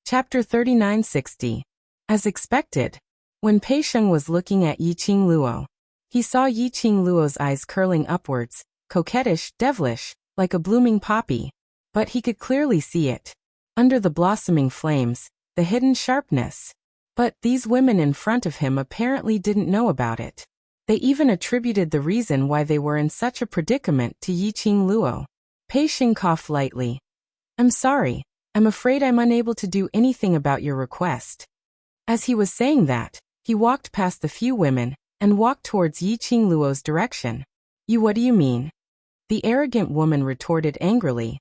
Chapter 3960. As expected, when Pei Sheng was looking at Yiqing Luo, he saw Yiqing Luo's eyes curling upwards, coquettish, devilish, like a blooming poppy. But he could clearly see it. Under the blossoming flames, the hidden sharpness. But these women in front of him apparently didn't know about it. They even attributed the reason why they were in such a predicament to Yiqing Luo. Pei Sheng coughed lightly. "I'm sorry. I'm afraid I'm unable to do anything about your request." As he was saying that, he walked past the few women and walked towards Yiqing Luo's direction. What do you mean?" the arrogant woman retorted angrily.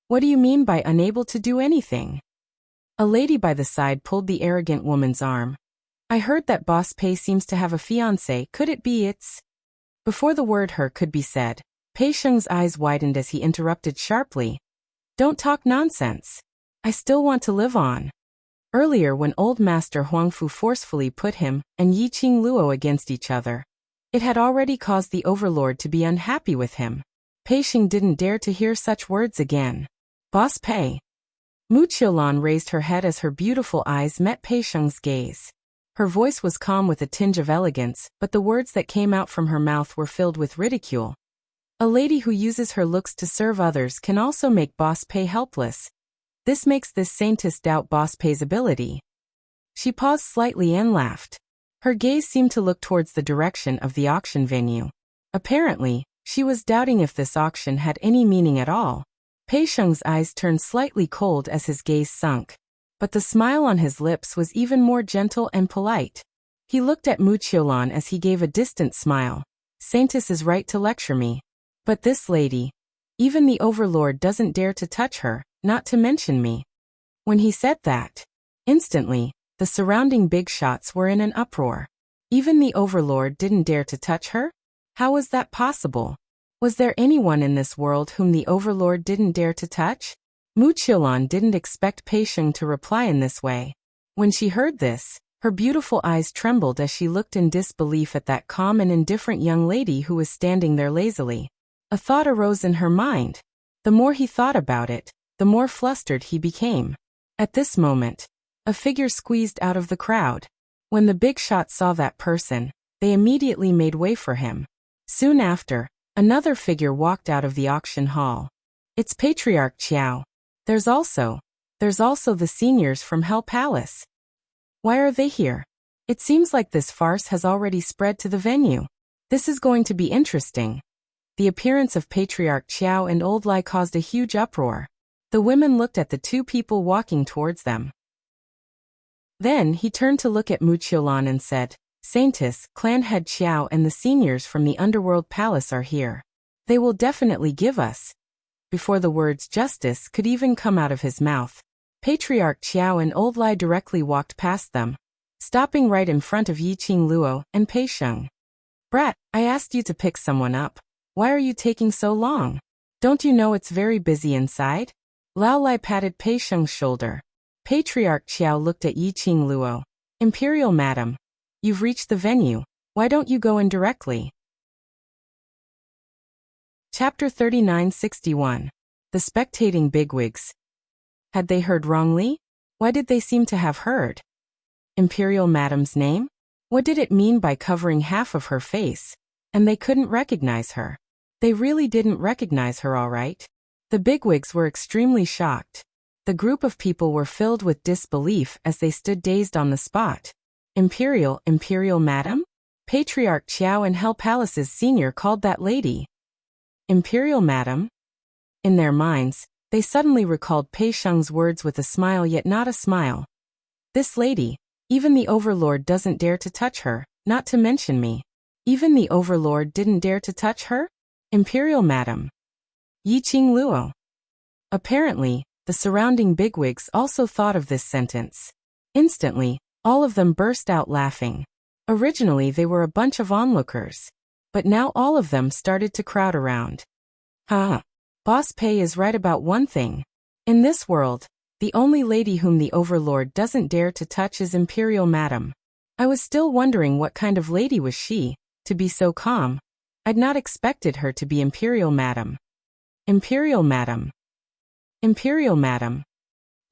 "What do you mean by unable to do anything?" A lady by the side pulled the arrogant woman's arm. "I heard that Boss Pei seems to have a fiancé. Could it be it's—" Before the word her could be said, Pei Sheng's eyes widened as he interrupted sharply. "Don't talk nonsense. I still want to live on." Earlier, when old Master Huangfu forcefully put him and Yiqing Luo against each other, it had already caused the overlord to be unhappy with him. Pei Sheng didn't dare to hear such words again. "Boss Pei." Mu Qiulan raised her head as her beautiful eyes met Pei Sheng's gaze. Her voice was calm with a tinge of elegance, but the words that came out from her mouth were filled with ridicule. "A lady who uses her looks to serve others can also make Boss Pei helpless. This makes this saintess doubt Boss Pei's ability." She paused slightly and laughed. Her gaze seemed to look towards the direction of the auction venue. Apparently, she was doubting if this auction had any meaning at all. Pei Sheng's eyes turned slightly cold as his gaze sunk, but the smile on his lips was even more gentle and polite. He looked at Mu Qiulan as he gave a distant smile. "Saintess is right to lecture me. But this lady, even the overlord doesn't dare to touch her, not to mention me." When he said that, instantly, the surrounding big shots were in an uproar. Even the overlord didn't dare to touch her? How was that possible? Was there anyone in this world whom the overlord didn't dare to touch? Mu Qiulan didn't expect Pei Sheng to reply in this way. When she heard this, her beautiful eyes trembled as she looked in disbelief at that calm and indifferent young lady who was standing there lazily. A thought arose in her mind. The more he thought about it, the more flustered he became. At this moment, a figure squeezed out of the crowd. When the big shots saw that person, they immediately made way for him. Soon after, another figure walked out of the auction hall. "It's Patriarch Qiao. There's also the seniors from Hell Palace. Why are they here? It seems like this farce has already spread to the venue. This is going to be interesting." The appearance of Patriarch Qiao and Old Lai caused a huge uproar. The women looked at the two people walking towards them. Then he turned to look at Mu Qiulan and said, "Saintess, Clan Head Qiao and the seniors from the Underworld Palace are here. They will definitely give us—" Before the words justice could even come out of his mouth, Patriarch Qiao and Old Lai directly walked past them, stopping right in front of Yiqing Luo and Pei Sheng. "Brat, I asked you to pick someone up. Why are you taking so long? Don't you know it's very busy inside?" Lao Lai patted Pei Sheng's shoulder. Patriarch Qiao looked at Yiqing Luo. "Imperial Madam, you've reached the venue. Why don't you go in directly?" Chapter 3961. The spectating bigwigs. Had they heard wrongly? Why did they seem to have heard Imperial Madam's name? What did it mean by covering half of her face? And they couldn't recognize her. They really didn't recognize her, all right. The bigwigs were extremely shocked. The group of people were filled with disbelief as they stood dazed on the spot. Imperial Madam? Patriarch Qiao and Hell Palace's senior called that lady Imperial Madam? In their minds, they suddenly recalled Pei Sheng's words with a smile, yet not a smile. "This lady, even the overlord doesn't dare to touch her, not to mention me." Even the overlord didn't dare to touch her? Imperial Madam. Yiqing Luo. Apparently, the surrounding bigwigs also thought of this sentence. Instantly, all of them burst out laughing. Originally they were a bunch of onlookers, but now all of them started to crowd around. "Ha! Boss Pei is right about one thing. In this world, the only lady whom the overlord doesn't dare to touch is Imperial Madam. I was still wondering what kind of lady was she, to be so calm. I'd not expected her to be Imperial Madam." Imperial Madam. Imperial Madam.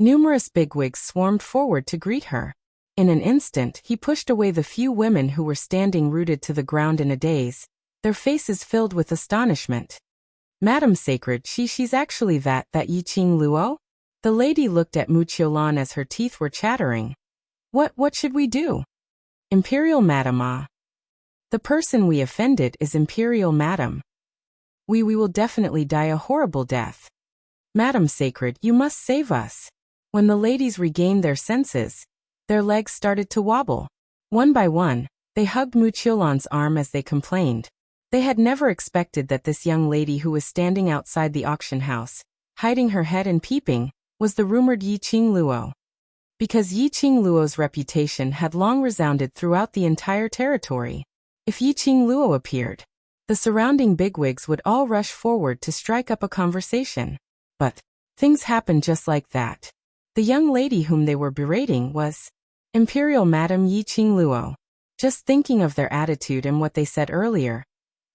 Numerous bigwigs swarmed forward to greet her. In an instant, he pushed away the few women who were standing rooted to the ground in a daze, their faces filled with astonishment. Madam Sacred, she's actually that Yiqing Luo? The lady looked at Mu Qiulan as her teeth were chattering. What should we do? Imperial Madam, ah. The person we offended is Imperial Madam. We will definitely die a horrible death. Madam Sacred, you must save us. When the ladies regained their senses, their legs started to wobble. One by one, they hugged Mu Qiulan's arm as they complained. They had never expected that this young lady who was standing outside the auction house, hiding her head and peeping, was the rumored Yiqing Luo. Because Yiqing Luo's reputation had long resounded throughout the entire territory. If Yiqing Luo appeared, the surrounding bigwigs would all rush forward to strike up a conversation. But things happened just like that. The young lady whom they were berating was Imperial Madam Yiqing Luo. Just thinking of their attitude and what they said earlier,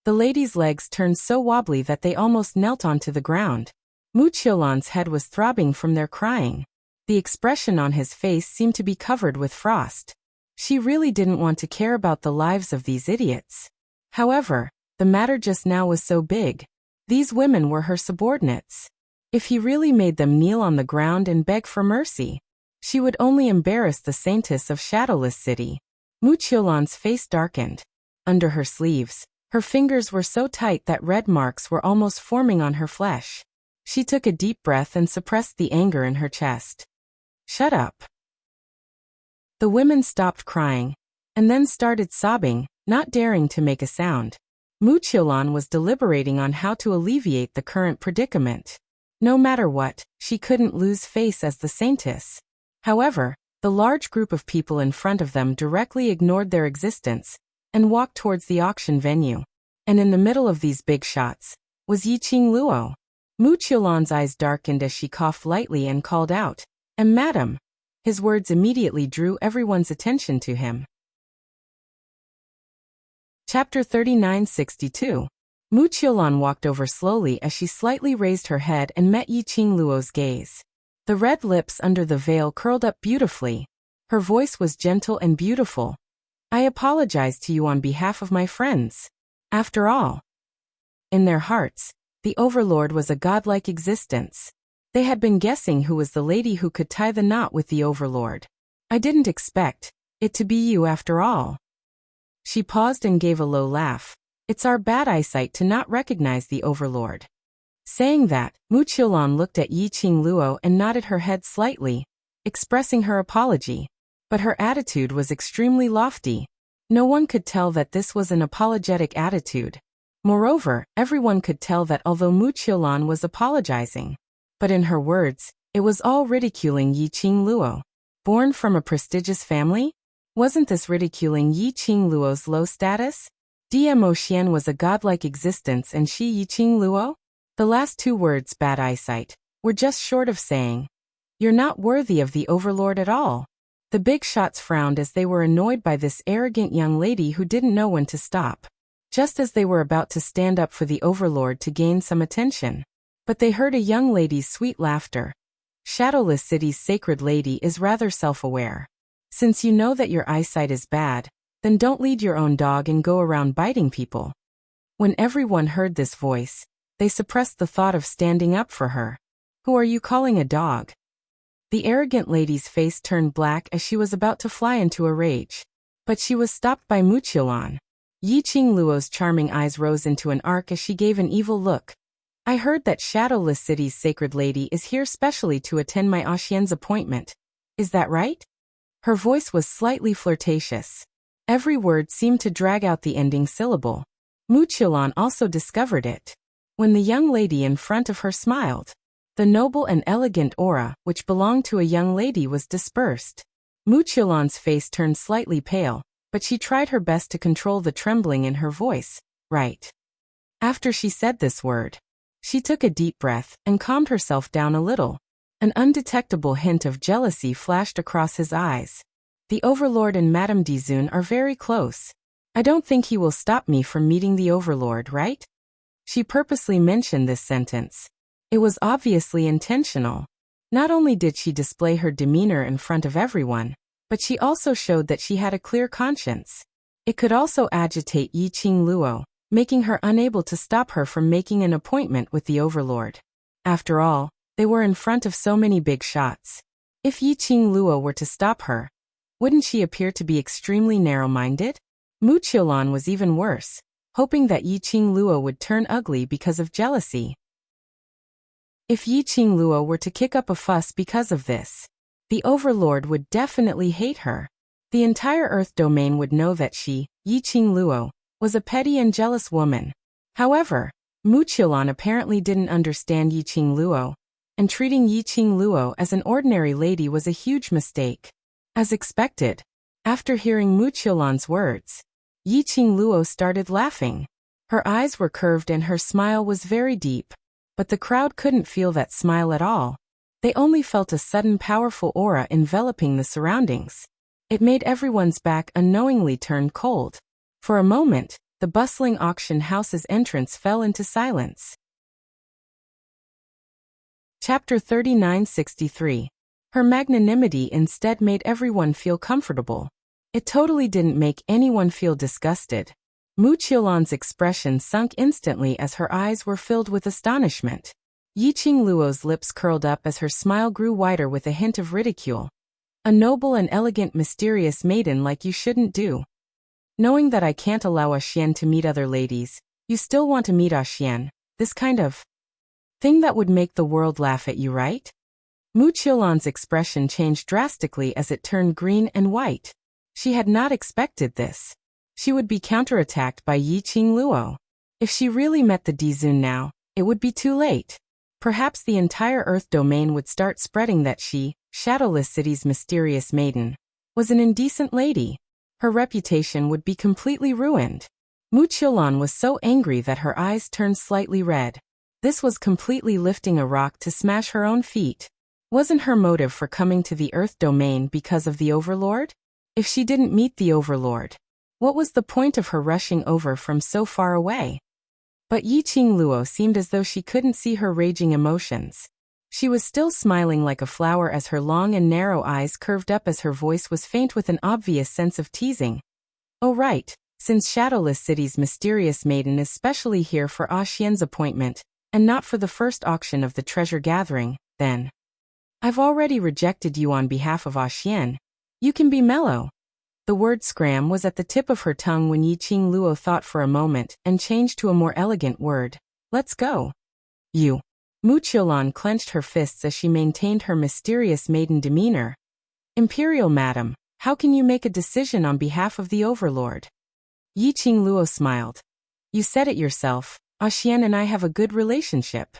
the lady's legs turned so wobbly that they almost knelt onto the ground. Mu Qiulan's head was throbbing from their crying. The expression on his face seemed to be covered with frost. She really didn't want to care about the lives of these idiots. However, the matter just now was so big. These women were her subordinates. If he really made them kneel on the ground and beg for mercy, she would only embarrass the saintess of Shadowless City. Mu Qiulan's face darkened. Under her sleeves, her fingers were so tight that red marks were almost forming on her flesh. She took a deep breath and suppressed the anger in her chest. Shut up. The women stopped crying, and then started sobbing, not daring to make a sound. Mu Qiulan was deliberating on how to alleviate the current predicament. No matter what, she couldn't lose face as the saintess. However, the large group of people in front of them directly ignored their existence and walked towards the auction venue. And in the middle of these big shots was Yiqing Luo. Mu Qiulan's eyes darkened as she coughed lightly and called out, Madam. His words immediately drew everyone's attention to him. Chapter 3962. Mu Qiulan walked over slowly as she slightly raised her head and met Yiqing Luo's gaze. The red lips under the veil curled up beautifully. Her voice was gentle and beautiful. I apologize to you on behalf of my friends. After all, in their hearts, the Overlord was a godlike existence. They had been guessing who was the lady who could tie the knot with the Overlord. I didn't expect it to be you after all. She paused and gave a low laugh. It's our bad eyesight to not recognize the Overlord. Saying that, Mu Qiulan looked at Yiqing Luo and nodded her head slightly, expressing her apology. But her attitude was extremely lofty. No one could tell that this was an apologetic attitude. Moreover, everyone could tell that although Mu Qiulan was apologizing, but in her words, it was all ridiculing Yiqing Luo. Born from a prestigious family? Wasn't this ridiculing Yiqing Luo's low status? Dmo Xian was a godlike existence and she Yiqing Luo? The last two words, bad eyesight, were just short of saying, you're not worthy of the Overlord at all. The big shots frowned as they were annoyed by this arrogant young lady who didn't know when to stop. Just as they were about to stand up for the Overlord to gain some attention. But they heard a young lady's sweet laughter. Shadowless City's sacred lady is rather self-aware. Since you know that your eyesight is bad, then don't lead your own dog and go around biting people. When everyone heard this voice, they suppressed the thought of standing up for her. Who are you calling a dog? The arrogant lady's face turned black as she was about to fly into a rage. But she was stopped by Mu Qiulan. Yiqing Luo's charming eyes rose into an arc as she gave an evil look. I heard that Shadowless City's sacred lady is here specially to attend my Xian's appointment. Is that right? Her voice was slightly flirtatious. Every word seemed to drag out the ending syllable. Mu Qiulan also discovered it. When the young lady in front of her smiled, the noble and elegant aura, which belonged to a young lady, was dispersed. Mu Qiulan's face turned slightly pale, but she tried her best to control the trembling in her voice. Right. After she said this word, she took a deep breath and calmed herself down a little. An undetectable hint of jealousy flashed across his eyes. The Overlord and Madame Dizun are very close. I don't think he will stop me from meeting the Overlord, right? She purposely mentioned this sentence. It was obviously intentional. Not only did she display her demeanor in front of everyone, but she also showed that she had a clear conscience. It could also agitate Yiqing Luo, making her unable to stop her from making an appointment with the overlord. After all, they were in front of so many big shots. If Yiqing Luo were to stop her, wouldn't she appear to be extremely narrow-minded? Mu Qiulan was even worse, hoping that Yiqing Luo would turn ugly because of jealousy. If Yiqing Luo were to kick up a fuss because of this, the overlord would definitely hate her. The entire Earth domain would know that she, Yiqing Luo, was a petty and jealous woman. However, Mu Qiulan apparently didn't understand Yiqing Luo, and treating Yiqing Luo as an ordinary lady was a huge mistake. As expected, after hearing Mu Qiulan's words, Yiqing Luo started laughing. Her eyes were curved and her smile was very deep, but the crowd couldn't feel that smile at all. They only felt a sudden powerful aura enveloping the surroundings. It made everyone's back unknowingly turn cold. For a moment, the bustling auction house's entrance fell into silence. Chapter 3963. Her magnanimity instead made everyone feel comfortable. It totally didn't make anyone feel disgusted. Mu Qiulan's expression sunk instantly as her eyes were filled with astonishment. Yiqing Luo's lips curled up as her smile grew wider with a hint of ridicule. A noble and elegant mysterious maiden like you shouldn't do. Knowing that I can't allow a Xian to meet other ladies, you still want to meet a Xian, this kind of thing that would make the world laugh at you, right? Mu Qiulan's expression changed drastically as it turned green and white. She had not expected this. She would be counterattacked by Yiqing Luo. If she really met the Dizun now, it would be too late. Perhaps the entire Earth domain would start spreading that she, Shadowless City's mysterious maiden, was an indecent lady. Her reputation would be completely ruined. Mu Qiulan was so angry that her eyes turned slightly red. This was completely lifting a rock to smash her own feet. Wasn't her motive for coming to the Earth domain because of the overlord? If she didn't meet the overlord, what was the point of her rushing over from so far away? But Yiqing Luo seemed as though she couldn't see her raging emotions. She was still smiling like a flower as her long and narrow eyes curved up as her voice was faint with an obvious sense of teasing. Oh right, since Shadowless City's mysterious maiden is specially here for Ah Xian's appointment, and not for the first auction of the treasure gathering, then I've already rejected you on behalf of Ah Xian. You can be mellow. The word scram was at the tip of her tongue when Yiqing Luo thought for a moment and changed to a more elegant word. Let's go. You. Mu Qiulan clenched her fists as she maintained her mysterious maiden demeanor. Imperial Madam, how can you make a decision on behalf of the overlord? Yiqing Luo smiled. You said it yourself, Ah Xian and I have a good relationship.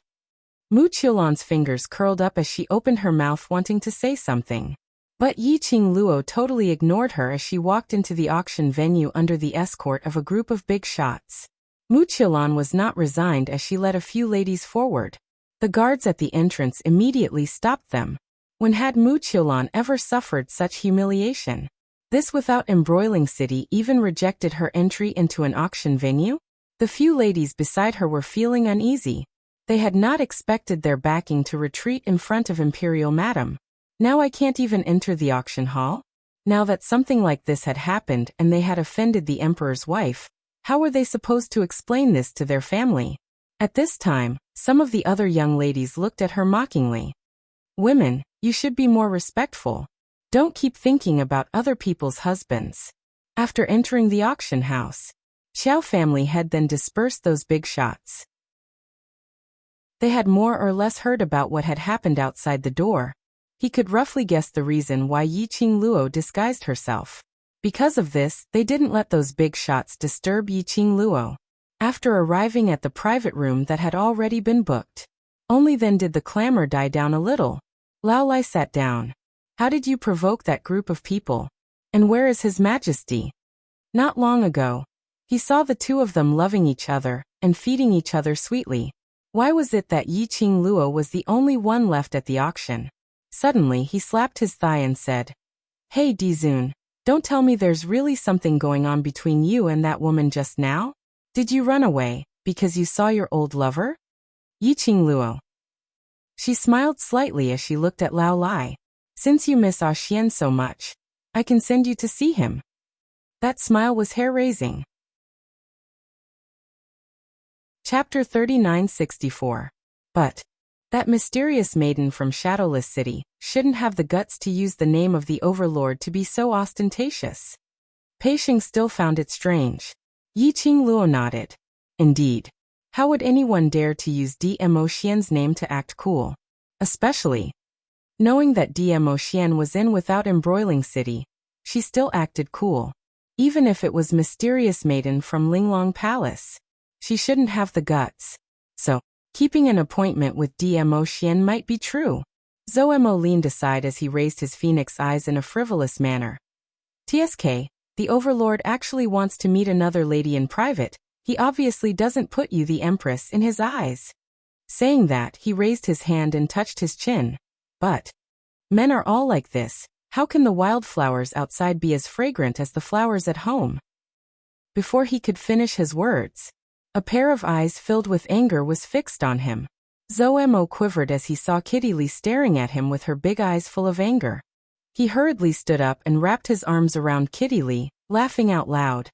Mu Qiulan's fingers curled up as she opened her mouth wanting to say something. But Yiqing Luo totally ignored her as she walked into the auction venue under the escort of a group of big shots. Mu Qiulan was not resigned as she led a few ladies forward. The guards at the entrance immediately stopped them. When had Mu Qiulan ever suffered such humiliation? This without embroiling city even rejected her entry into an auction venue? The few ladies beside her were feeling uneasy. They had not expected their backing to retreat in front of Imperial Madam. Now I can't even enter the auction hall? Now that something like this had happened and they had offended the emperor's wife, how were they supposed to explain this to their family? At this time, some of the other young ladies looked at her mockingly. Women, you should be more respectful. Don't keep thinking about other people's husbands. After entering the auction house, Xiao family had then dispersed those big shots. They had more or less heard about what had happened outside the door. He could roughly guess the reason why Yiqing Luo disguised herself. Because of this, they didn't let those big shots disturb Yiqing Luo. After arriving at the private room that had already been booked, only then did the clamor die down a little. Lao Lai sat down. How did you provoke that group of people? And where is His Majesty? Not long ago, he saw the two of them loving each other and feeding each other sweetly. Why was it that Yiqing Luo was the only one left at the auction? Suddenly he slapped his thigh and said, Hey Dizun, don't tell me there's really something going on between you and that woman just now? Did you run away because you saw your old lover? Yiqing Luo. She smiled slightly as she looked at Lao Lai. Since you miss Ah Xian so much, I can send you to see him. That smile was hair-raising. Chapter 3964. But that mysterious maiden from Shadowless City shouldn't have the guts to use the name of the Overlord to be so ostentatious. Pei Xing still found it strange. Yiqing Luo nodded. Indeed. How would anyone dare to use Dmo Xian's name to act cool? Especially knowing that Dmo Xian was in without embroiling city, she still acted cool. Even if it was mysterious maiden from Linglong Palace. She shouldn't have the guts. So, keeping an appointment with Dmo Xian might be true. Zoemo leaned aside as he raised his phoenix eyes in a frivolous manner. TSK, the Overlord actually wants to meet another lady in private. He obviously doesn't put you the Empress in his eyes. Saying that, he raised his hand and touched his chin. But men are all like this. How can the wildflowers outside be as fragrant as the flowers at home? Before he could finish his words, a pair of eyes filled with anger was fixed on him. Zoemo quivered as he saw Kitty Lee staring at him with her big eyes full of anger. He hurriedly stood up and wrapped his arms around Kitty Lee, laughing out loud.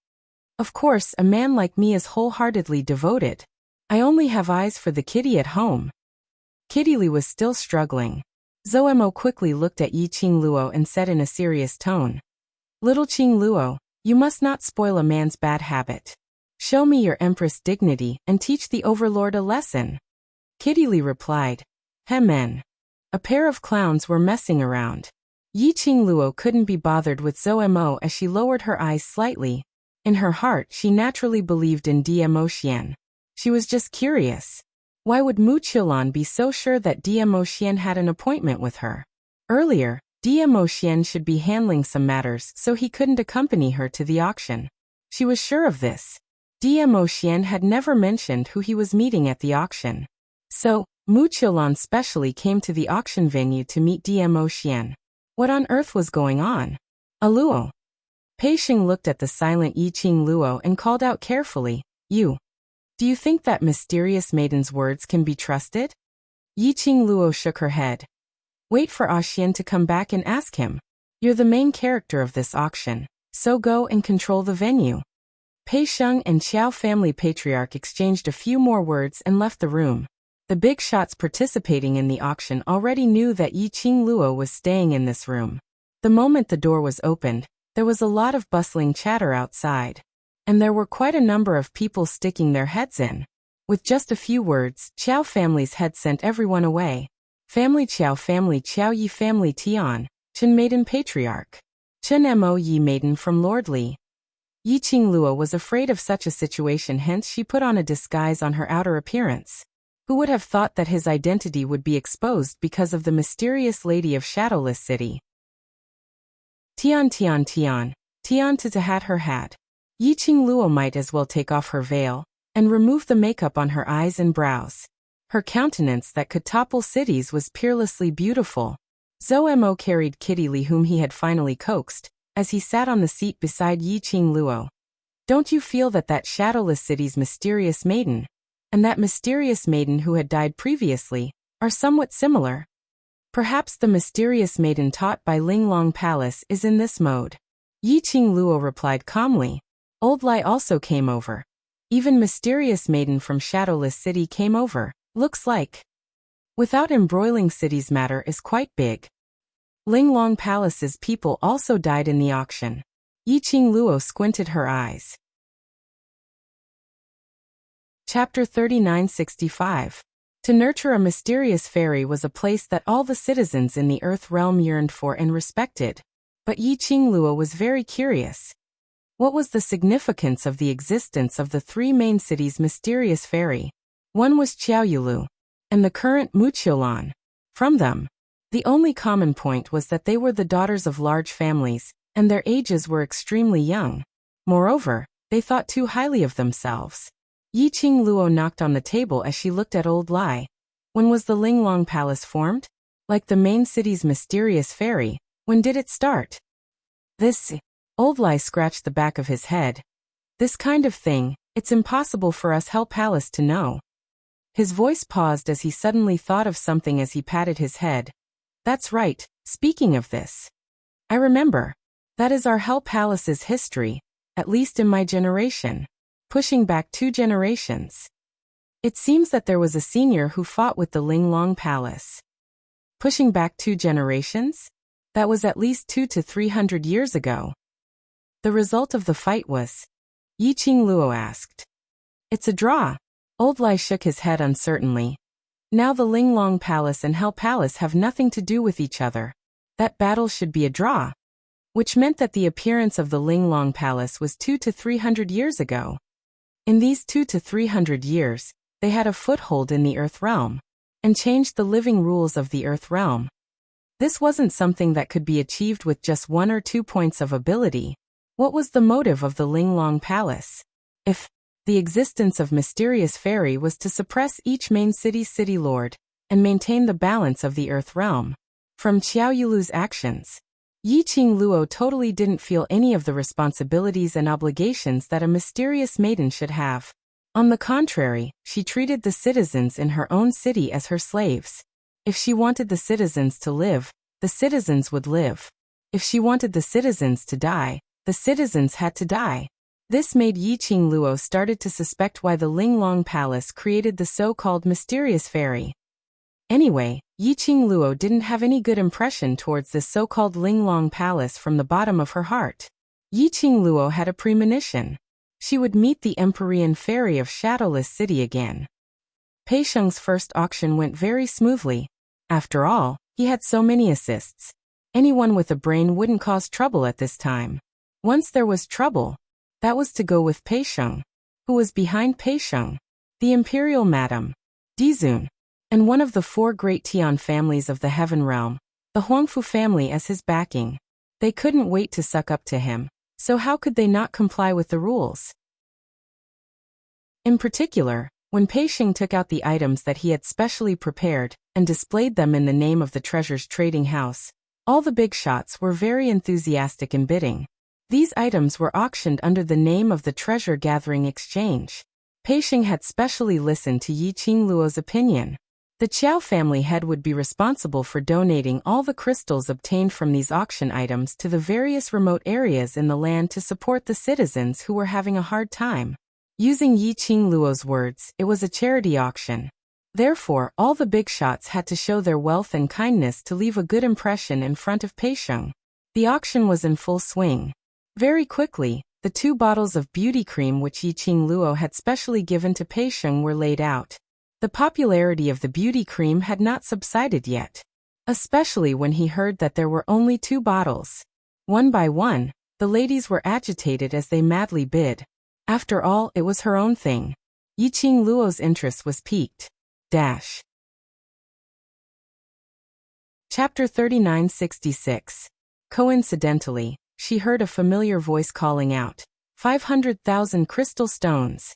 Of course, a man like me is wholeheartedly devoted. I only have eyes for the kitty at home. Kitty Lee was still struggling. Zoemo quickly looked at Yiqing Luo and said in a serious tone. Little Qing Luo, you must not spoil a man's bad habit. Show me your Empress dignity and teach the Overlord a lesson. Kitty Lee replied. Men. A pair of clowns were messing around. Yiqing Luo couldn't be bothered with Zoemo as she lowered her eyes slightly. In her heart, she naturally believed in Dmo Xian. She was just curious. Why would Mu Qiulan be so sure that Dmo Xian had an appointment with her? Earlier, Dmo Xian should be handling some matters so he couldn't accompany her to the auction. She was sure of this. Dmo Xian had never mentioned who he was meeting at the auction. So, Mu Qiulan specially came to the auction venue to meet Dmo Xian. What on earth was going on? A Luo. Pei Xing looked at the silent Yiqing Luo and called out carefully, You. Do you think that mysterious maiden's words can be trusted? Yiqing Luo shook her head. Wait for Ah Xian to come back and ask him. You're the main character of this auction, so go and control the venue. Pei Xing and Qiao family patriarch exchanged a few more words and left the room. The big shots participating in the auction already knew that Yiqing Luo was staying in this room. The moment the door was opened, there was a lot of bustling chatter outside. And there were quite a number of people sticking their heads in. With just a few words, Qiao family's head sent everyone away. Family Qiao Yi family Tian, Chen maiden patriarch. Chen Mo Yi maiden from Lord Li. Yiqing Luo was afraid of such a situation, hence she put on a disguise on her outer appearance. Who would have thought that his identity would be exposed because of the mysterious lady of Shadowless City? Tian to had her hat. Yiqing Luo might as well take off her veil and remove the makeup on her eyes and brows. Her countenance that could topple cities was peerlessly beautiful. Zoemo carried Kitty Lee, whom he had finally coaxed, as he sat on the seat beside Yiqing Luo. Don't you feel that Shadowless City's mysterious maiden, and that mysterious maiden who had died previously, are somewhat similar? Perhaps the mysterious maiden taught by Linglong Palace is in this mode. Yiqing Luo replied calmly. Old Lai also came over. Even mysterious maiden from Shadowless City came over, looks like. Without embroiling city's matter is quite big. Linglong Palace's people also died in the auction. Yiqing Luo squinted her eyes. Chapter 3965. To nurture a mysterious fairy was a place that all the citizens in the Earth realm yearned for and respected. But Yiqing Luo was very curious. What was the significance of the existence of the three main cities' mysterious fairy? One was Qiaoyulu, and the current Mu Qiulan. From them, the only common point was that they were the daughters of large families, and their ages were extremely young. Moreover, they thought too highly of themselves. Yiqing Luo knocked on the table as she looked at Old Lai. When was the Linglong Palace formed? Like the main city's mysterious fairy, when did it start? Old Lai scratched the back of his head. This kind of thing, it's impossible for us Hell Palace to know. His voice paused as he suddenly thought of something as he patted his head. That's right, speaking of this. I remember. That is our Hell Palace's history, at least in my generation. Pushing back 2 generations. It seems that there was a senior who fought with the Linglong Palace. Pushing back 2 generations? That was at least 200 to 300 years ago. The result of the fight was? Yiqing Luo asked. It's a draw. Old Lai shook his head uncertainly. Now the Linglong Palace and Hell Palace have nothing to do with each other. That battle should be a draw. Which meant that the appearance of the Linglong Palace was 200 to 300 years ago. In these 200 to 300 years, they had a foothold in the Earth Realm, and changed the living rules of the Earth Realm. This wasn't something that could be achieved with just 1 or 2 points of ability. What was the motive of the Linglong Palace? If the existence of mysterious fairy was to suppress each main city's city lord, and maintain the balance of the Earth Realm. From Qiao Yulu's actions, Yiqing Luo totally didn't feel any of the responsibilities and obligations that a mysterious maiden should have. On the contrary, she treated the citizens in her own city as her slaves. If she wanted the citizens to live, the citizens would live. If she wanted the citizens to die, the citizens had to die. This made Yiqing Luo started to suspect why the Linglong Palace created the so-called mysterious fairy. Anyway, Yiqing Luo didn't have any good impression towards this so-called Linglong Palace from the bottom of her heart. Yiqing Luo had a premonition. She would meet the Empyrean fairy of Shadowless City again. Pei Sheng's first auction went very smoothly. After all, he had so many assists. Anyone with a brain wouldn't cause trouble at this time. Once there was trouble, that was to go with Pei Sheng. Who was behind Pei Sheng? The Imperial Madam, Dizun, and one of the 4 great Tian families of the Heaven Realm, the Huangfu family as his backing. They couldn't wait to suck up to him, so how could they not comply with the rules? In particular, when Pei Sheng took out the items that he had specially prepared, and displayed them in the name of the treasure's trading house, all the big shots were very enthusiastic in bidding. These items were auctioned under the name of the Treasure Gathering Exchange. Pei Sheng had specially listened to Yiqing Luo's opinion. The Qiao family head would be responsible for donating all the crystals obtained from these auction items to the various remote areas in the land to support the citizens who were having a hard time. Using Yiqing Luo's words, it was a charity auction. Therefore, all the big shots had to show their wealth and kindness to leave a good impression in front of Pei Sheng. The auction was in full swing. Very quickly, the 2 bottles of beauty cream which Yiqing Luo had specially given to Pei Sheng were laid out. The popularity of the beauty cream had not subsided yet, especially when he heard that there were only 2 bottles. One by one, the ladies were agitated as they madly bid. After all, it was her own thing. Yiqing Luo's interest was piqued. Chapter 3966. Coincidentally, she heard a familiar voice calling out, 500,000 crystal stones.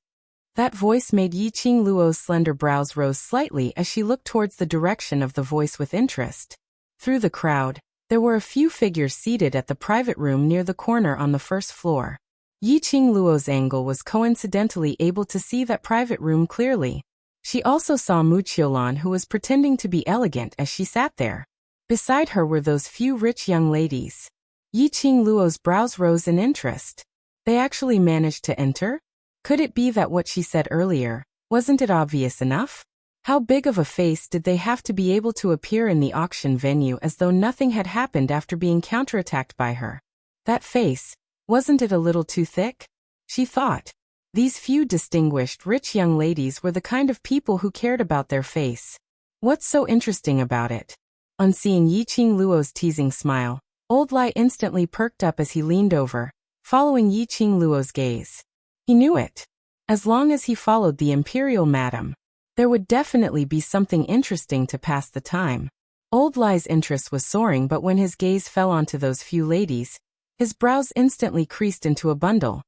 That voice made Yiqing Luo's slender brows rose slightly as she looked towards the direction of the voice with interest. Through the crowd, there were a few figures seated at the private room near the corner on the first floor. Yiqing Luo's angle was coincidentally able to see that private room clearly. She also saw Mu Qiulan, who was pretending to be elegant as she sat there. Beside her were those few rich young ladies. Yiqing Luo's brows rose in interest. They actually managed to enter? Could it be that what she said earlier, wasn't it obvious enough? How big of a face did they have to be able to appear in the auction venue as though nothing had happened after being counterattacked by her? That face, wasn't it a little too thick? She thought. These few distinguished rich young ladies were the kind of people who cared about their face. What's so interesting about it? On seeing Yiqing Luo's teasing smile, Old Lai instantly perked up as he leaned over, following Yiqing Luo's gaze. He knew it. As long as he followed the Imperial Madam, there would definitely be something interesting to pass the time. Old Lai's interest was soaring, but when his gaze fell onto those few ladies, his brows instantly creased into a bundle.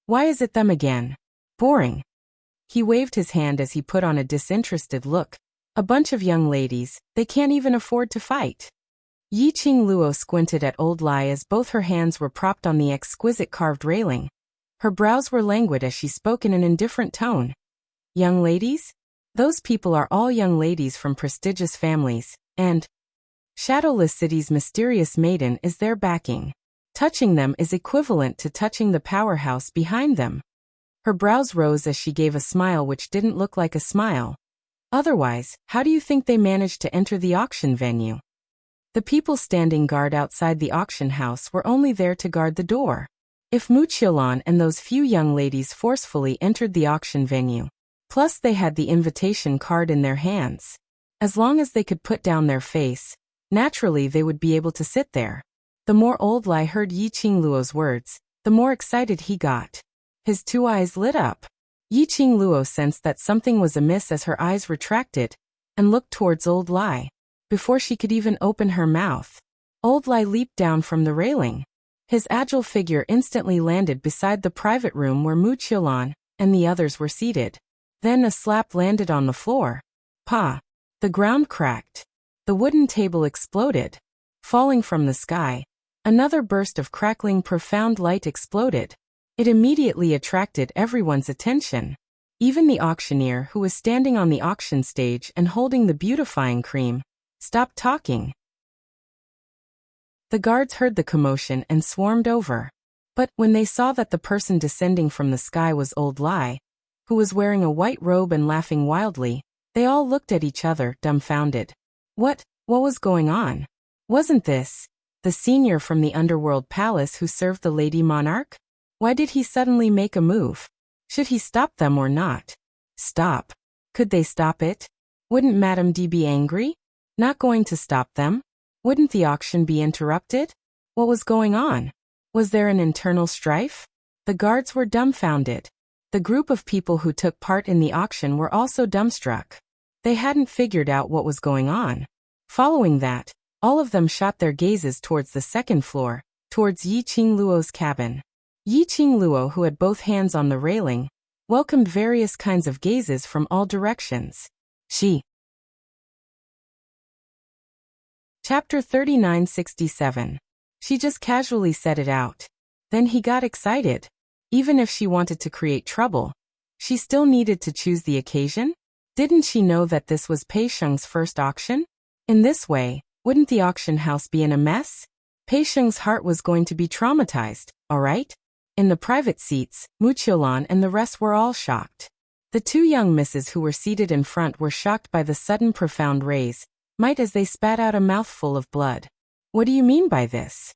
Why is it them again? Boring. He waved his hand as he put on a disinterested look. A bunch of young ladies, they can't even afford to fight. Yiqing Luo squinted at Old Lai as both her hands were propped on the exquisite carved railing. Her brows were languid as she spoke in an indifferent tone. Young ladies? Those people are all young ladies from prestigious families, and Shadowless City's mysterious maiden is their backing. Touching them is equivalent to touching the powerhouse behind them. Her brows rose as she gave a smile which didn't look like a smile. Otherwise, how do you think they managed to enter the auction venue? The people standing guard outside the auction house were only there to guard the door. If Muchiolan and those few young ladies forcefully entered the auction venue, plus they had the invitation card in their hands, as long as they could put down their face, naturally they would be able to sit there. The more Old Lai heard Yi Qingluo's words, the more excited he got. His two eyes lit up. Yi Qingluo sensed that something was amiss as her eyes retracted and looked towards Old Lai. Before she could even open her mouth, Old Lai leaped down from the railing. His agile figure instantly landed beside the private room where Muchiolan and the others were seated. Then a slap landed on the floor. Pa! The ground cracked. The wooden table exploded. Falling from the sky, another burst of crackling profound light exploded. It immediately attracted everyone's attention. Even the auctioneer, who was standing on the auction stage and holding the beautifying cream, stopped talking. The guards heard the commotion and swarmed over. But when they saw that the person descending from the sky was Old Lai, who was wearing a white robe and laughing wildly, they all looked at each other, dumbfounded. What was going on? Wasn't this the senior from the underworld palace who served the Lady Monarch? Why did he suddenly make a move? Should he stop them or not? Stop. Could they stop it? Wouldn't Madame D be angry? Not going to stop them? Wouldn't the auction be interrupted? What was going on? Was there an internal strife? The guards were dumbfounded. The group of people who took part in the auction were also dumbstruck. They hadn't figured out what was going on. Following that, all of them shot their gazes towards the second floor, towards Yi Qingluo's cabin. Yi Qingluo, who had both hands on the railing, welcomed various kinds of gazes from all directions. Chapter 3967. She just casually said it out. Then he got excited. Even if she wanted to create trouble, she still needed to choose the occasion? Didn't she know that this was Pei Sheng's first auction? In this way, wouldn't the auction house be in a mess? Pei Sheng's heart was going to be traumatized, alright? In the private seats, Muchiolan and the rest were all shocked. The two young misses who were seated in front were shocked by the sudden profound raise, might as they spat out a mouthful of blood. What do you mean by this?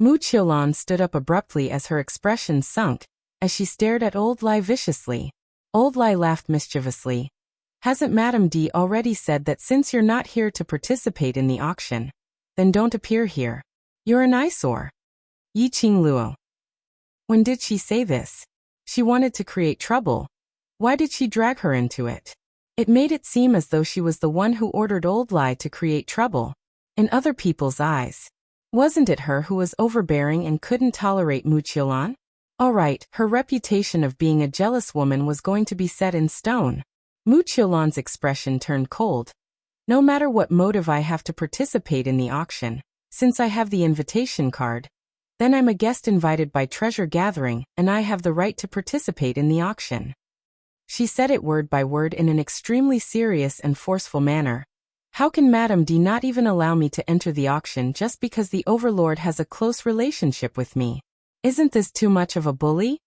Muchiolan stood up abruptly as her expression sunk, as she stared at Old Lai viciously. Old Lai laughed mischievously. Hasn't Madame D already said that since you're not here to participate in the auction, then don't appear here? You're an eyesore. Yi Qingluo. When did she say this? She wanted to create trouble. Why did she drag her into it? It made it seem as though she was the one who ordered Old Lai to create trouble. In other people's eyes, wasn't it her who was overbearing and couldn't tolerate Muchiolan? Alright, her reputation of being a jealous woman was going to be set in stone. Muchiolan's expression turned cold. No matter what motive I have to participate in the auction, since I have the invitation card, then I'm a guest invited by Treasure Gathering, and I have the right to participate in the auction. She said it word by word in an extremely serious and forceful manner. How can Madame D not even allow me to enter the auction just because the Overlord has a close relationship with me? Isn't this too much of a bully?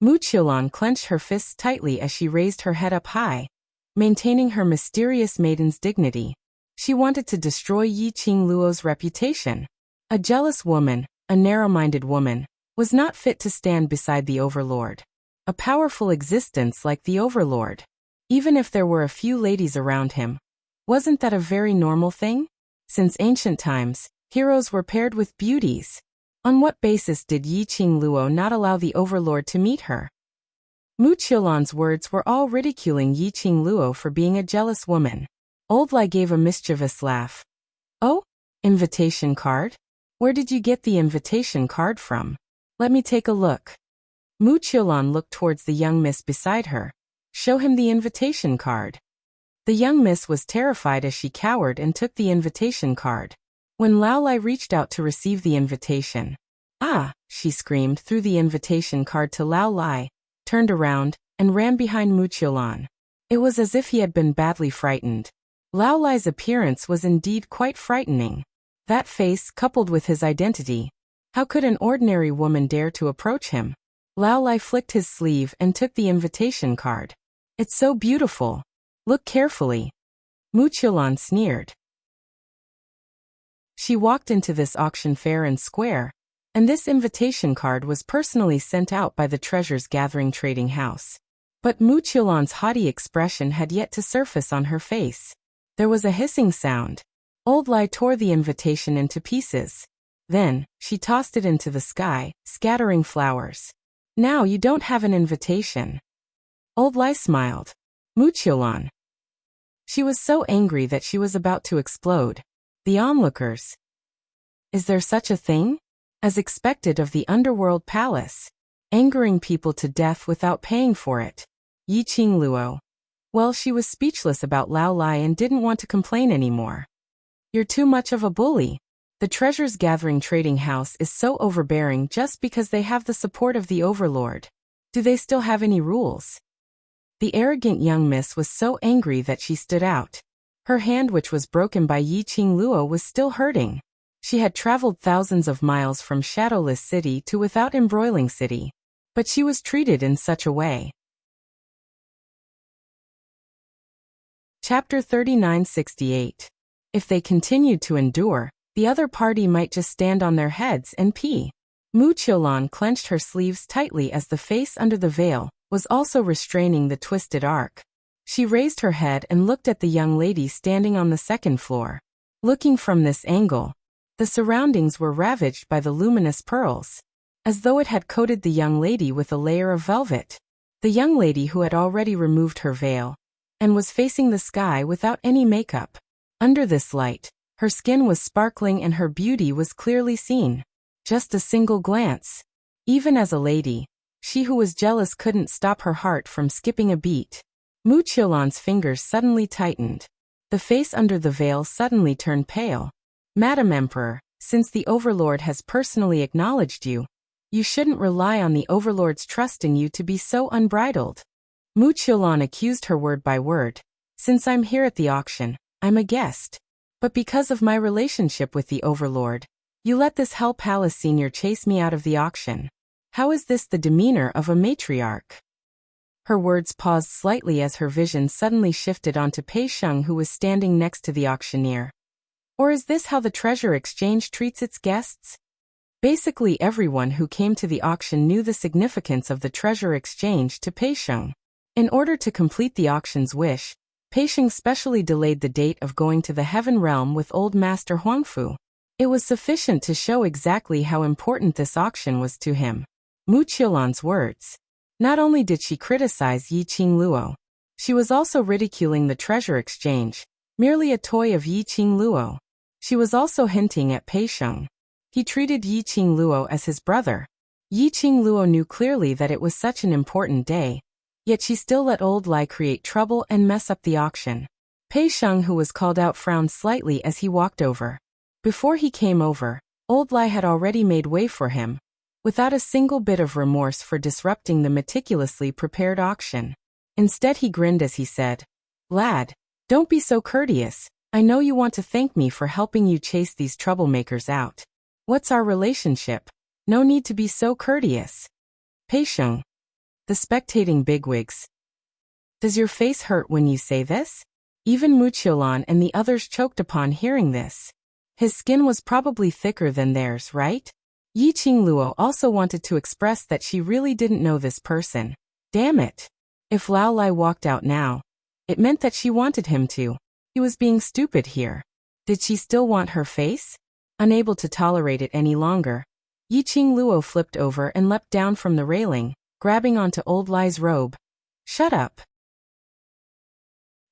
Muchiolan clenched her fists tightly as she raised her head up high, maintaining her mysterious maiden's dignity. She wanted to destroy Yi Qingluo's reputation. A jealous woman, a narrow-minded woman, was not fit to stand beside the Overlord. A powerful existence like the Overlord. Even if there were a few ladies around him, wasn't that a very normal thing? Since ancient times, heroes were paired with beauties. On what basis did Yi Qingluo not allow the Overlord to meet her? Muchiolan's words were all ridiculing Yi Qingluo for being a jealous woman. Old Lai gave a mischievous laugh. Oh? Invitation card? Where did you get the invitation card from? Let me take a look. Muchiolan looked towards the young miss beside her. Show him the invitation card. The young miss was terrified as she cowered and took the invitation card. When Lao Lai reached out to receive the invitation, "Ah!" she screamed, threw the invitation card to Lao Lai, turned around, and ran behind Muchiolan. It was as if he had been badly frightened. Lao Lai's appearance was indeed quite frightening. That face, coupled with his identity. How could an ordinary woman dare to approach him? Lao Lai flicked his sleeve and took the invitation card. It's so beautiful. Look carefully. Mu Qiulan sneered. She walked into this auction fair and square, and this invitation card was personally sent out by the Treasures Gathering Trading House. But Mu Qiulan's haughty expression had yet to surface on her face. There was a hissing sound. Old Lai tore the invitation into pieces. Then, she tossed it into the sky, scattering flowers. Now you don't have an invitation. Old Lai smiled. Mu Qiulan. She was so angry that she was about to explode. The onlookers. Is there such a thing? As expected of the underworld palace. Angering people to death without paying for it. Yiqing Luo. Well, she was speechless about Lao Lai and didn't want to complain anymore. You're too much of a bully. The Treasures Gathering Trading House is so overbearing just because they have the support of the Overlord. Do they still have any rules? The arrogant young miss was so angry that she stood out. Her hand, which was broken by Yiqing Luo, was still hurting. She had traveled thousands of miles from Shadowless City to Without Embroiling City. But she was treated in such a way. Chapter 3968. If they continued to endure, the other party might just stand on their heads and pee. Mu Qiulan clenched her sleeves tightly as the face under the veil was also restraining the twisted arc. She raised her head and looked at the young lady standing on the second floor. Looking from this angle, the surroundings were ravaged by the luminous pearls, as though it had coated the young lady with a layer of velvet. The young lady who had already removed her veil and was facing the sky without any makeup. Under this light, her skin was sparkling and her beauty was clearly seen. Just a single glance. Even as a lady, she who was jealous couldn't stop her heart from skipping a beat. Mu Qiulan's fingers suddenly tightened. The face under the veil suddenly turned pale. Madam Emperor, since the Overlord has personally acknowledged you, you shouldn't rely on the Overlord's trust in you to be so unbridled. Mu Qiulan accused her word by word. Since I'm here at the auction, I'm a guest. But because of my relationship with the Overlord, you let this Hell Palace senior chase me out of the auction. How is this the demeanor of a matriarch? Her words paused slightly as her vision suddenly shifted onto Pei Sheng, who was standing next to the auctioneer. Or is this how the Treasure Exchange treats its guests? Basically everyone who came to the auction knew the significance of the Treasure Exchange to Pei Sheng. In order to complete the auction's wish, Pei Sheng specially delayed the date of going to the Heaven Realm with Old Master Huangfu. It was sufficient to show exactly how important this auction was to him. Mu Qiulan's words. Not only did she criticize Yiqing Luo, she was also ridiculing the Treasure Exchange, merely a toy of Yiqing Luo. She was also hinting at Pei Sheng. He treated Yiqing Luo as his brother. Yiqing Luo knew clearly that it was such an important day, yet she still let Old Lai create trouble and mess up the auction. Pei Sheng, who was called out, frowned slightly as he walked over. Before he came over, Old Lai had already made way for him, without a single bit of remorse for disrupting the meticulously prepared auction. Instead he grinned as he said, "Lad, don't be so courteous. I know you want to thank me for helping you chase these troublemakers out. What's our relationship? No need to be so courteous." Pei Sheng. The spectating bigwigs. Does your face hurt when you say this? Even Mu Qiulan and the others choked upon hearing this. His skin was probably thicker than theirs, right? Yiqing Luo also wanted to express that she really didn't know this person. Damn it. If Lao Lai walked out now, it meant that she wanted him to. He was being stupid here. Did she still want her face? Unable to tolerate it any longer, Yiqing Luo flipped over and leapt down from the railing, grabbing onto Old Lai's robe. Shut up.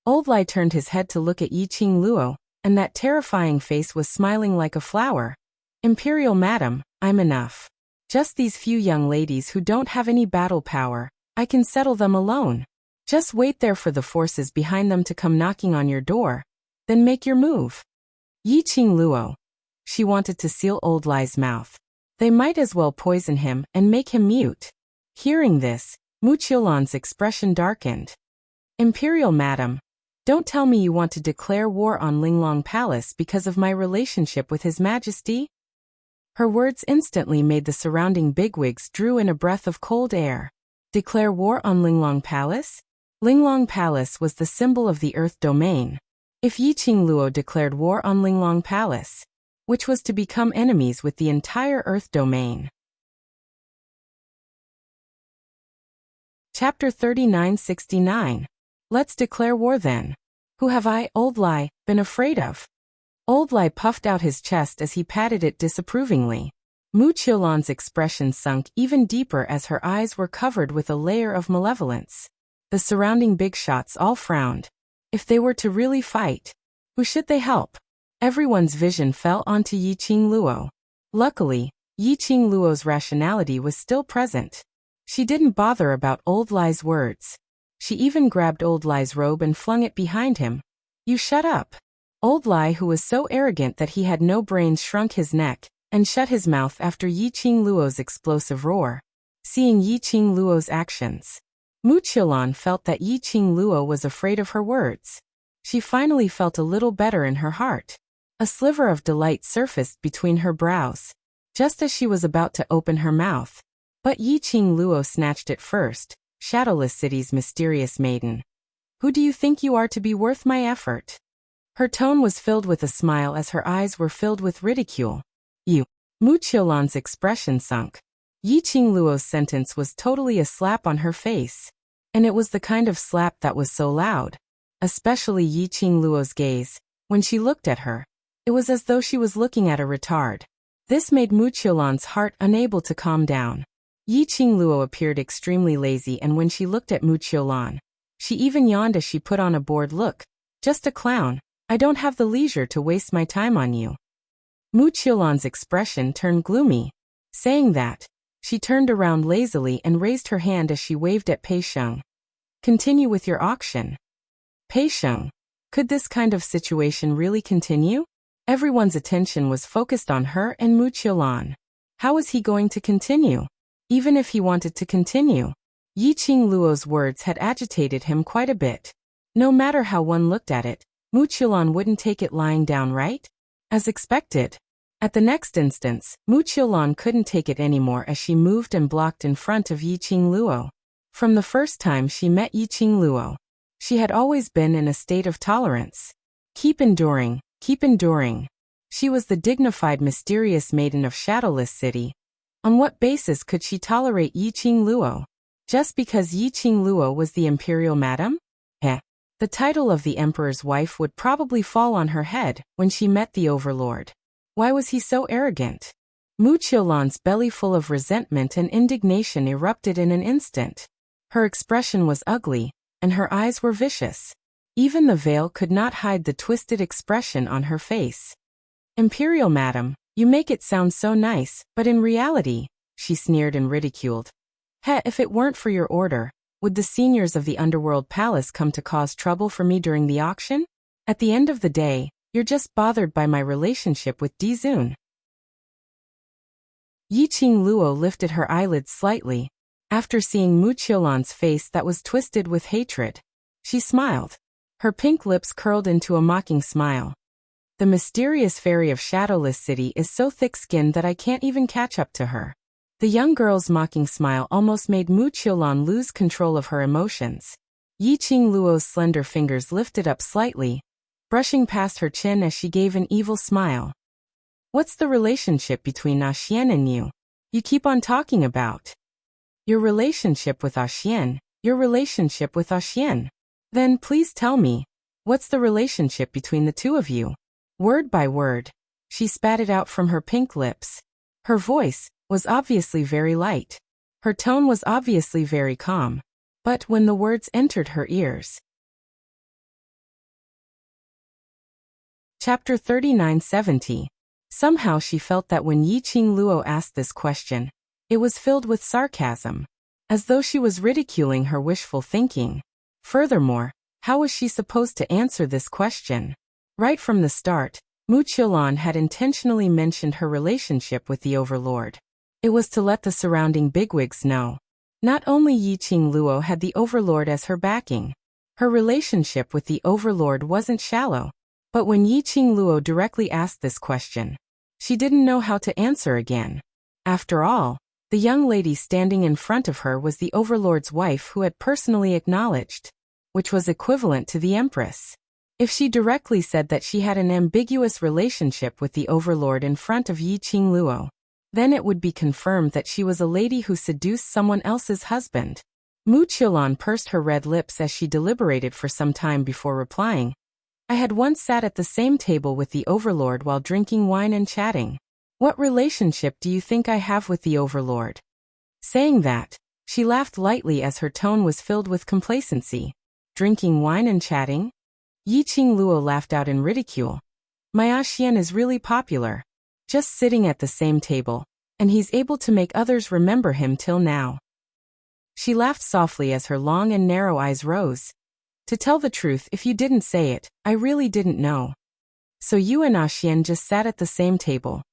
Old Lai turned his head to look at Yiqing Luo, and that terrifying face was smiling like a flower. Imperial Madam, I'm enough. Just these few young ladies who don't have any battle power, I can settle them alone. Just wait there for the forces behind them to come knocking on your door. Then make your move. Yiqing Luo. She wanted to seal Old Lai's mouth. They might as well poison him and make him mute. Hearing this, Mu Qiulan's expression darkened. Imperial Madam, don't tell me you want to declare war on Linglong Palace because of my relationship with His Majesty? Her words instantly made the surrounding bigwigs drew in a breath of cold air. Declare war on Linglong Palace? Linglong Palace was the symbol of the Earth domain. If Yiqing Luo declared war on Linglong Palace, which was to become enemies with the entire Earth domain. Chapter 3969. Let's declare war then. Who have I, Old Lai, been afraid of? Old Lai puffed out his chest as he patted it disapprovingly. Mu Qiulan's expression sunk even deeper as her eyes were covered with a layer of malevolence. The surrounding big shots all frowned. If they were to really fight, who should they help? Everyone's vision fell onto Yiqing Luo. Luckily, Yiqing Luo's rationality was still present. She didn't bother about Old Lai's words. She even grabbed Old Lai's robe and flung it behind him. You shut up. Old Lai, who was so arrogant that he had no brains, shrunk his neck and shut his mouth after Yiqing Luo's explosive roar. Seeing Yiqing Luo's actions, Mu Qiulan felt that Yiqing Luo was afraid of her words. She finally felt a little better in her heart. A sliver of delight surfaced between her brows, just as she was about to open her mouth. But Yiqing Luo snatched it first. Shadowless City's mysterious maiden. Who do you think you are to be worth my effort? Her tone was filled with a smile as her eyes were filled with ridicule. You. Mu Qiulan's expression sunk. Yiqing Luo's sentence was totally a slap on her face. And it was the kind of slap that was so loud. Especially Yiqing Luo's gaze. When she looked at her, it was as though she was looking at a retard. This made Mu Qiulan's heart unable to calm down. Yiqing Luo appeared extremely lazy, and when she looked at Mu Qiulan, she even yawned as she put on a bored look. Just a clown. I don't have the leisure to waste my time on you. Mu Qiulan's expression turned gloomy. Saying that, she turned around lazily and raised her hand as she waved at Pei Sheng. Continue with your auction. Pei Sheng. Could this kind of situation really continue? Everyone's attention was focused on her and Mu Qiulan. How was he going to continue? Even if he wanted to continue, Yiqing Luo's words had agitated him quite a bit. No matter how one looked at it, Mu Qiulan wouldn't take it lying down, right? As expected. At the next instance, Mu Qiulan couldn't take it anymore as she moved and blocked in front of Yiqing Luo. From the first time she met Yiqing Luo, she had always been in a state of tolerance. Keep enduring, keep enduring. She was the dignified, mysterious maiden of Shadowless City. On what basis could she tolerate Yiqing Luo? Just because Yiqing Luo was the Imperial Madam? The title of the Emperor's wife would probably fall on her head when she met the Overlord. Why was he so arrogant? Mu Qiulan's belly full of resentment and indignation erupted in an instant. Her expression was ugly, and her eyes were vicious. Even the veil could not hide the twisted expression on her face. Imperial Madam, you make it sound so nice, but in reality, she sneered and ridiculed. If it weren't for your order, would the seniors of the Underworld Palace come to cause trouble for me during the auction? At the end of the day, you're just bothered by my relationship with Dizun. Yiqing Luo lifted her eyelids slightly. After seeing Mu Qiulan's face that was twisted with hatred, she smiled. Her pink lips curled into a mocking smile. The mysterious fairy of Shadowless City is so thick-skinned that I can't even catch up to her. The young girl's mocking smile almost made Mu Qiulan lose control of her emotions. Yiqing Luo's slender fingers lifted up slightly, brushing past her chin as she gave an evil smile. What's the relationship between Xian and you? You keep on talking about your relationship with Xian, your relationship with Xian. Then please tell me, what's the relationship between the two of you? Word by word, she spat it out from her pink lips. Her voice was obviously very light. Her tone was obviously very calm. But when the words entered her ears. Chapter 3970. Somehow she felt that when Yiqing Luo asked this question, it was filled with sarcasm, as though she was ridiculing her wishful thinking. Furthermore, how was she supposed to answer this question? Right from the start, Mu Qiulan had intentionally mentioned her relationship with the Overlord. It was to let the surrounding bigwigs know. Not only Yiqing Luo had the Overlord as her backing, Her relationship with the overlord wasn't shallow. But when Yiqing Luo directly asked this question, she didn't know how to answer again. After all, the young lady standing in front of her was the overlord's wife who had personally acknowledged, which was equivalent to the empress. If she directly said that she had an ambiguous relationship with the overlord in front of Yiqing Luo, then it would be confirmed that she was a lady who seduced someone else's husband. Mu Qiulan pursed her red lips as she deliberated for some time before replying. I had once sat at the same table with the overlord while drinking wine and chatting. What relationship do you think I have with the overlord? Saying that, she laughed lightly as her tone was filled with complacency. Drinking wine and chatting? Yiqing Luo laughed out in ridicule. My Xian is really popular. Just sitting at the same table, and he's able to make others remember him till now. She laughed softly as her long and narrow eyes rose. To tell the truth, if you didn't say it, I really didn't know. So you and Xian just sat at the same table.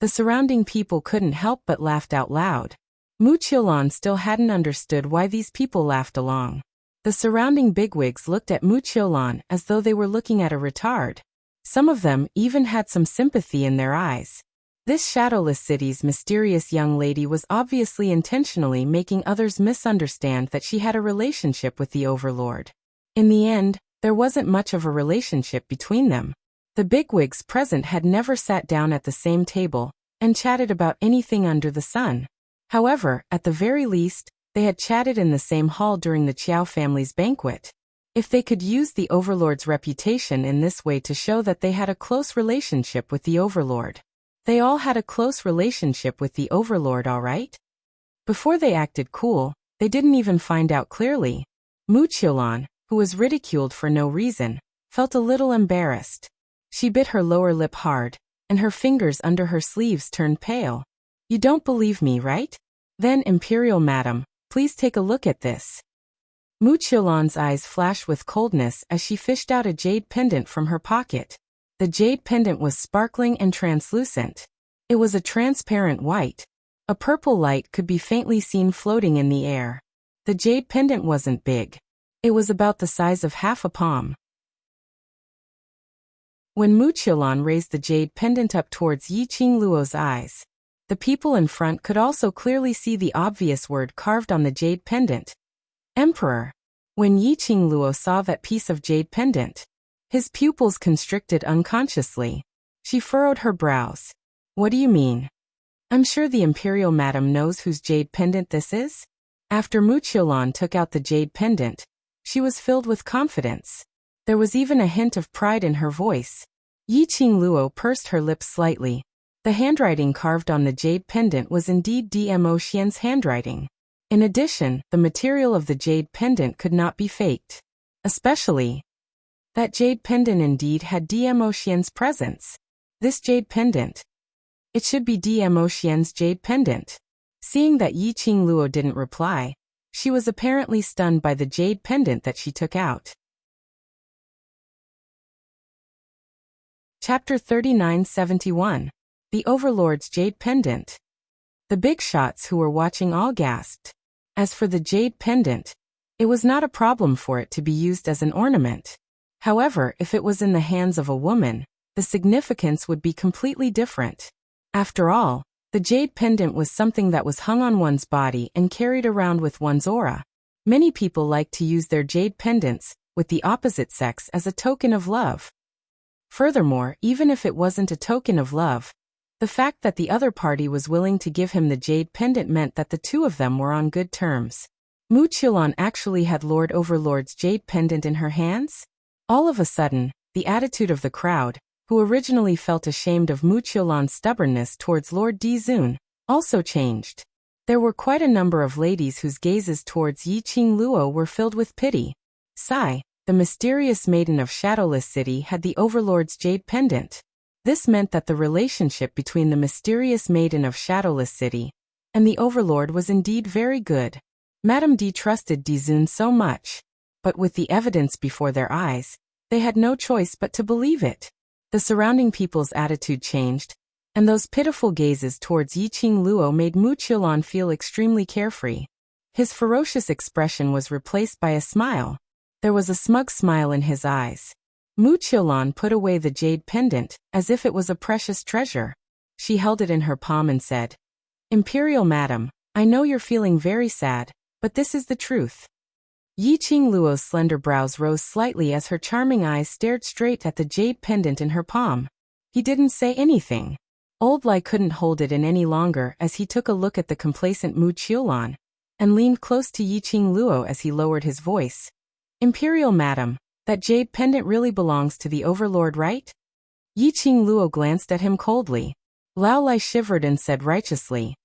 The surrounding people couldn't help but laughed out loud. Mu Qiulan still hadn't understood why these people laughed along. The surrounding bigwigs looked at Mu Qiulan as though they were looking at a retard. Some of them even had some sympathy in their eyes. This shadowless city's mysterious young lady was obviously intentionally making others misunderstand that she had a relationship with the overlord. In the end, there wasn't much of a relationship between them. The bigwigs present had never sat down at the same table and chatted about anything under the sun. However, at the very least, they had chatted in the same hall during the Qiao family's banquet. If they could use the overlord's reputation in this way to show that they had a close relationship with the overlord. They all had a close relationship with the overlord, all right? Before they acted cool, they didn't even find out clearly. Mu Qiulan, who was ridiculed for no reason, felt a little embarrassed. She bit her lower lip hard, and her fingers under her sleeves turned pale. You don't believe me, right? Then, Imperial Madam, please take a look at this. Mu Qiulan's eyes flashed with coldness as she fished out a jade pendant from her pocket. The jade pendant was sparkling and translucent. It was a transparent white. A purple light could be faintly seen floating in the air. The jade pendant wasn't big. It was about the size of half a palm. When Mu Qiulan raised the jade pendant up towards Yiqing Luo's eyes, the people in front could also clearly see the obvious word carved on the jade pendant. Emperor. When Yiqing Luo saw that piece of jade pendant, his pupils constricted unconsciously. She furrowed her brows. What do you mean? I'm sure the Imperial Madam knows whose jade pendant this is? After Mu Qiulan took out the jade pendant, she was filled with confidence. There was even a hint of pride in her voice. Yiqing Luo pursed her lips slightly. The handwriting carved on the jade pendant was indeed Dmo Xian's handwriting. In addition, the material of the jade pendant could not be faked. Especially, that jade pendant indeed had Dmo Xian's presence. This jade pendant. It should be Dmo Xian's jade pendant. Seeing that Yiqing Luo didn't reply, she was apparently stunned by the jade pendant that she took out. Chapter 3971. The Overlord's Jade Pendant. The big shots who were watching all gasped. As for the jade pendant, it was not a problem for it to be used as an ornament. However, if it was in the hands of a woman, the significance would be completely different. After all, the jade pendant was something that was hung on one's body and carried around with one's aura. Many people like to use their jade pendants with the opposite sex as a token of love. Furthermore, even if it wasn't a token of love, the fact that the other party was willing to give him the jade pendant meant that the two of them were on good terms. Mu Qiulan actually had Lord Overlord's jade pendant in her hands? All of a sudden, the attitude of the crowd, who originally felt ashamed of Mu Qiulan's stubbornness towards Lord Dizun, also changed. There were quite a number of ladies whose gazes towards Yiqing Luo were filled with pity. Sai, the mysterious maiden of Shadowless City, had the Overlord's jade pendant. This meant that the relationship between the mysterious maiden of Shadowless City and the Overlord was indeed very good. Madame D trusted Dizun so much, but with the evidence before their eyes, they had no choice but to believe it. The surrounding people's attitude changed, and those pitiful gazes towards Yiqing Luo made Mu Qiulan feel extremely carefree. His ferocious expression was replaced by a smile. There was a smug smile in his eyes. Mu Qiulan put away the jade pendant, as if it was a precious treasure. She held it in her palm and said, "Imperial Madam, I know you're feeling very sad, but this is the truth." Yi Qingluo's slender brows rose slightly as her charming eyes stared straight at the jade pendant in her palm. He didn't say anything. Old Lai couldn't hold it in any longer as he took a look at the complacent Mu Qiulan, and leaned close to Yi Qingluo as he lowered his voice. "Imperial Madam, that jade pendant really belongs to the overlord, right?" Yi Qingluo glanced at him coldly. Lao Lai shivered and said righteously,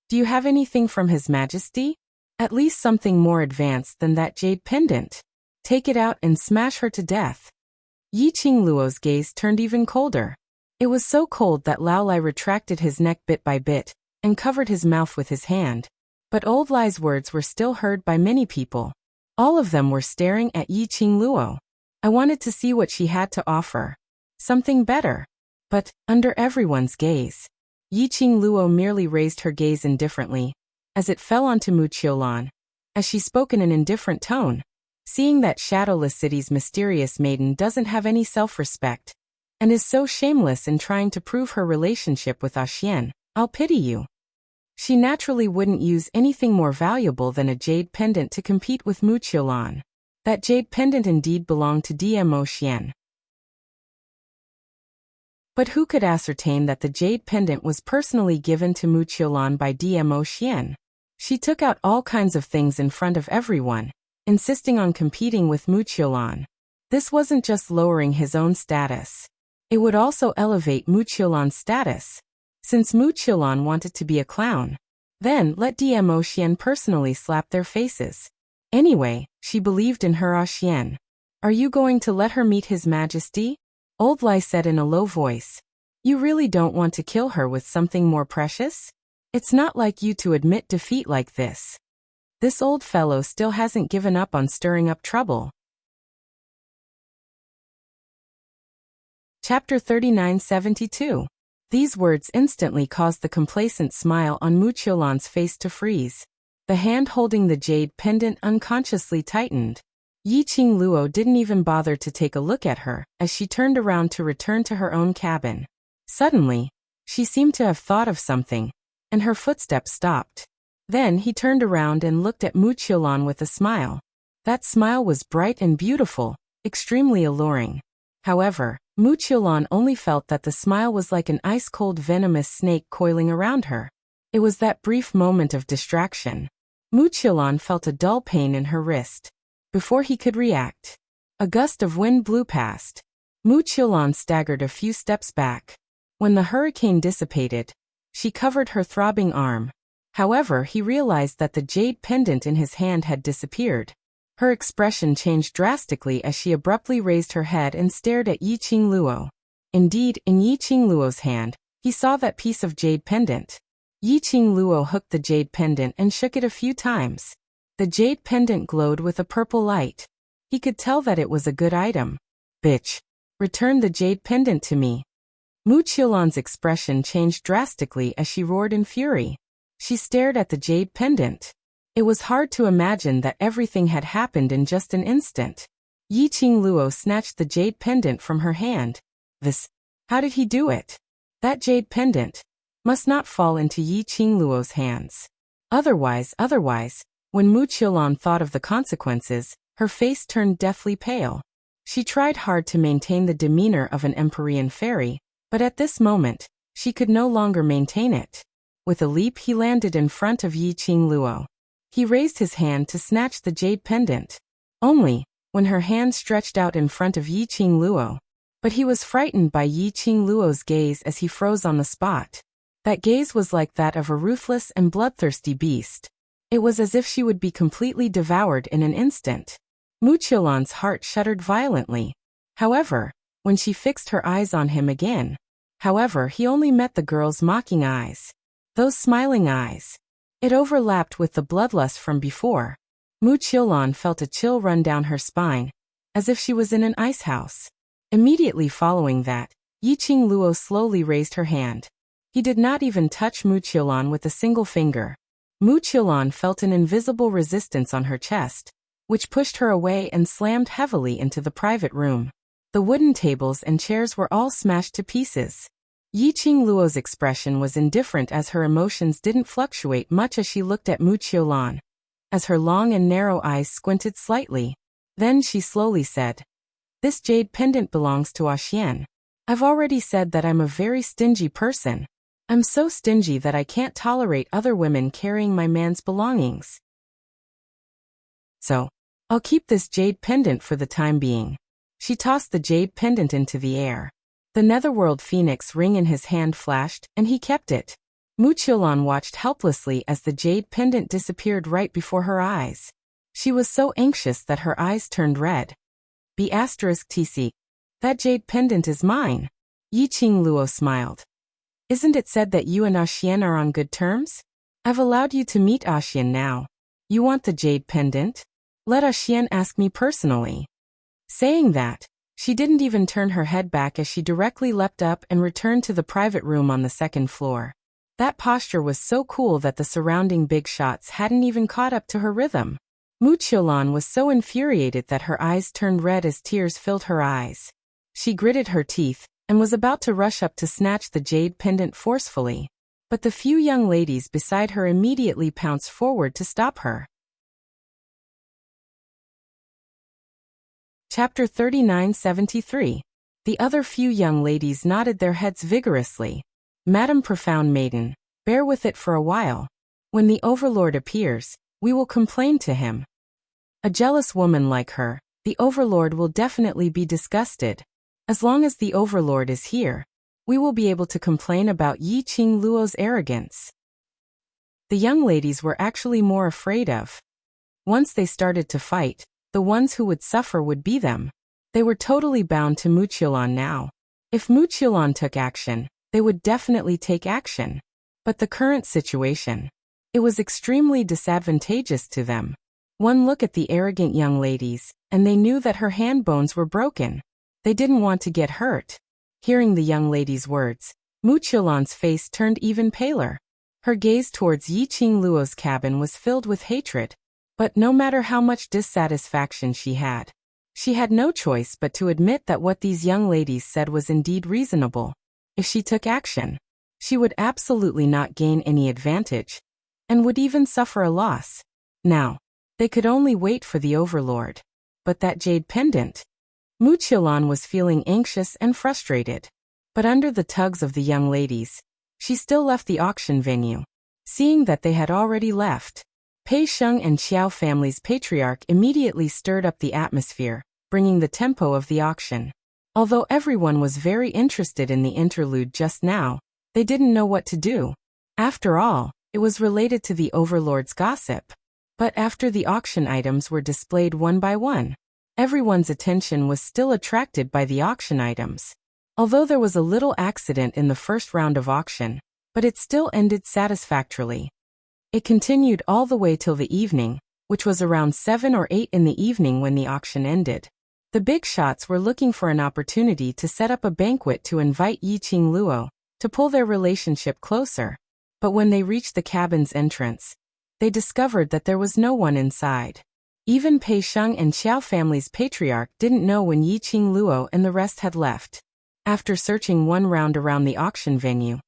"Do you have anything from His Majesty? At least something more advanced than that jade pendant. Take it out and smash her to death." Yi Qingluo's gaze turned even colder. It was so cold that Lao Lai retracted his neck bit by bit, and covered his mouth with his hand. But Old Lai's words were still heard by many people. All of them were staring at Yi Qingluo. I wanted to see what she had to offer. Something better. But, under everyone's gaze, Yi Qingluo merely raised her gaze indifferently, as it fell onto Mu Qiulan, as she spoke in an indifferent tone. "Seeing that Shadowless City's mysterious maiden doesn't have any self-respect, and is so shameless in trying to prove her relationship with Xian, I'll pity you. She naturally wouldn't use anything more valuable than a jade pendant to compete with Mu Qiulan. That jade pendant indeed belonged to Dmo Xian. But who could ascertain that the jade pendant was personally given to Mu Qiulan by Dmo Xian? She took out all kinds of things in front of everyone, insisting on competing with Mu Qiulan. This wasn't just lowering his own status. It would also elevate Mu Qiulan's status. Since Mu Qiulan wanted to be a clown, then let Dmo Xian personally slap their faces. Anyway, she believed in her Xian. "Are you going to let her meet His Majesty?" Old Lai said in a low voice. "You really don't want to kill her with something more precious? It's not like you to admit defeat like this. This old fellow still hasn't given up on stirring up trouble." Chapter 3972. These words instantly caused the complacent smile on Mu Qiulan's face to freeze. The hand holding the jade pendant unconsciously tightened. Yi Qingluo didn't even bother to take a look at her as she turned around to return to her own cabin. Suddenly, she seemed to have thought of something, and her footsteps stopped. Then he turned around and looked at Mu Qiulan with a smile. That smile was bright and beautiful, extremely alluring. However, Mu Qiulan only felt that the smile was like an ice-cold venomous snake coiling around her. It was that brief moment of distraction. Mu Qiulan felt a dull pain in her wrist. Before he could react, a gust of wind blew past. Mu Qiulan staggered a few steps back. When the hurricane dissipated, she covered her throbbing arm. However, he realized that the jade pendant in his hand had disappeared. Her expression changed drastically as she abruptly raised her head and stared at Yi Qingluo. Indeed, in Yi Qingluo's hand, he saw that piece of jade pendant. Yi Qingluo hooked the jade pendant and shook it a few times. The jade pendant glowed with a purple light. He could tell that it was a good item. "Bitch! Return the jade pendant to me." Mu Qiulan's expression changed drastically as she roared in fury. She stared at the jade pendant. It was hard to imagine that everything had happened in just an instant. Yi Qingluo snatched the jade pendant from her hand. How did he do it? That jade pendant must not fall into Yi Qingluo's hands. Otherwise, when Mu Qiulan thought of the consequences, her face turned deathly pale. She tried hard to maintain the demeanor of an Empyrean fairy, but at this moment, she could no longer maintain it. With a leap he landed in front of Yi Qingluo. He raised his hand to snatch the jade pendant. Only, when her hand stretched out in front of Yi Qingluo. But he was frightened by Yi Qingluo's gaze as he froze on the spot. That gaze was like that of a ruthless and bloodthirsty beast. It was as if she would be completely devoured in an instant. Mu Qiulan's heart shuddered violently. However, when she fixed her eyes on him again, he only met the girl's mocking eyes. Those smiling eyes. It overlapped with the bloodlust from before. Mu Qiulan felt a chill run down her spine, as if she was in an ice house. Immediately following that, Yi Qingluo slowly raised her hand. He did not even touch Mu Qiulan with a single finger. Mu Qiulan felt an invisible resistance on her chest, which pushed her away and slammed heavily into the private room. The wooden tables and chairs were all smashed to pieces. Yiqing Luo's expression was indifferent as her emotions didn't fluctuate much as she looked at Mu Qiulan. As her long and narrow eyes squinted slightly, then she slowly said, "This jade pendant belongs to Xian. I've already said that I'm a very stingy person. I'm so stingy that I can't tolerate other women carrying my man's belongings. So, I'll keep this jade pendant for the time being." She tossed the jade pendant into the air. The netherworld phoenix ring in his hand flashed, and he kept it. Mu Qiulan watched helplessly as the jade pendant disappeared right before her eyes. She was so anxious that her eyes turned red. B*TC. That jade pendant is mine. Yiqing Luo smiled. Isn't it said that you and Xian are on good terms? I've allowed you to meet Xian now. You want the jade pendant? Let Xian ask me personally. Saying that, she didn't even turn her head back as she directly leapt up and returned to the private room on the second floor. That posture was so cool that the surrounding big shots hadn't even caught up to her rhythm. Mu Qiulan was so infuriated that her eyes turned red as tears filled her eyes. She gritted her teeth and was about to rush up to snatch the jade pendant forcefully. But the few young ladies beside her immediately pounced forward to stop her. Chapter 3973. The other few young ladies nodded their heads vigorously. Madam Profound Maiden, bear with it for a while. When the Overlord appears, we will complain to him. A jealous woman like her, the Overlord will definitely be disgusted. As long as the Overlord is here, we will be able to complain about Yiqing Luo's arrogance. The young ladies were actually more afraid of. Once they started to fight, the ones who would suffer would be them. They were totally bound to Mu Qiulan now. If Mu Qiulan took action, they would definitely take action. But the current situation, it was extremely disadvantageous to them. One look at the arrogant young ladies, and they knew that her hand bones were broken. They didn't want to get hurt. Hearing the young lady's words, Mu Qiulan's face turned even paler. Her gaze towards Yiqing Luo's cabin was filled with hatred. But no matter how much dissatisfaction she had no choice but to admit that what these young ladies said was indeed reasonable. If she took action, she would absolutely not gain any advantage, and would even suffer a loss. Now, they could only wait for the Overlord. But that jade pendant? Mu Qiulan was feeling anxious and frustrated. But under the tugs of the young ladies, she still left the auction venue. Seeing that they had already left, Pei Sheng and Xiao family's patriarch immediately stirred up the atmosphere, bringing the tempo of the auction. Although everyone was very interested in the interlude just now, they didn't know what to do. After all, it was related to the Overlord's gossip. But after the auction items were displayed one by one, everyone's attention was still attracted by the auction items. Although there was a little accident in the first round of auction, but it still ended satisfactorily. It continued all the way till the evening, which was around 7 or 8 in the evening when the auction ended. The big shots were looking for an opportunity to set up a banquet to invite Yiqing Luo, to pull their relationship closer. But when they reached the cabin's entrance, they discovered that there was no one inside. Even Pei Sheng and Xiao family's patriarch didn't know when Yiqing Luo and the rest had left. After searching one round around the auction venue,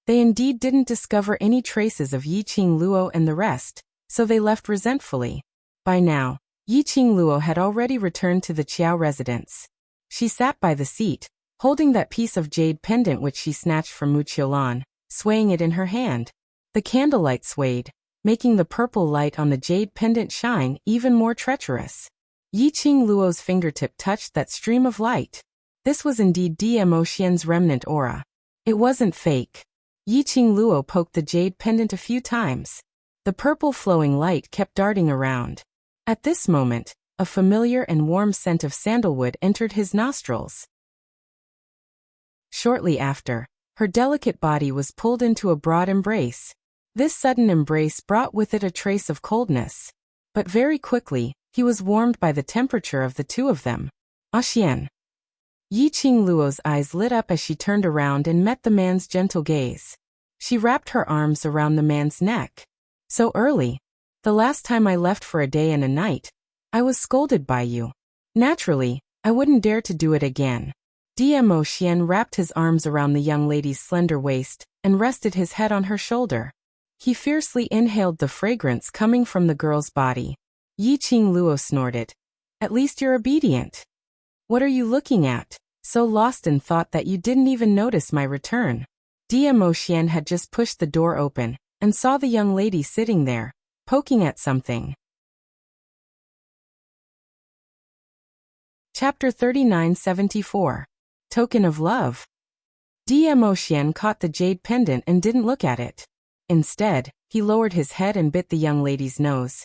they indeed didn't discover any traces of Yiqing Luo and the rest, so they left resentfully. By now, Yiqing Luo had already returned to the Qiao residence. She sat by the seat, holding that piece of jade pendant which she snatched from Mu Qiulan, swaying it in her hand. The candlelight swayed, making the purple light on the jade pendant shine even more treacherous. Yiqing Luo's fingertip touched that stream of light. This was indeed Dmo Xian's remnant aura. It wasn't fake. Yiqing Luo poked the jade pendant a few times. The purple flowing light kept darting around. At this moment, a familiar and warm scent of sandalwood entered his nostrils. Shortly after, her delicate body was pulled into a broad embrace. This sudden embrace brought with it a trace of coldness. But very quickly, he was warmed by the temperature of the two of them. Xian. Yiqing Luo's eyes lit up as she turned around and met the man's gentle gaze. She wrapped her arms around the man's neck. So early. The last time I left for a day and a night, I was scolded by you. Naturally, I wouldn't dare to do it again. Dmo Xian wrapped his arms around the young lady's slender waist and rested his head on her shoulder. He fiercely inhaled the fragrance coming from the girl's body. Yiqing Luo snorted. At least you're obedient. What are you looking at? So lost in thought that you didn't even notice my return. Dmo Xian had just pushed the door open and saw the young lady sitting there, poking at something. Chapter 3974. Token of Love. Dmo Xian caught the jade pendant and didn't look at it. Instead, he lowered his head and bit the young lady's nose.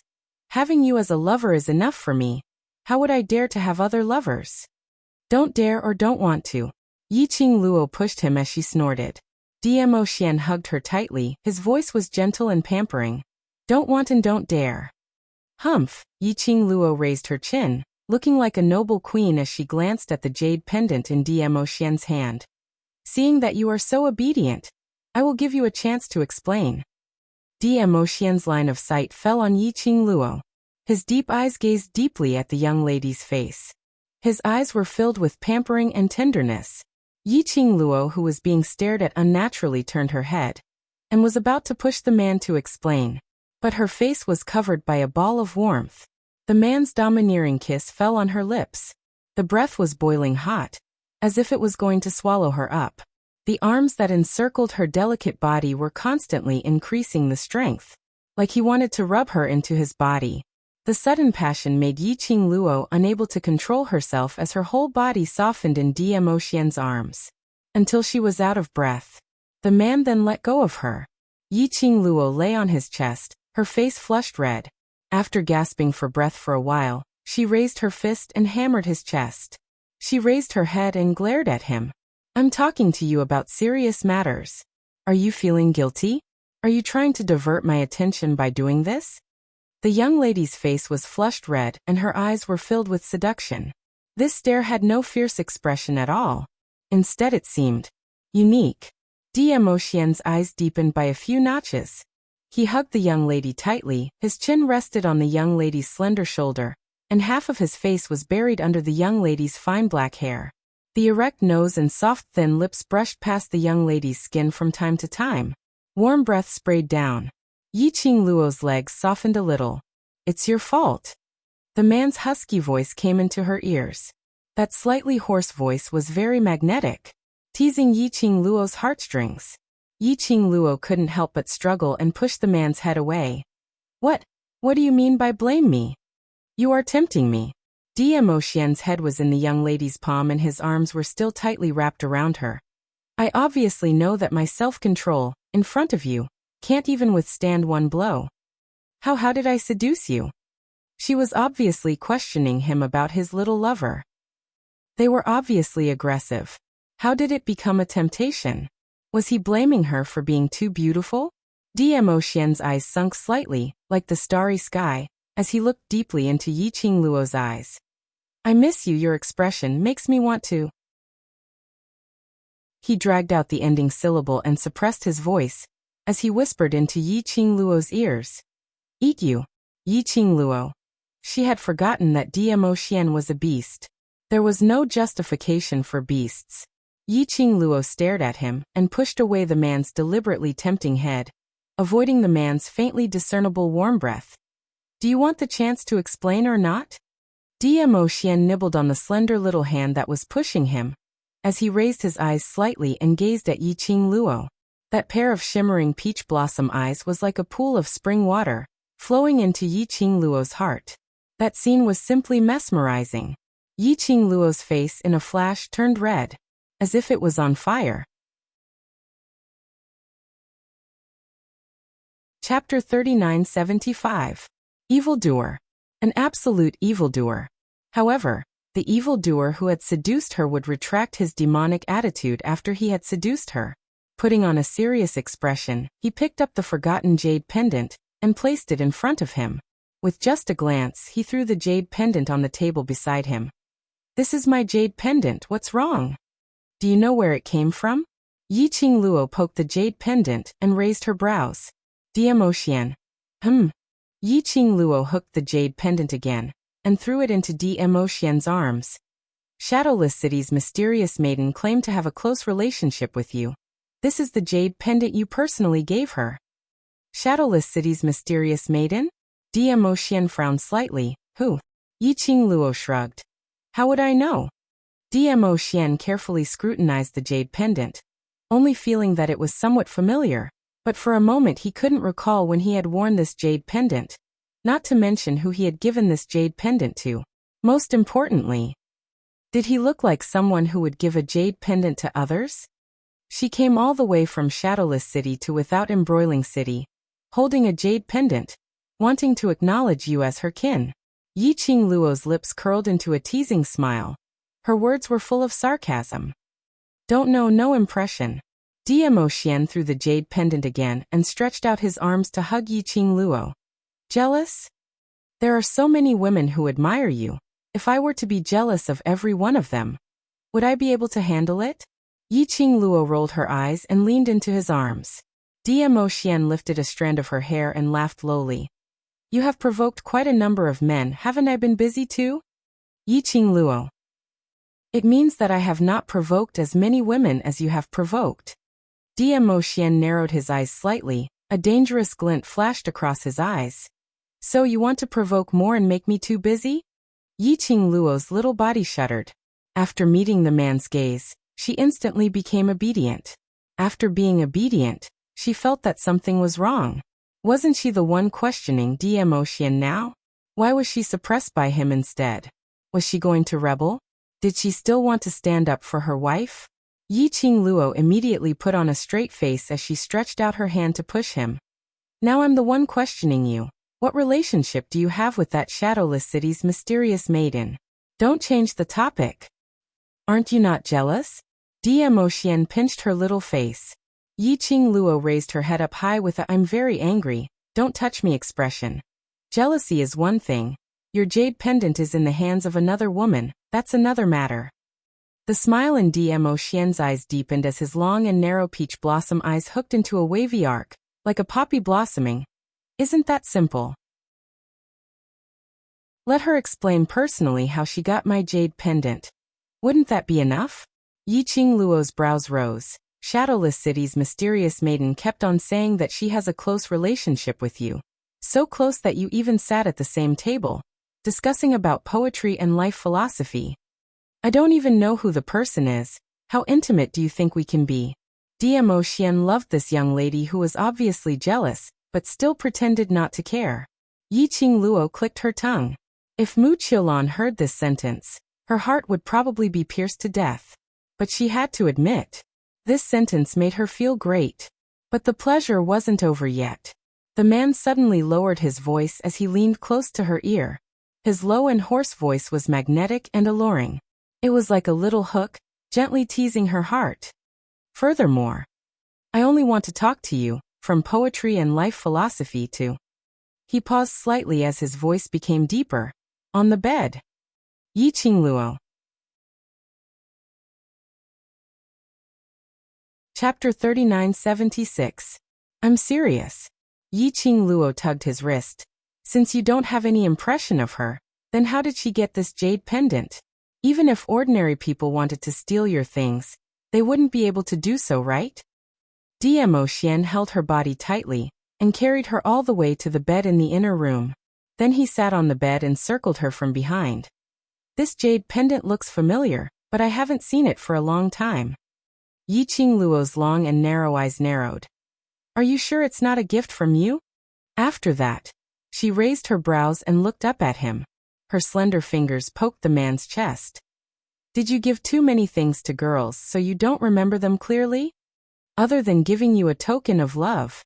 Having you as a lover is enough for me. How would I dare to have other lovers? Don't dare or don't want to. Yiqing Luo pushed him as she snorted. Dmo Xian hugged her tightly, his voice was gentle and pampering. Don't want and don't dare. Humph, Yiqing Luo raised her chin, looking like a noble queen as she glanced at the jade pendant in Dmo Xian's hand. Seeing that you are so obedient, I will give you a chance to explain. Dmo Xian's line of sight fell on Yiqing Luo. His deep eyes gazed deeply at the young lady's face. His eyes were filled with pampering and tenderness. Yiqing Luo, who was being stared at unnaturally, turned her head and was about to push the man to explain, but her face was covered by a ball of warmth. The man's domineering kiss fell on her lips. The breath was boiling hot, as if it was going to swallow her up. The arms that encircled her delicate body were constantly increasing the strength, like he wanted to rub her into his body. The sudden passion made Yiqing Luo unable to control herself as her whole body softened in Dmo Xian's arms, until she was out of breath. The man then let go of her. Yiqing Luo lay on his chest, her face flushed red. After gasping for breath for a while, she raised her fist and hammered his chest. She raised her head and glared at him. I'm talking to you about serious matters. Are you feeling guilty? Are you trying to divert my attention by doing this? The young lady's face was flushed red and her eyes were filled with seduction. This stare had no fierce expression at all. Instead it seemed unique. Dmo Xian's eyes deepened by a few notches. He hugged the young lady tightly, his chin rested on the young lady's slender shoulder, and half of his face was buried under the young lady's fine black hair. The erect nose and soft thin lips brushed past the young lady's skin from time to time. Warm breath sprayed down. Yiqing Luo's legs softened a little. It's your fault. The man's husky voice came into her ears. That slightly hoarse voice was very magnetic, teasing Yiqing Luo's heartstrings. Yiqing Luo couldn't help but struggle and push the man's head away. What do you mean by blame me? You are tempting me. Dmo Xian's head was in the young lady's palm and his arms were still tightly wrapped around her. I obviously know that my self-control, in front of you, can't even withstand one blow. How did I seduce you? She was obviously questioning him about his little lover. They were obviously aggressive. How did it become a temptation? Was he blaming her for being too beautiful? Dmo Xian's eyes sunk slightly, like the starry sky, as he looked deeply into Yiqing Luo's eyes. I miss you. Your expression makes me want to. He dragged out the ending syllable and suppressed his voice, as he whispered into Yiqing Luo's ears. Eat you. Yiqing Luo. She had forgotten that Dmo Xian was a beast. There was no justification for beasts. Yiqing Luo stared at him and pushed away the man's deliberately tempting head, avoiding the man's faintly discernible warm breath. Do you want the chance to explain or not? Dmo Xian nibbled on the slender little hand that was pushing him, as he raised his eyes slightly and gazed at Yiqing Luo. That pair of shimmering peach blossom eyes was like a pool of spring water, flowing into Yiqing Luo's heart. That scene was simply mesmerizing. Yiqing Luo's face in a flash turned red, as if it was on fire. Chapter 3975. Evildoer. An absolute evildoer. However, the evildoer who had seduced her would retract his demonic attitude after he had seduced her. Putting on a serious expression, he picked up the forgotten jade pendant and placed it in front of him. With just a glance, he threw the jade pendant on the table beside him. This is my jade pendant. What's wrong? Do you know where it came from? Yiqing Luo poked the jade pendant and raised her brows. Dmo Xian. Yiqing Luo hooked the jade pendant again, and threw it into Dmo Xian's arms. Shadowless City's mysterious maiden claimed to have a close relationship with you. This is the jade pendant you personally gave her. Shadowless City's mysterious maiden? Dmo Xian frowned slightly. Who? Yiqing Luo shrugged. How would I know? Dmo Xian carefully scrutinized the jade pendant, only feeling that it was somewhat familiar, but for a moment he couldn't recall when he had worn this jade pendant, not to mention who he had given this jade pendant to. Most importantly, did he look like someone who would give a jade pendant to others? She came all the way from Shadowless City to Without Embroiling City, holding a jade pendant, wanting to acknowledge you as her kin. Yiqing Luo's lips curled into a teasing smile. Her words were full of sarcasm. Don't know, no impression. Dmo Xian threw the jade pendant again and stretched out his arms to hug Yiqing Luo. Jealous? There are so many women who admire you. If I were to be jealous of every one of them, would I be able to handle it? Yiqing Luo rolled her eyes and leaned into his arms. Dmo Xian lifted a strand of her hair and laughed lowly. You have provoked quite a number of men, haven't I been busy too? Yiqing Luo. It means that I have not provoked as many women as you have provoked. Dmo Xian narrowed his eyes slightly, a dangerous glint flashed across his eyes. So you want to provoke more and make me too busy? Yiqing Luo's little body shuddered. After meeting the man's gaze, she instantly became obedient. After being obedient, she felt that something was wrong. Wasn't she the one questioning Dmo Xian now? Why was she suppressed by him instead? Was she going to rebel? Did she still want to stand up for her wife? Yiqing Luo immediately put on a straight face as she stretched out her hand to push him. Now I'm the one questioning you. What relationship do you have with that Shadowless City's mysterious maiden? Don't change the topic. Aren't you not jealous? Dmo Xian pinched her little face. Yiqing Luo raised her head up high with a "I'm very angry, don't touch me" expression. Jealousy is one thing. Your jade pendant is in the hands of another woman, that's another matter. The smile in Dmo Xian's eyes deepened as his long and narrow peach blossom eyes hooked into a wavy arc, like a poppy blossoming. Isn't that simple? Let her explain personally how she got my jade pendant. Wouldn't that be enough? Yiqing Luo's brows rose. Shadowless City's mysterious maiden kept on saying that she has a close relationship with you. So close that you even sat at the same table, discussing about poetry and life philosophy. I don't even know who the person is. How intimate do you think we can be? Dmo Xian loved this young lady who was obviously jealous, but still pretended not to care. Yiqing Luo clicked her tongue. If Mu Qiulan heard this sentence, her heart would probably be pierced to death. But she had to admit, this sentence made her feel great. But the pleasure wasn't over yet. The man suddenly lowered his voice as he leaned close to her ear. His low and hoarse voice was magnetic and alluring. It was like a little hook, gently teasing her heart. Furthermore, I only want to talk to you, from poetry and life philosophy to... He paused slightly as his voice became deeper. On the bed. Yiqing Luo. Chapter 3976. I'm serious. Yiqing Luo tugged his wrist. Since you don't have any impression of her, then how did she get this jade pendant? Even if ordinary people wanted to steal your things, they wouldn't be able to do so, right? Dmo Xian held her body tightly and carried her all the way to the bed in the inner room. Then he sat on the bed and circled her from behind. This jade pendant looks familiar, but I haven't seen it for a long time. Yiqing Luo's long and narrow eyes narrowed. Are you sure it's not a gift from you? After that, she raised her brows and looked up at him. Her slender fingers poked the man's chest. Did you give too many things to girls so you don't remember them clearly? Other than giving you a token of love.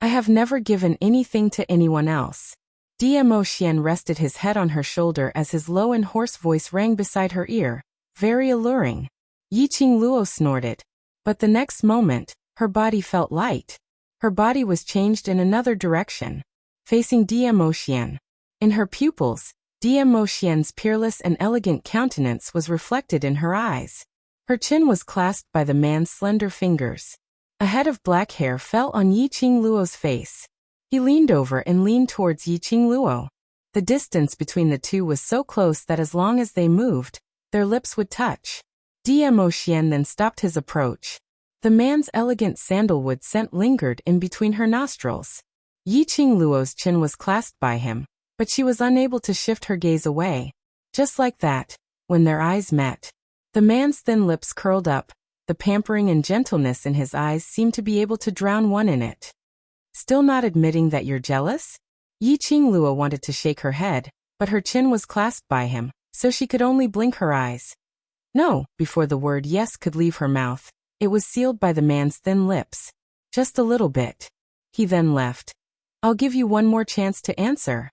I have never given anything to anyone else. Dmo Xian rested his head on her shoulder as his low and hoarse voice rang beside her ear, very alluring. Yiqing Luo snorted. But the next moment, her body felt light. Her body was changed in another direction, facing Dmo Xian. In her pupils, Dmo Xian's peerless and elegant countenance was reflected in her eyes. Her chin was clasped by the man's slender fingers. A head of black hair fell on Yiqing Luo's face. He leaned over and leaned towards Yiqing Luo. The distance between the two was so close that as long as they moved, their lips would touch. Dmo Xian then stopped his approach. The man's elegant sandalwood scent lingered in between her nostrils. Yiqing Luo's chin was clasped by him, but she was unable to shift her gaze away. Just like that, when their eyes met, the man's thin lips curled up, the pampering and gentleness in his eyes seemed to be able to drown one in it. Still not admitting that you're jealous? Yiqing Luo wanted to shake her head, but her chin was clasped by him, so she could only blink her eyes. No, before the word yes could leave her mouth, it was sealed by the man's thin lips. Just a little bit. He then left. I'll give you one more chance to answer.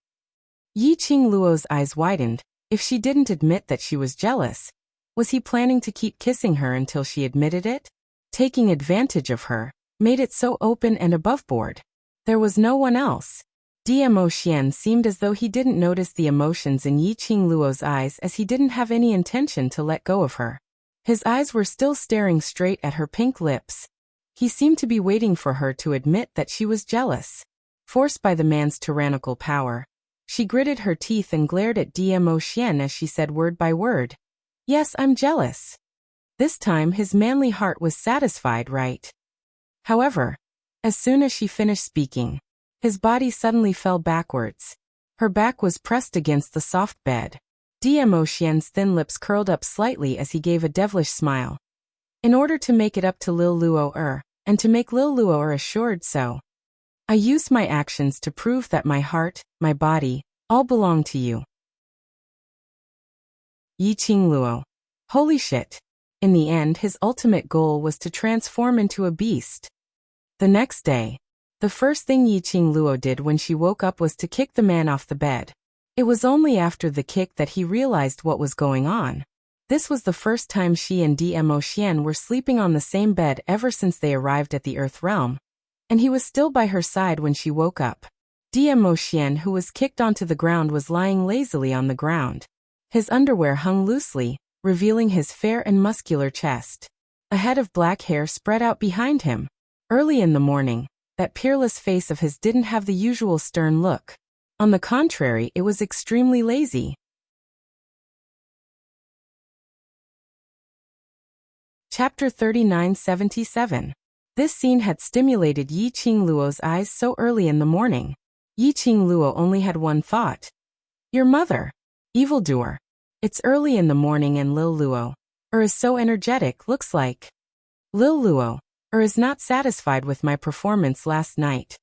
Yiqing Luo's eyes widened. If she didn't admit that she was jealous, was he planning to keep kissing her until she admitted it? Taking advantage of her, made it so open and aboveboard. There was no one else. Dmo Xian seemed as though he didn't notice the emotions in Yiqing Luo's eyes, as he didn't have any intention to let go of her. His eyes were still staring straight at her pink lips. He seemed to be waiting for her to admit that she was jealous. Forced by the man's tyrannical power, she gritted her teeth and glared at Dmo Xian as she said word by word, "Yes, I'm jealous." This time his manly heart was satisfied, right? However, as soon as she finished speaking, his body suddenly fell backwards. Her back was pressed against the soft bed. Dmo Xian's thin lips curled up slightly as he gave a devilish smile. In order to make it up to Lil Luo, and to make Lil Luo assured so, I used my actions to prove that my heart, my body, all belong to you. Yiqing Luo. Holy shit. In the end, his ultimate goal was to transform into a beast. The next day, the first thing Yiqing Luo did when she woke up was to kick the man off the bed. It was only after the kick that he realized what was going on. This was the first time she and Dmo Xian were sleeping on the same bed ever since they arrived at the Earth realm, and he was still by her side when she woke up. Dmo Xian, who was kicked onto the ground, was lying lazily on the ground. His underwear hung loosely, revealing his fair and muscular chest. A head of black hair spread out behind him. Early in the morning, that peerless face of his didn't have the usual stern look. On the contrary, it was extremely lazy. Chapter 3977. This scene had stimulated Yiqing Luo's eyes so early in the morning. Yiqing Luo only had one thought. Your mother. Evildoer. It's early in the morning and Lil Luo is so energetic, looks like. Lil Luo is not satisfied with my performance last night.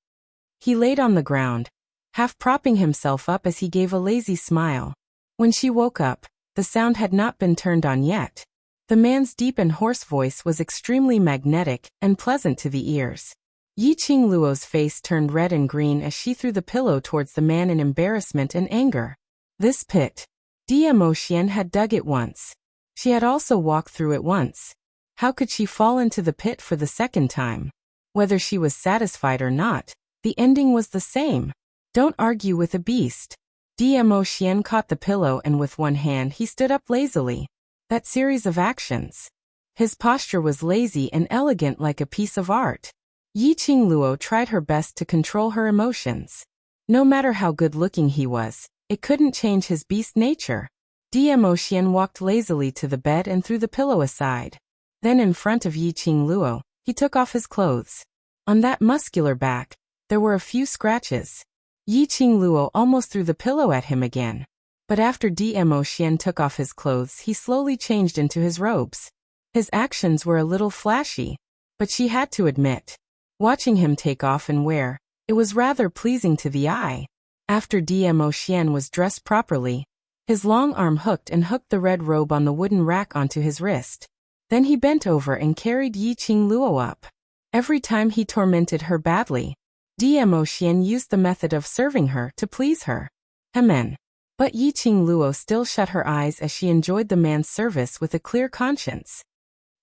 He laid on the ground, half propping himself up as he gave a lazy smile. When she woke up, the sound had not been turned on yet. The man's deep and hoarse voice was extremely magnetic and pleasant to the ears. Yiqing Luo's face turned red and green as she threw the pillow towards the man in embarrassment and anger. This pit. Dmo Xian had dug it once. She had also walked through it once. How could she fall into the pit for the second time? Whether she was satisfied or not, the ending was the same. Don't argue with a beast. Dmo Xian caught the pillow and with one hand he stood up lazily. That series of actions. His posture was lazy and elegant like a piece of art. Yiqing Luo tried her best to control her emotions. No matter how good-looking he was, it couldn't change his beast nature. Dmo Xian walked lazily to the bed and threw the pillow aside. Then in front of Yiqing Luo, he took off his clothes. On that muscular back, there were a few scratches. Yiqing Luo almost threw the pillow at him again. But after Dmo Xian took off his clothes, he slowly changed into his robes. His actions were a little flashy, but she had to admit, watching him take off and wear, it was rather pleasing to the eye. After Dmo Xian was dressed properly, his long arm hooked the red robe on the wooden rack onto his wrist. Then he bent over and carried Yiqing Luo up. Every time he tormented her badly, Dmo Xian used the method of serving her to please her. Amen. But Yiqing Luo still shut her eyes as she enjoyed the man's service with a clear conscience.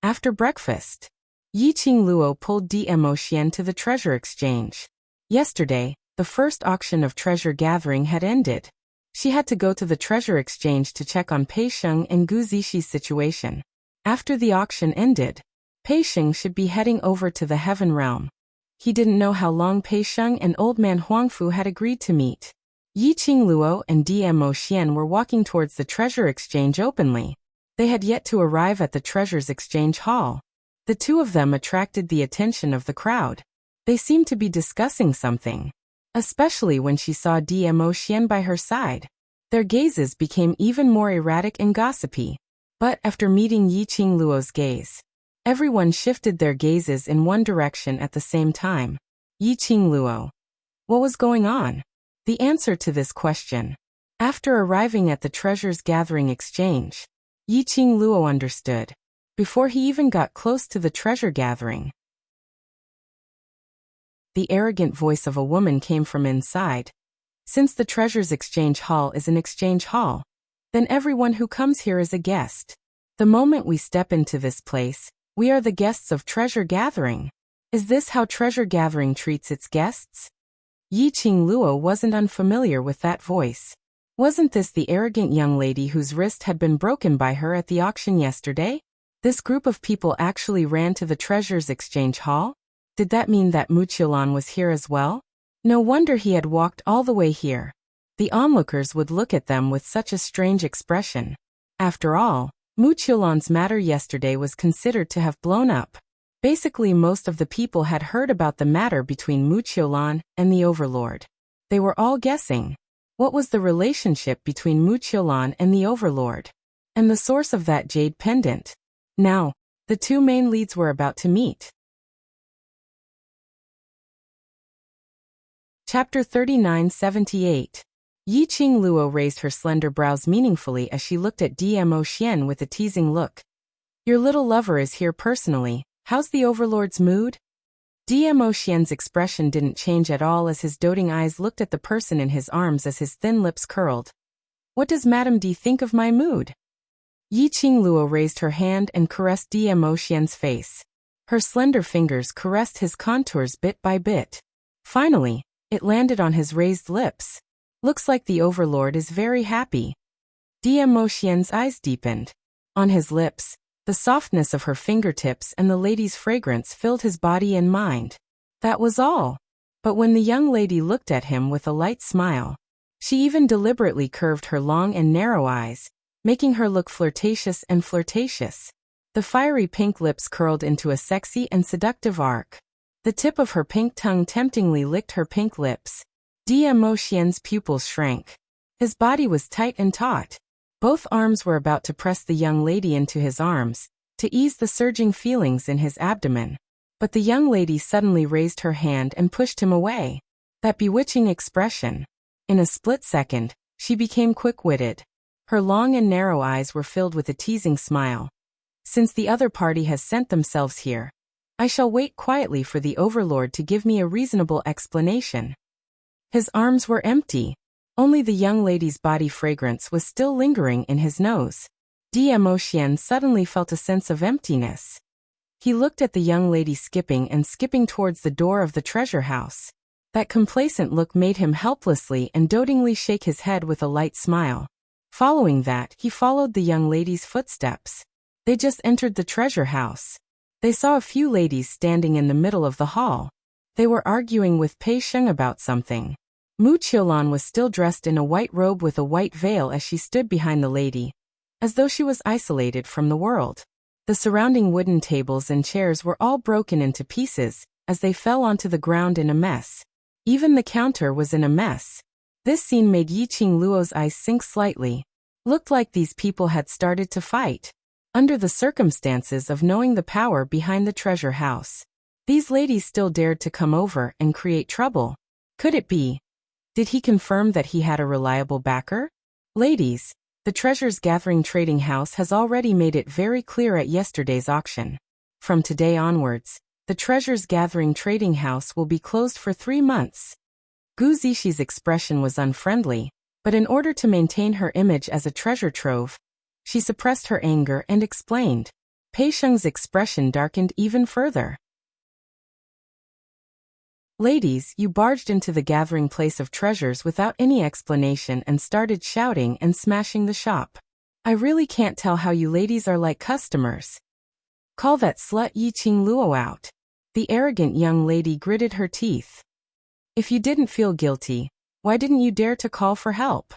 After breakfast, Yiqing Luo pulled Dmo Xian to the treasure exchange. Yesterday, the first auction of treasure gathering had ended. She had to go to the treasure exchange to check on Pei Sheng and Gu Zixi situation. After the auction ended, Pei Sheng should be heading over to the Heaven Realm. He didn't know how long Pei Sheng and Old Man Huangfu had agreed to meet. Yiqing Luo and Dmo Xian were walking towards the treasure exchange openly. They had yet to arrive at the treasures exchange hall. The two of them attracted the attention of the crowd. They seemed to be discussing something, especially when she saw Dmo Xian by her side. Their gazes became even more erratic and gossipy. But after meeting Yiqing Luo's gaze, everyone shifted their gazes in one direction at the same time. Yiqing Luo. What was going on? The answer to this question. After arriving at the treasures gathering exchange, Yiqing Luo understood. Before he even got close to the treasure gathering, the arrogant voice of a woman came from inside. Since the treasures exchange hall is an exchange hall, then everyone who comes here is a guest. The moment we step into this place, we are the guests of treasure gathering. Is this how treasure gathering treats its guests? Yiqing Luo wasn't unfamiliar with that voice. Wasn't this the arrogant young lady whose wrist had been broken by her at the auction yesterday? This group of people actually ran to the treasures exchange hall? Did that mean that Mu Qiulan was here as well? No wonder he had walked all the way here. The onlookers would look at them with such a strange expression. After all, Mu Qiulan's matter yesterday was considered to have blown up. Basically, most of the people had heard about the matter between Mu Qiulan and the Overlord. They were all guessing. What was the relationship between Mu Qiulan and the Overlord? And the source of that jade pendant? Now, the two main leads were about to meet. Chapter 3978. Yiqing Luo raised her slender brows meaningfully as she looked at Dmo Xian with a teasing look. Your little lover is here personally. How's the Overlord's mood? Dmo Xian's expression didn't change at all as his doting eyes looked at the person in his arms as his thin lips curled. What does Madame D think of my mood? Yiqing Luo raised her hand and caressed Dmo Xian's face. Her slender fingers caressed his contours bit by bit. Finally, it landed on his raised lips. Looks like the Overlord is very happy. Dmo Xian's eyes deepened. On his lips, the softness of her fingertips and the lady's fragrance filled his body and mind. That was all. But when the young lady looked at him with a light smile, she even deliberately curved her long and narrow eyes, making her look flirtatious and flirtatious. The fiery pink lips curled into a sexy and seductive arc. The tip of her pink tongue temptingly licked her pink lips. Dmo Xian's pupils shrank. His body was tight and taut. Both arms were about to press the young lady into his arms, to ease the surging feelings in his abdomen. But the young lady suddenly raised her hand and pushed him away. That bewitching expression. In a split second, she became quick-witted. Her long and narrow eyes were filled with a teasing smile. Since the other party has sent themselves here, I shall wait quietly for the Overlord to give me a reasonable explanation. His arms were empty. Only the young lady's body fragrance was still lingering in his nose. Dmo Xian suddenly felt a sense of emptiness. He looked at the young lady skipping towards the door of the treasure house. That complacent look made him helplessly and dotingly shake his head with a light smile. Following that, he followed the young lady's footsteps. They just entered the treasure house. They saw a few ladies standing in the middle of the hall. They were arguing with Pei Sheng about something. Mu Qiulan was still dressed in a white robe with a white veil as she stood behind the lady, as though she was isolated from the world. The surrounding wooden tables and chairs were all broken into pieces, as they fell onto the ground in a mess. Even the counter was in a mess. This scene made Yiqing Luo's eyes sink slightly. Looked like these people had started to fight. Under the circumstances of knowing the power behind the treasure house, these ladies still dared to come over and create trouble. Could it be? Did he confirm that he had a reliable backer? Ladies, the Treasures Gathering Trading House has already made it very clear at yesterday's auction. From today onwards, the Treasures Gathering Trading House will be closed for 3 months. Gu Zixi expression was unfriendly, but in order to maintain her image as a treasure trove, she suppressed her anger and explained. Pei Sheng's expression darkened even further. Ladies, you barged into the gathering place of treasures without any explanation and started shouting and smashing the shop. I really can't tell how you ladies are like customers. Call that slut Yiqing Luo out. The arrogant young lady gritted her teeth. If you didn't feel guilty, Why didn't you dare to call for help?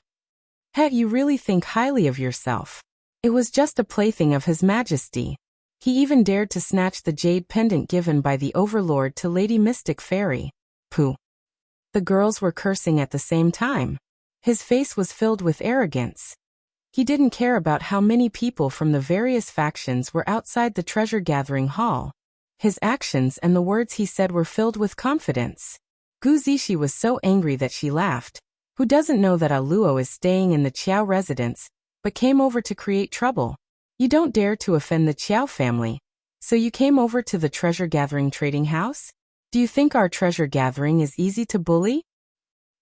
Heck, you really think highly of yourself. It was just a plaything of His Majesty. He even dared to snatch the jade pendant given by the Overlord to Lady Mystic Fairy. Pooh. The girls were cursing at the same time. His face was filled with arrogance. He didn't care about how many people from the various factions were outside the treasure-gathering hall. His actions and the words he said were filled with confidence. Gu Zishi was so angry that she laughed. Who doesn't know that Luo is staying in the Qiao residence, but came over to create trouble? You don't dare to offend the Qiao family. So you came over to the treasure-gathering trading house? Do you think our treasure-gathering is easy to bully?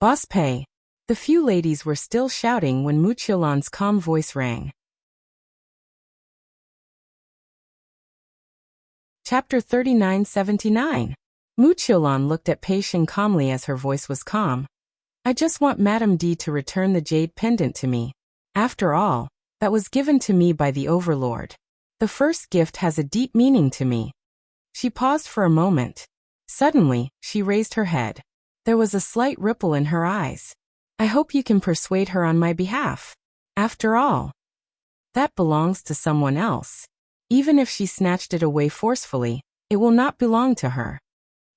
Boss Pei. The few ladies were still shouting when Mu Qiulan's calm voice rang. Chapter 3979. Mu Qiulan looked at Pei Sheng calmly as her voice was calm. I just want Madame D to return the jade pendant to me. After all, that was given to me by the Overlord. The first gift has a deep meaning to me. She paused for a moment. Suddenly, she raised her head. There was a slight ripple in her eyes. I hope you can persuade her on my behalf. After all, that belongs to someone else. Even if she snatched it away forcefully, it will not belong to her.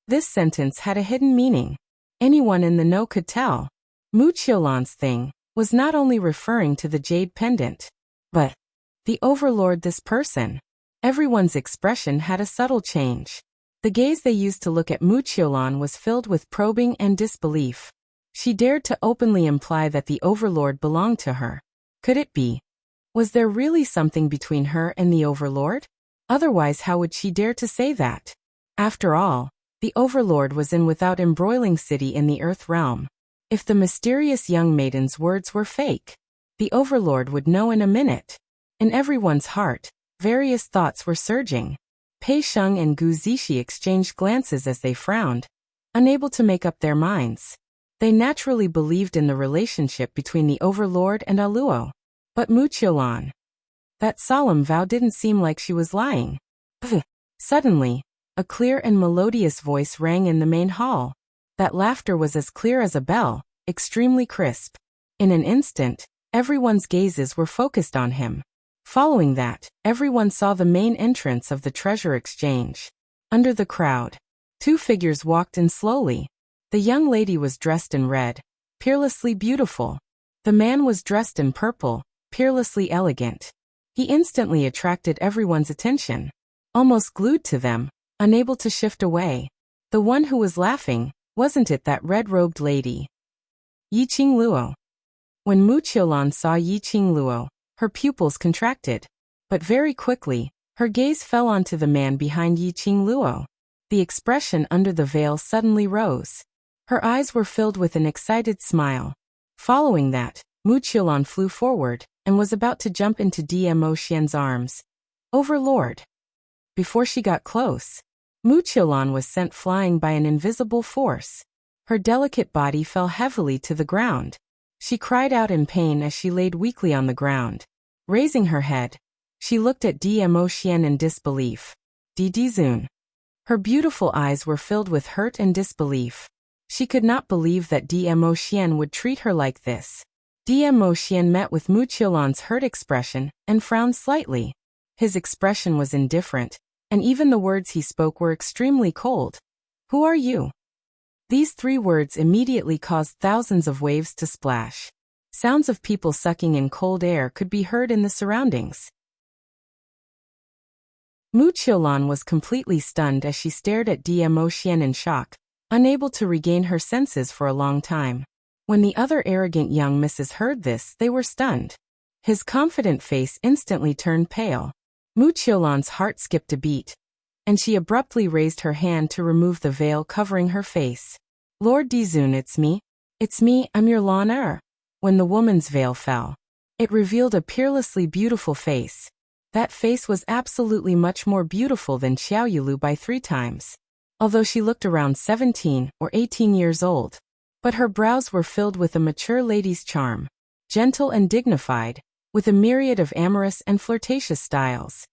This sentence had a hidden meaning. Anyone in the know could tell. Mu Qiulan's thing was not only referring to the jade pendant, but the Overlord, this person. Everyone's expression had a subtle change. The gaze they used to look at Mu Qiulan was filled with probing and disbelief. She dared to openly imply that the Overlord belonged to her. Could it be? Was there really something between her and the Overlord? Otherwise, how would she dare to say that? After all, the Overlord was in Without Embroiling City in the Earth Realm. If the mysterious young maiden's words were fake, the Overlord would know in a minute. In everyone's heart, various thoughts were surging. Pei Sheng and Gu Zishi exchanged glances as they frowned, unable to make up their minds. They naturally believed in the relationship between the Overlord and Luo. But Mu Qiulan. That solemn vow didn't seem like she was lying. Suddenly, a clear and melodious voice rang in the main hall. That laughter was as clear as a bell, extremely crisp. In an instant, everyone's gazes were focused on him. Following that, everyone saw the main entrance of the treasure exchange. Under the crowd, two figures walked in slowly. The young lady was dressed in red, peerlessly beautiful. The man was dressed in purple, peerlessly elegant. He instantly attracted everyone's attention. Almost glued to them, unable to shift away. The one who was laughing, wasn't it that red-robed lady? Yiqing Luo. When Mu Qiulan saw Yiqing Luo, her pupils contracted. But very quickly, her gaze fell onto the man behind Yiqing Luo. The expression under the veil suddenly rose. Her eyes were filled with an excited smile. Following that, Mu Qiulan flew forward, and was about to jump into Dmo Xian's arms. Overlord. Before she got close, Mu Qiulan was sent flying by an invisible force. Her delicate body fell heavily to the ground. She cried out in pain as she laid weakly on the ground. Raising her head, she looked at Dmo Xian in disbelief. Dizun. Her beautiful eyes were filled with hurt and disbelief. She could not believe that Dmo Xian would treat her like this. Dmo Xian met with Mu Qiulan's hurt expression and frowned slightly. His expression was indifferent, and even the words he spoke were extremely cold. Who are you? These three words immediately caused thousands of waves to splash. Sounds of people sucking in cold air could be heard in the surroundings. Mu Qiulan was completely stunned as she stared at Dmo Xian in shock, unable to regain her senses for a long time. When the other arrogant young misses heard this, they were stunned. His confident face instantly turned pale. Mu Qiulan's heart skipped a beat, and she abruptly raised her hand to remove the veil covering her face. Lord Dizun, it's me. It's me, I'm your Lan. When the woman's veil fell, it revealed a peerlessly beautiful face. That face was absolutely much more beautiful than Xiao Yulu by 3 times. Although she looked around 17 or 18 years old. But her brows were filled with a mature lady's charm, gentle and dignified, with a myriad of amorous and flirtatious styles.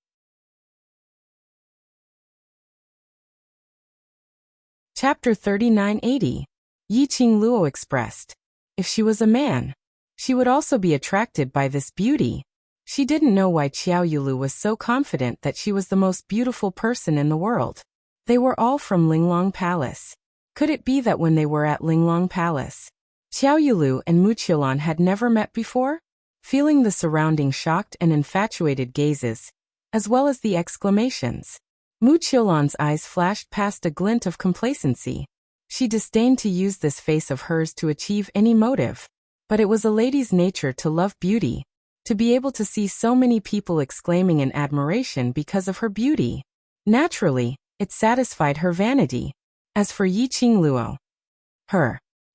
Chapter 3980. Yiqing Luo expressed If she was a man, she would also be attracted by this beauty. She didn't know why Qiao Yulu was so confident that she was the most beautiful person in the world. They were all from Linglong Palace. Could it be that when they were at Linglong Palace, Qiao Yulu and Mu Qiulan had never met before? Feeling the surrounding shocked and infatuated gazes, as well as the exclamations, Mu Qiulan's eyes flashed past a glint of complacency. She disdained to use this face of hers to achieve any motive. But it was a lady's nature to love beauty, to be able to see so many people exclaiming in admiration because of her beauty. Naturally, it satisfied her vanity. As for Yiqing Luo,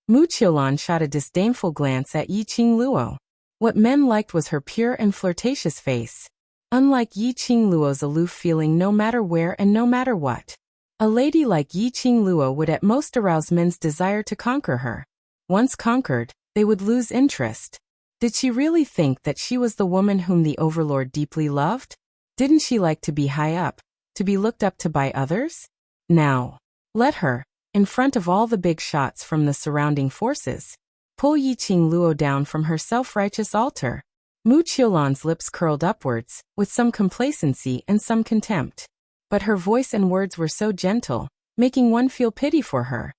Mu Qiulan shot a disdainful glance at Yiqing Luo. What men liked was her pure and flirtatious face. Unlike Yiqing Luo's aloof feeling no matter where and no matter what, a lady like Yiqing Luo would at most arouse men's desire to conquer her. Once conquered, they would lose interest. Did she really think that she was the woman whom the overlord deeply loved? Didn't she like to be high up, to be looked up to by others? Now, let her, in front of all the big shots from the surrounding forces, pull Yiqing Luo down from her self-righteous altar. Mu Qiulan's lips curled upwards, with some complacency and some contempt. But her voice and words were so gentle, making one feel pity for her.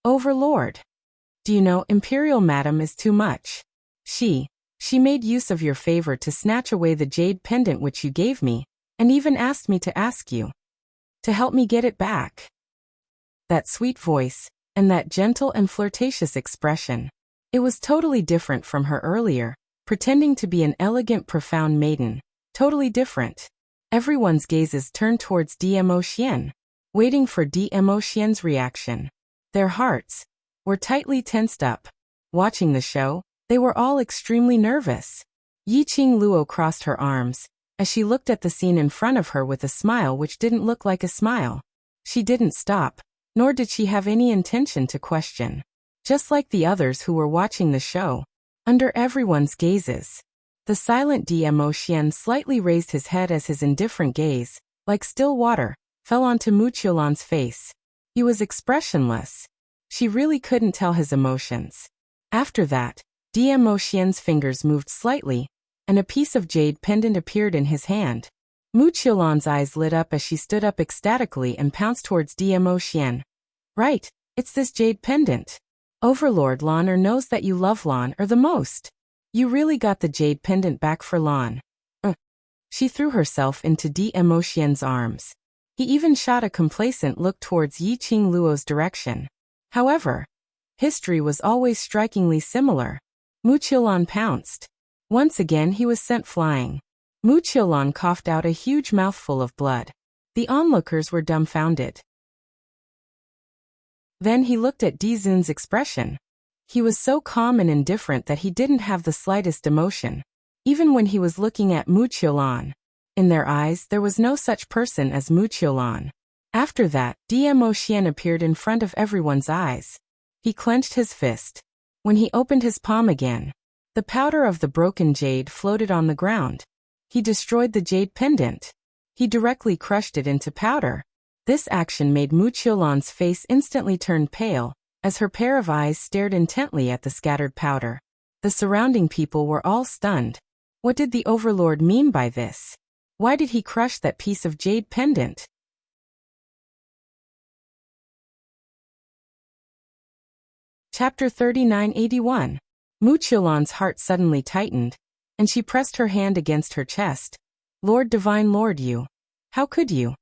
Overlord. Do you know, Imperial Madam is too much. She made use of your favor to snatch away the jade pendant which you gave me, and even asked me to ask you to help me get it back. That sweet voice, and that gentle and flirtatious expression. It was totally different from her earlier, pretending to be an elegant, profound maiden. Totally different. Everyone's gazes turned towards Dmo Xian, waiting for Dmo Xian's reaction. Their hearts were tightly tensed up. Watching the show, they were all extremely nervous. Yiqing Luo crossed her arms, as she looked at the scene in front of her with a smile which didn't look like a smile. She didn't stop, nor did she have any intention to question. Just like the others who were watching the show, under everyone's gazes, the silent Dmo Xian slightly raised his head as his indifferent gaze, like still water, fell onto Mu Qiulan's face. He was expressionless. She really couldn't tell his emotions. After that, Dmo Xian's fingers moved slightly, and a piece of jade pendant appeared in his hand. Mu Qiulan's eyes lit up as she stood up ecstatically and pounced towards Dmo Xian. Right, it's this jade pendant. Overlord Lan knows that you love Lan the most. You really got the jade pendant back for Lan. She threw herself into Dmo Xian's arms. He even shot a complacent look towards Yiqing Luo's direction. However, history was always strikingly similar. Mu Qiulan pounced. Once again he was sent flying. Mu Qiulan coughed out a huge mouthful of blood. The onlookers were dumbfounded. Then he looked at Dizun's expression. He was so calm and indifferent that he didn't have the slightest emotion, even when he was looking at Mu Qiulan. In their eyes there was no such person as Mu Qiulan. After that, Dmo Xian appeared in front of everyone's eyes. He clenched his fist. When he opened his palm again, the powder of the broken jade floated on the ground. He destroyed the jade pendant. He directly crushed it into powder. This action made Mu Qiulan's face instantly turn pale, as her pair of eyes stared intently at the scattered powder. The surrounding people were all stunned. What did the overlord mean by this? Why did he crush that piece of jade pendant? Chapter 3981. Mu Qiulan's heart suddenly tightened, and she pressed her hand against her chest. Lord Divine Lord, you. How could you?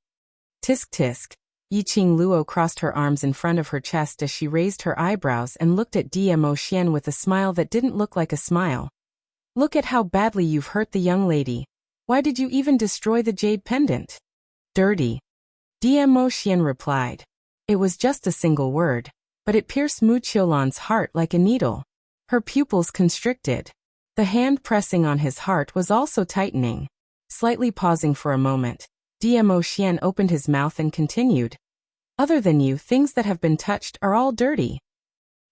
Tisk tisk. Yiqing Luo crossed her arms in front of her chest as she raised her eyebrows and looked at Dmo Xian with a smile that didn't look like a smile. Look at how badly you've hurt the young lady. Why did you even destroy the jade pendant? Dirty. Dmo Xian replied. It was just a single word, but it pierced Mu Qiulan's heart like a needle. Her pupils constricted. The hand pressing on his heart was also tightening. Slightly pausing for a moment, Dmo Xian opened his mouth and continued. Other than you, things that have been touched are all dirty.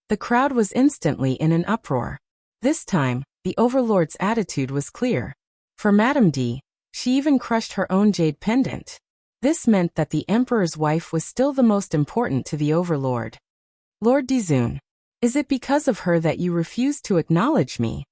The crowd was instantly in an uproar. This time, the overlord's attitude was clear. For Madame D, she even crushed her own jade pendant. This meant that the emperor's wife was still the most important to the overlord. Lord Dizun, Is it because of her that you refuse to acknowledge me?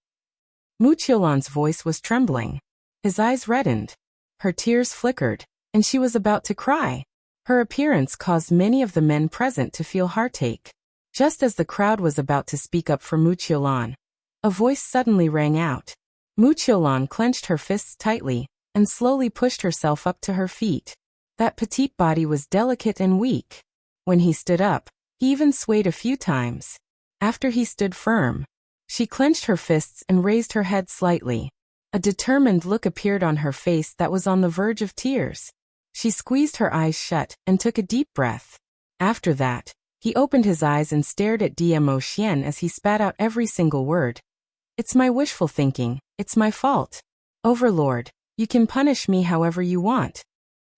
Muchiolan's voice was trembling. His eyes reddened. Her tears flickered, and she was about to cry. Her appearance caused many of the men present to feel heartache. Just as the crowd was about to speak up for Muchiolan, a voice suddenly rang out. Muchiolan clenched her fists tightly and slowly pushed herself up to her feet. That petite body was delicate and weak. When he stood up, he even swayed a few times. After he stood firm, she clenched her fists and raised her head slightly. A determined look appeared on her face that was on the verge of tears. She squeezed her eyes shut and took a deep breath. After that, he opened his eyes and stared at Diemo Xian as he spat out every single word. It's my wishful thinking, it's my fault. Overlord, you can punish me however you want.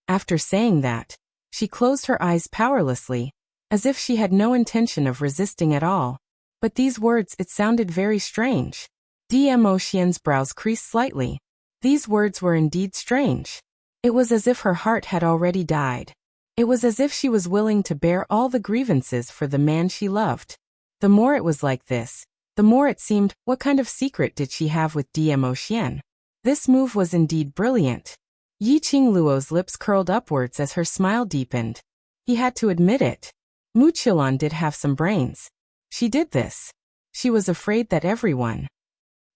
After saying that, she closed her eyes powerlessly, as if she had no intention of resisting at all. But these words, it sounded very strange. Diemo Xian's brows creased slightly. These words were indeed strange. It was as if her heart had already died. It was as if she was willing to bear all the grievances for the man she loved. The more it was like this, the more it seemed, what kind of secret did she have with Diemo Xian? This move was indeed brilliant. Yiqing Luo's lips curled upwards as her smile deepened. He had to admit it. Muchiolan did have some brains. She did this. She was afraid that everyone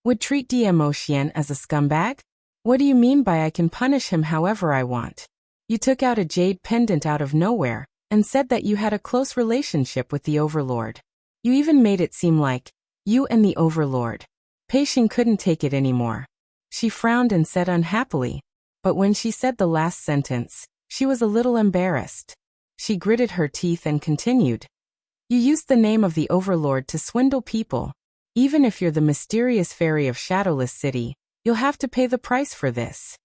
would treat Diemo Xian as a scumbag? What do you mean by I can punish him however I want? You took out a jade pendant out of nowhere and said that you had a close relationship with the Overlord. You even made it seem like you and the Overlord. Pei Xing couldn't take it anymore. She frowned and said unhappily, but when she said the last sentence, she was a little embarrassed. She gritted her teeth and continued. You used the name of the Overlord to swindle people. Even if you're the mysterious fairy of Shadowless City, you'll have to pay the price for this.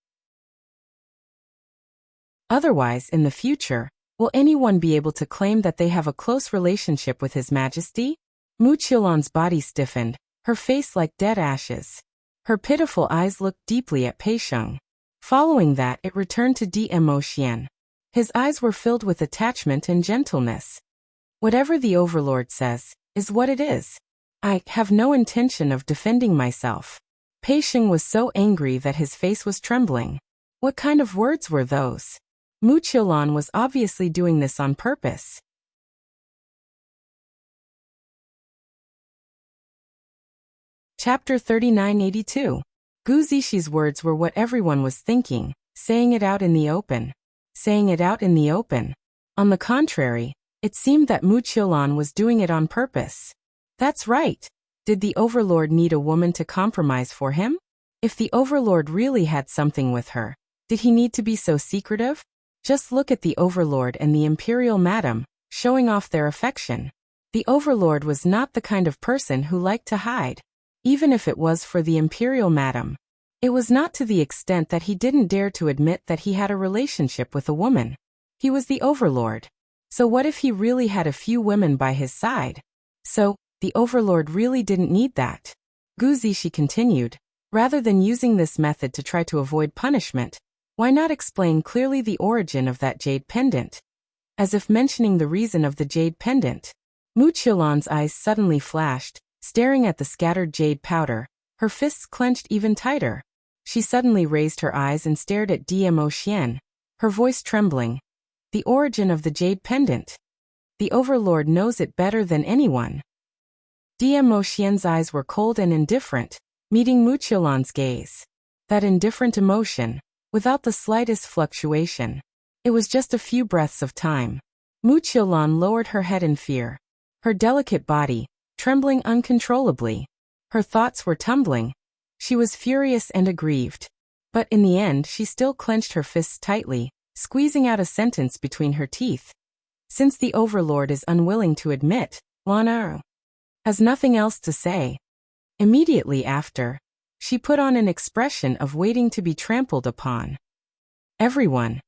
Otherwise, in the future, will anyone be able to claim that they have a close relationship with His Majesty? Muchiolan's body stiffened, her face like dead ashes. Her pitiful eyes looked deeply at Pei Xing. Following that, it returned to Diemo Xian. His eyes were filled with attachment and gentleness. Whatever the Overlord says, is what it is. I have no intention of defending myself. Pei Xing was so angry that his face was trembling. What kind of words were those? Muchiolan was obviously doing this on purpose. Chapter 3982. Gu Zixi words were what everyone was thinking, saying it out in the open. Saying it out in the open. On the contrary, it seemed that Muchiolan was doing it on purpose. That's right. Did the Overlord need a woman to compromise for him? If the Overlord really had something with her, did he need to be so secretive? Just look at the Overlord and the Imperial Madam, showing off their affection. The Overlord was not the kind of person who liked to hide. Even if it was for the Imperial Madam, it was not to the extent that he didn't dare to admit that he had a relationship with a woman. He was the Overlord. So what if he really had a few women by his side? So, the Overlord really didn't need that. Gu Zixi continued. Rather than using this method to try to avoid punishment, why not explain clearly the origin of that jade pendant? As if mentioning the reason of the jade pendant. Muchiolan's eyes suddenly flashed, staring at the scattered jade powder, her fists clenched even tighter. She suddenly raised her eyes and stared at Diemo Xian, her voice trembling. The origin of the jade pendant. The Overlord knows it better than anyone. Diemo Xian's eyes were cold and indifferent, meeting Muchiolan's gaze. That indifferent emotion, without the slightest fluctuation. It was just a few breaths of time. Muchiolan lowered her head in fear. Her delicate body, trembling uncontrollably. Her thoughts were tumbling. She was furious and aggrieved. But in the end she still clenched her fists tightly, squeezing out a sentence between her teeth. Since the Overlord is unwilling to admit, Lana has nothing else to say. Immediately after, she put on an expression of waiting to be trampled upon. Everyone.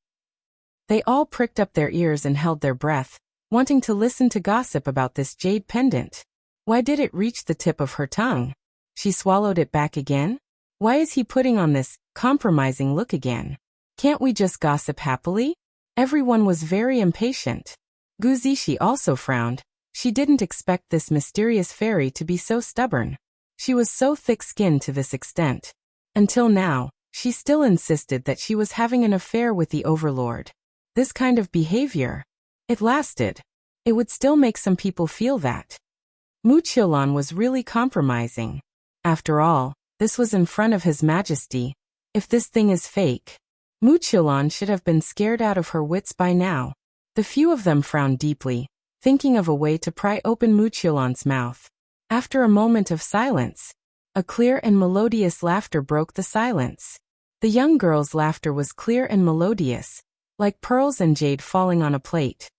They all pricked up their ears and held their breath, wanting to listen to gossip about this jade pendant. Why did it reach the tip of her tongue? She swallowed it back again? Why is he putting on this compromising look again? Can't we just gossip happily? Everyone was very impatient. Gu Zixi also frowned. She didn't expect this mysterious fairy to be so stubborn. She was so thick-skinned to this extent. Until now, she still insisted that she was having an affair with the overlord. This kind of behavior. It lasted. It would still make some people feel that. Muqiulan was really compromising. After all, this was in front of His Majesty. If this thing is fake, Muqiulan should have been scared out of her wits by now. The few of them frowned deeply, thinking of a way to pry open Muqiulan's mouth. After a moment of silence, a clear and melodious laughter broke the silence. The young girl's laughter was clear and melodious, like pearls and jade falling on a plate.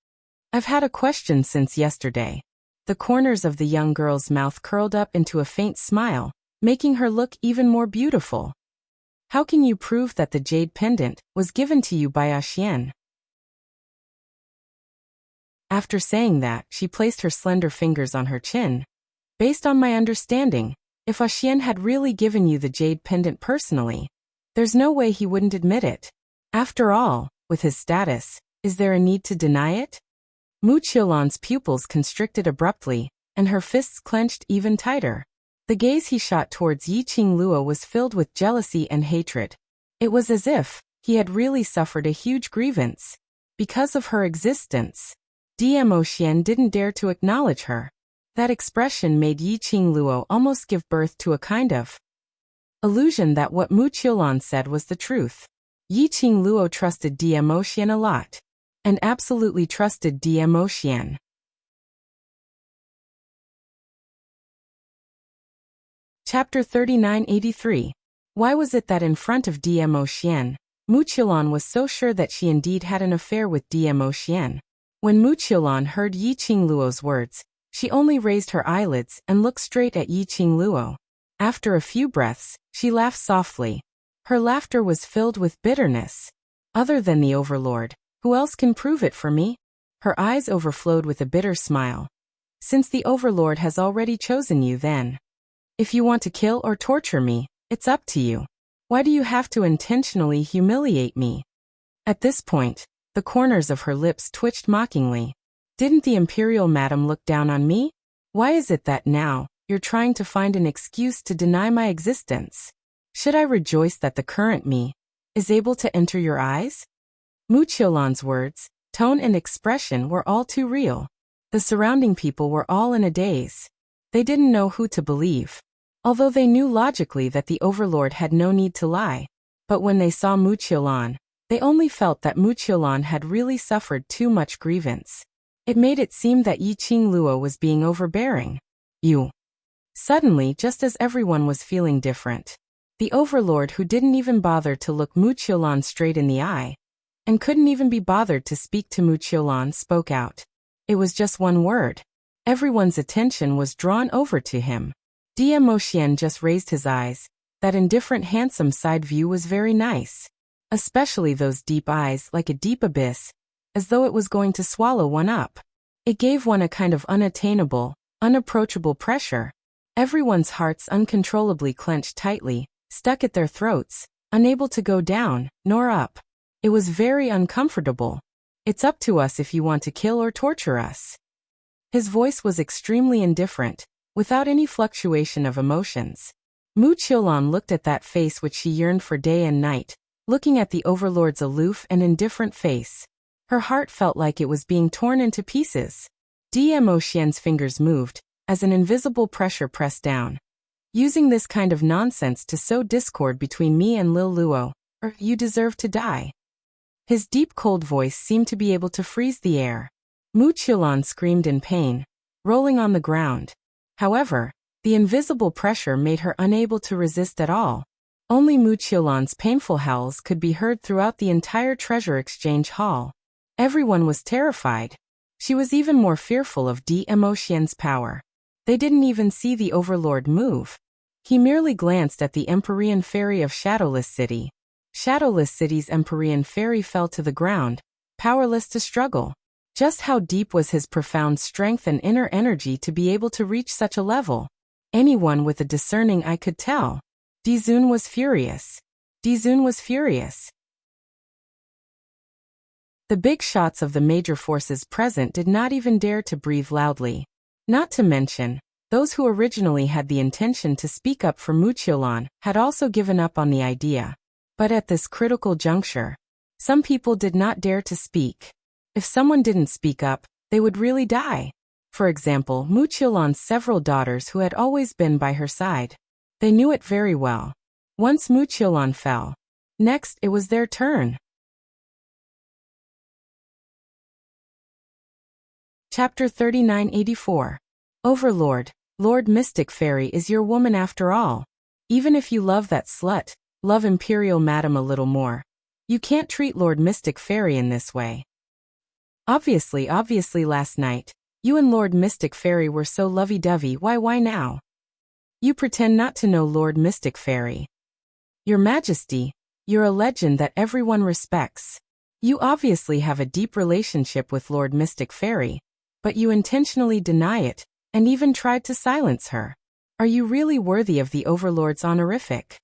I've had a question since yesterday. The corners of the young girl's mouth curled up into a faint smile, making her look even more beautiful. How can you prove that the jade pendant was given to you by Xian? After saying that, she placed her slender fingers on her chin. Based on my understanding, if Xian had really given you the jade pendant personally, there's no way he wouldn't admit it. After all, with his status, is there a need to deny it? Muqiulan's pupils constricted abruptly, and her fists clenched even tighter. The gaze he shot towards Yiqing Luo was filled with jealousy and hatred. It was as if he had really suffered a huge grievance. Because of her existence, Dmo Xian didn't dare to acknowledge her. That expression made Yiqing Luo almost give birth to a kind of illusion that what Muqiulan said was the truth. Yiqing Luo trusted Dmo Xian a lot, and absolutely trusted Dmo Xian. Chapter 3983. Why was it that in front of Dmo Xian, Muqiulan was so sure that she indeed had an affair with Dmo Xian? When Muqiulan heard Yiqing Luo's words, she only raised her eyelids and looked straight at Yiqing Luo. After a few breaths, she laughed softly. Her laughter was filled with bitterness. Other than the overlord, who else can prove it for me? Her eyes overflowed with a bitter smile. Since the overlord has already chosen you, then, if you want to kill or torture me, it's up to you. Why do you have to intentionally humiliate me? At this point, the corners of her lips twitched mockingly. Didn't the imperial madam look down on me? Why is it that now, you're trying to find an excuse to deny my existence? Should I rejoice that the current me is able to enter your eyes? Muqiulan's words, tone and expression were all too real. The surrounding people were all in a daze. They didn't know who to believe. Although they knew logically that the overlord had no need to lie. But when they saw Muqiulan, they only felt that Muqiulan had really suffered too much grievance. It made it seem that Yiqing Luo was being overbearing. You. Suddenly, just as everyone was feeling different, the overlord, who didn't even bother to look Muqiulan straight in the eye, and couldn't even be bothered to speak to Muqiulan, spoke out. It was just one word. Everyone's attention was drawn over to him. Dmo Xian just raised his eyes. That indifferent handsome side view was very nice. Especially those deep eyes, like a deep abyss, as though it was going to swallow one up. It gave one a kind of unattainable, unapproachable pressure. Everyone's hearts uncontrollably clenched tightly, stuck at their throats, unable to go down, nor up. It was very uncomfortable. It's up to us if you want to kill or torture us. His voice was extremely indifferent, without any fluctuation of emotions. Muqiulan looked at that face which she yearned for day and night, looking at the overlord's aloof and indifferent face. Her heart felt like it was being torn into pieces. Dmo Xian's fingers moved, as an invisible pressure pressed down. Using this kind of nonsense to sow discord between me and Lil Luo, or you deserve to die. His deep cold voice seemed to be able to freeze the air. Muqiulan screamed in pain, rolling on the ground. However, the invisible pressure made her unable to resist at all. Only Muqiulan's painful howls could be heard throughout the entire treasure exchange hall. Everyone was terrified. She was even more fearful of Dmo Xian's power. They didn't even see the overlord move. He merely glanced at the Empyrean Fairy of Shadowless City. Shadowless City's Empyrean Fairy fell to the ground, powerless to struggle. Just how deep was his profound strength and inner energy to be able to reach such a level? Anyone with a discerning eye could tell. Dizun was furious. Dizun was furious. The big shots of the major forces present did not even dare to breathe loudly. Not to mention, those who originally had the intention to speak up for Muchiolan had also given up on the idea. But at this critical juncture, some people did not dare to speak. If someone didn't speak up, they would really die. For example, Muchiolan's several daughters who had always been by her side. They knew it very well. Once Muchiolan fell, next it was their turn. Chapter 3984. Overlord, Lord Mystic Fairy is your woman after all. Even if you love that slut, love Imperial Madam a little more. You can't treat Lord Mystic Fairy in this way. Obviously last night, you and Lord Mystic Fairy were so lovey-dovey, why now? You pretend not to know Lord Mystic Fairy. Your Majesty, you're a legend that everyone respects. You obviously have a deep relationship with Lord Mystic Fairy, but you intentionally deny it, and even tried to silence her. Are you really worthy of the Overlord's honorific?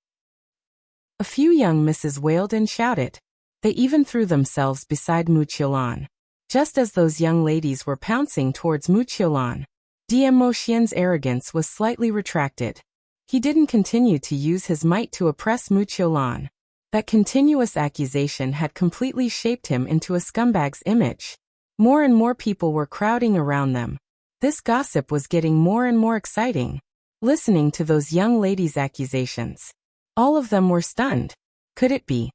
A few young misses wailed and shouted. They even threw themselves beside Muchiolan. Just as those young ladies were pouncing towards Muchiolan, Dmo Xian's arrogance was slightly retracted. He didn't continue to use his might to oppress Muchiolan. That continuous accusation had completely shaped him into a scumbag's image. More and more people were crowding around them. This gossip was getting more and more exciting. Listening to those young ladies' accusations, all of them were stunned. Could it be?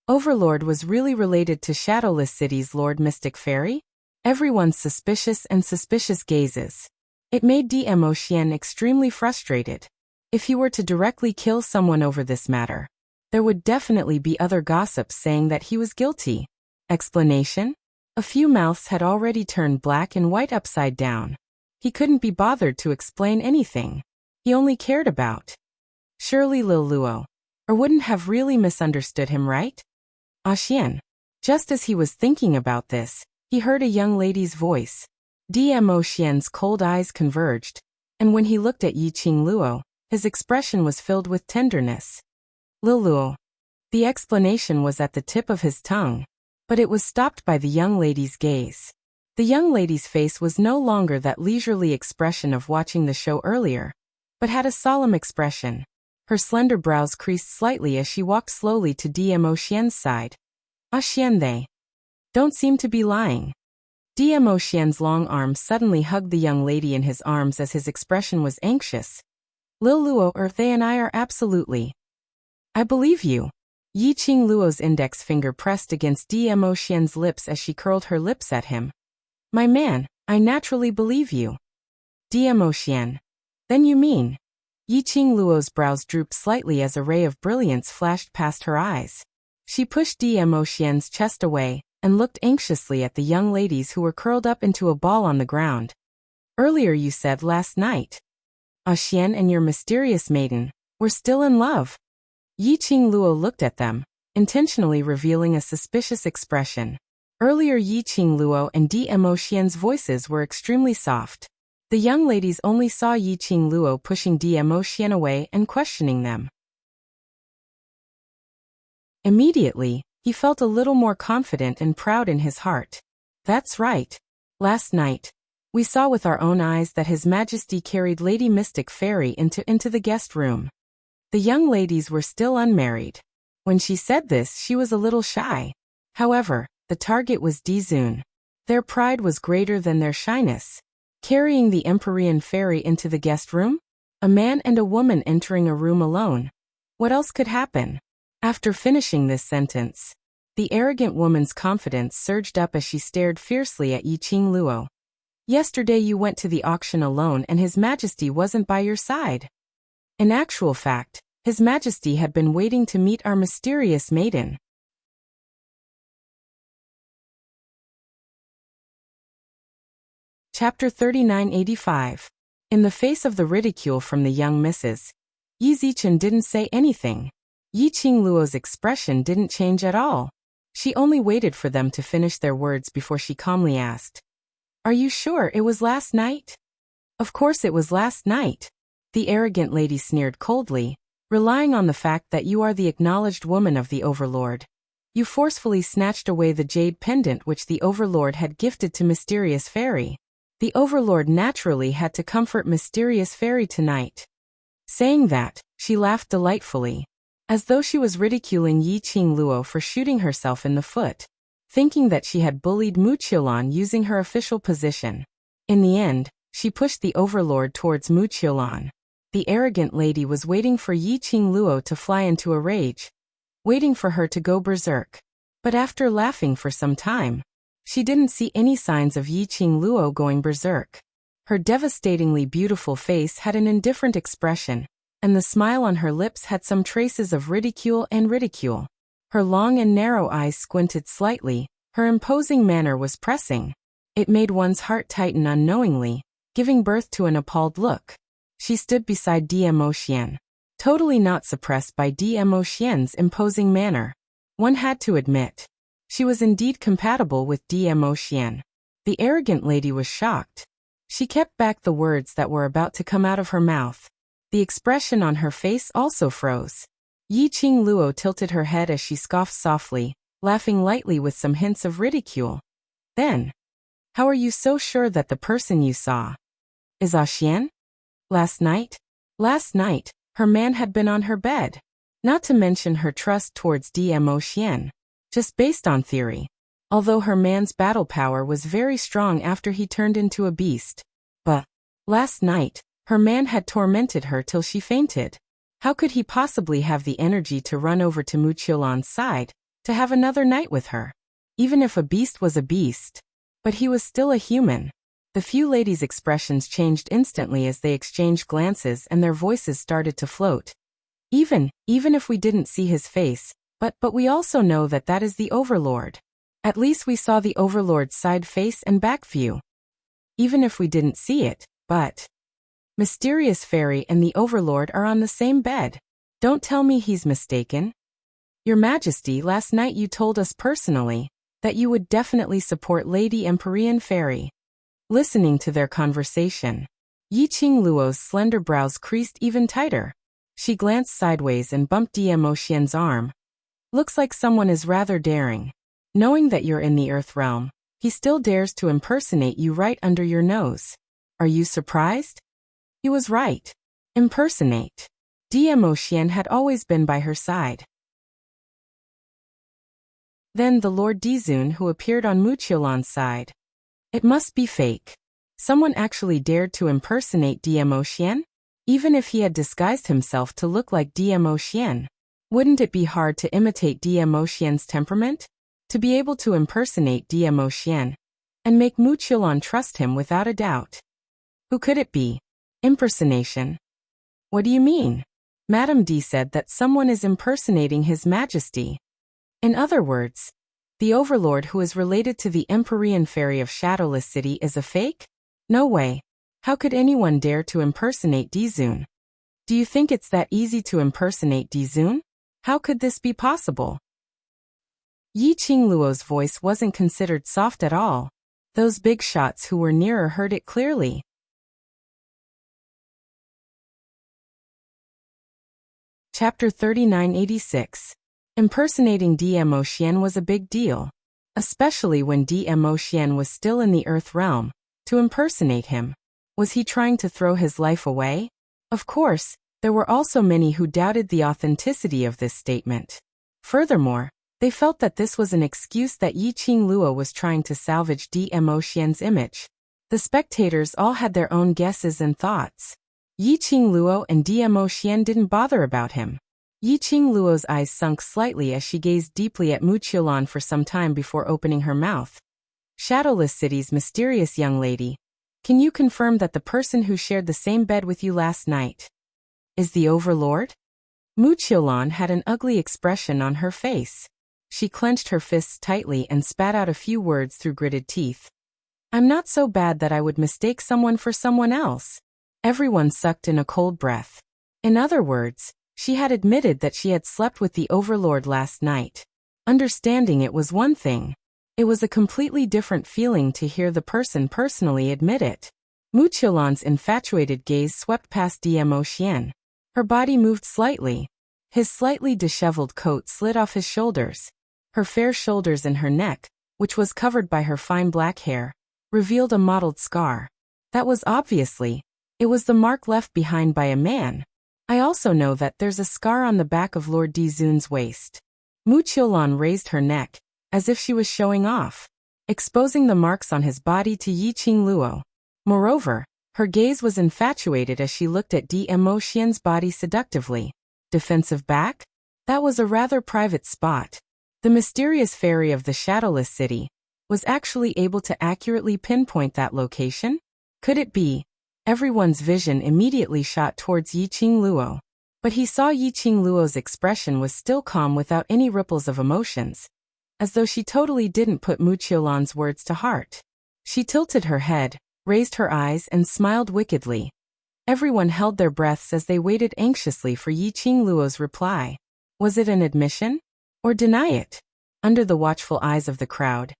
Overlord was really related to Shadowless City's Lord Mystic Fairy? Everyone's suspicious gazes. It made Dmo Xian extremely frustrated. If he were to directly kill someone over this matter, there would definitely be other gossips saying that he was guilty. Explanation? A few mouths had already turned black and white upside down. He couldn't be bothered to explain anything. He only cared about surely Lil Luo, or wouldn't have really misunderstood him, right? Ah Xian. Just as he was thinking about this, he heard a young lady's voice. Dmo Xian's cold eyes converged, and when he looked at Yiqing Luo, his expression was filled with tenderness. Lil Luo. The explanation was at the tip of his tongue, but it was stopped by the young lady's gaze. The young lady's face was no longer that leisurely expression of watching the show earlier, but had a solemn expression. Her slender brows creased slightly as she walked slowly to Dmo Xian's side. Ah Xian, they don't seem to be lying. Dmo Xian's long arms suddenly hugged the young lady in his arms as his expression was anxious. Lil Luo, or they and I are absolutely. I believe you. Yiqing Luo's index finger pressed against Dmo Xian's lips as she curled her lips at him. My man, I naturally believe you. Dmo Xian. Then you mean? Yiqing Luo's brows drooped slightly as a ray of brilliance flashed past her eyes. She pushed Dmo Xian's chest away and looked anxiously at the young ladies who were curled up into a ball on the ground. Earlier you said last night. Ah Xian and your mysterious maiden were still in love. Yiqing Luo looked at them, intentionally revealing a suspicious expression. Earlier Yiqing Luo and Dmo Xian's voices were extremely soft. The young ladies only saw Yiqing Luo pushing Dmo Xian away and questioning them. Immediately, he felt a little more confident and proud in his heart. That's right. Last night, we saw with our own eyes that His Majesty carried Lady Mystic Fairy into the guest room. The young ladies were still unmarried. When she said this, she was a little shy. However, the target was Dizun. Their pride was greater than their shyness. Carrying the Empyrean Fairy into the guest room? A man and a woman entering a room alone. What else could happen? After finishing this sentence, the arrogant woman's confidence surged up as she stared fiercely at Yiqing Luo. Yesterday you went to the auction alone and His Majesty wasn't by your side. In actual fact, His Majesty had been waiting to meet our mysterious maiden. Chapter 3985. In the face of the ridicule from the young misses, Yi Zichen didn't say anything. Yiqing Luo's expression didn't change at all. She only waited for them to finish their words before she calmly asked, Are you sure it was last night? Of course it was last night. The arrogant lady sneered coldly, relying on the fact that you are the acknowledged woman of the Overlord. You forcefully snatched away the jade pendant which the Overlord had gifted to Mysterious Fairy. The Overlord naturally had to comfort Mysterious Fairy tonight. Saying that, she laughed delightfully, as though she was ridiculing Yiqing Luo for shooting herself in the foot, thinking that she had bullied Muqiulan using her official position. In the end, she pushed the Overlord towards Muqiulan. The arrogant lady was waiting for Yiqing Luo to fly into a rage, waiting for her to go berserk. But after laughing for some time, she didn't see any signs of Yiqing Luo going berserk. Her devastatingly beautiful face had an indifferent expression, and the smile on her lips had some traces of ridicule and ridicule. Her long and narrow eyes squinted slightly, her imposing manner was pressing. It made one's heart tighten unknowingly, giving birth to an appalled look. She stood beside Dmo Xian, totally not suppressed by Dmo Xian's imposing manner. One had to admit, she was indeed compatible with Dmo Xian. The arrogant lady was shocked. She kept back the words that were about to come out of her mouth. The expression on her face also froze. Yiqing Luo tilted her head as she scoffed softly, laughing lightly with some hints of ridicule. Then, how are you so sure that the person you saw is Xian? Last night? Last night, her man had been on her bed. Not to mention her trust towards Dmo Xian. Just based on theory. Although her man's battle power was very strong after he turned into a beast. But, last night, her man had tormented her till she fainted. How could he possibly have the energy to run over to Muqiulan's side, to have another night with her? Even if a beast was a beast. But he was still a human. The few ladies' expressions changed instantly as they exchanged glances and their voices started to float. Even if we didn't see his face, but we also know that is the Overlord. At least we saw the Overlord's side face and back view. Even if we didn't see it, but Mysterious Fairy and the Overlord are on the same bed. Don't tell me he's mistaken. Your Majesty, last night you told us personally that you would definitely support Lady Empyrean Fairy. Listening to their conversation, Yiqing Luo's slender brows creased even tighter. She glanced sideways and bumped Dmo Xian's arm. Looks like someone is rather daring. Knowing that you're in the Earth realm, he still dares to impersonate you right under your nose. Are you surprised? He was right. Impersonate. Dmo Xian had always been by her side. Then the Lord Dizun who appeared on Muqiulan's side. It must be fake. Someone actually dared to impersonate Dmo Xian? Even if he had disguised himself to look like Dmo Xian, wouldn't it be hard to imitate Dmo Xian's temperament? To be able to impersonate Dmo Xian and make Muqiulan trust him without a doubt. Who could it be? Impersonation. What do you mean? Madame D said that someone is impersonating His Majesty. In other words, the Overlord who is related to the Empyrean Fairy of Shadowless City is a fake? No way. How could anyone dare to impersonate Dizun? Do you think it's that easy to impersonate Dizun? How could this be possible? Yiqing Luo's voice wasn't considered soft at all. Those big shots who were nearer heard it clearly. Chapter 3986. Impersonating Dmo Xian was a big deal. Especially when Dmo Xian was still in the Earth realm. To impersonate him. Was he trying to throw his life away? Of course, there were also many who doubted the authenticity of this statement. Furthermore, they felt that this was an excuse that Yiqing Luo was trying to salvage Dmo Xian's image. The spectators all had their own guesses and thoughts. Yiqing Luo and Dmo Xian didn't bother about him. Yiqing Luo's eyes sunk slightly as she gazed deeply at Muqiulan for some time before opening her mouth. Shadowless City's mysterious young lady, can you confirm that the person who shared the same bed with you last night is the Overlord? Muqiulan had an ugly expression on her face. She clenched her fists tightly and spat out a few words through gritted teeth. I'm not so bad that I would mistake someone for someone else. Everyone sucked in a cold breath. In other words, she had admitted that she had slept with the Overlord last night. Understanding it was one thing. It was a completely different feeling to hear the person personally admit it. Muqiulan's infatuated gaze swept past Dmo Xian. Her body moved slightly. His slightly disheveled coat slid off his shoulders. Her fair shoulders and her neck, which was covered by her fine black hair, revealed a mottled scar. That was it was the mark left behind by a man. I also know that there's a scar on the back of Lord Dizun's waist. Mu Qiulan raised her neck, as if she was showing off, exposing the marks on his body to Yiqing Luo. Moreover, her gaze was infatuated as she looked at Dmo Xian's body seductively. Defensive back? That was a rather private spot. The mysterious fairy of the Shadowless City was actually able to accurately pinpoint that location? Could it be? Everyone's vision immediately shot towards Yiqing Luo. But he saw Yiqing Luo's expression was still calm without any ripples of emotions, as though she totally didn't put Mu Qiulan's words to heart. She tilted her head, raised her eyes and smiled wickedly. Everyone held their breaths as they waited anxiously for Yiqing Luo's reply. Was it an admission? Or deny it? Under the watchful eyes of the crowd,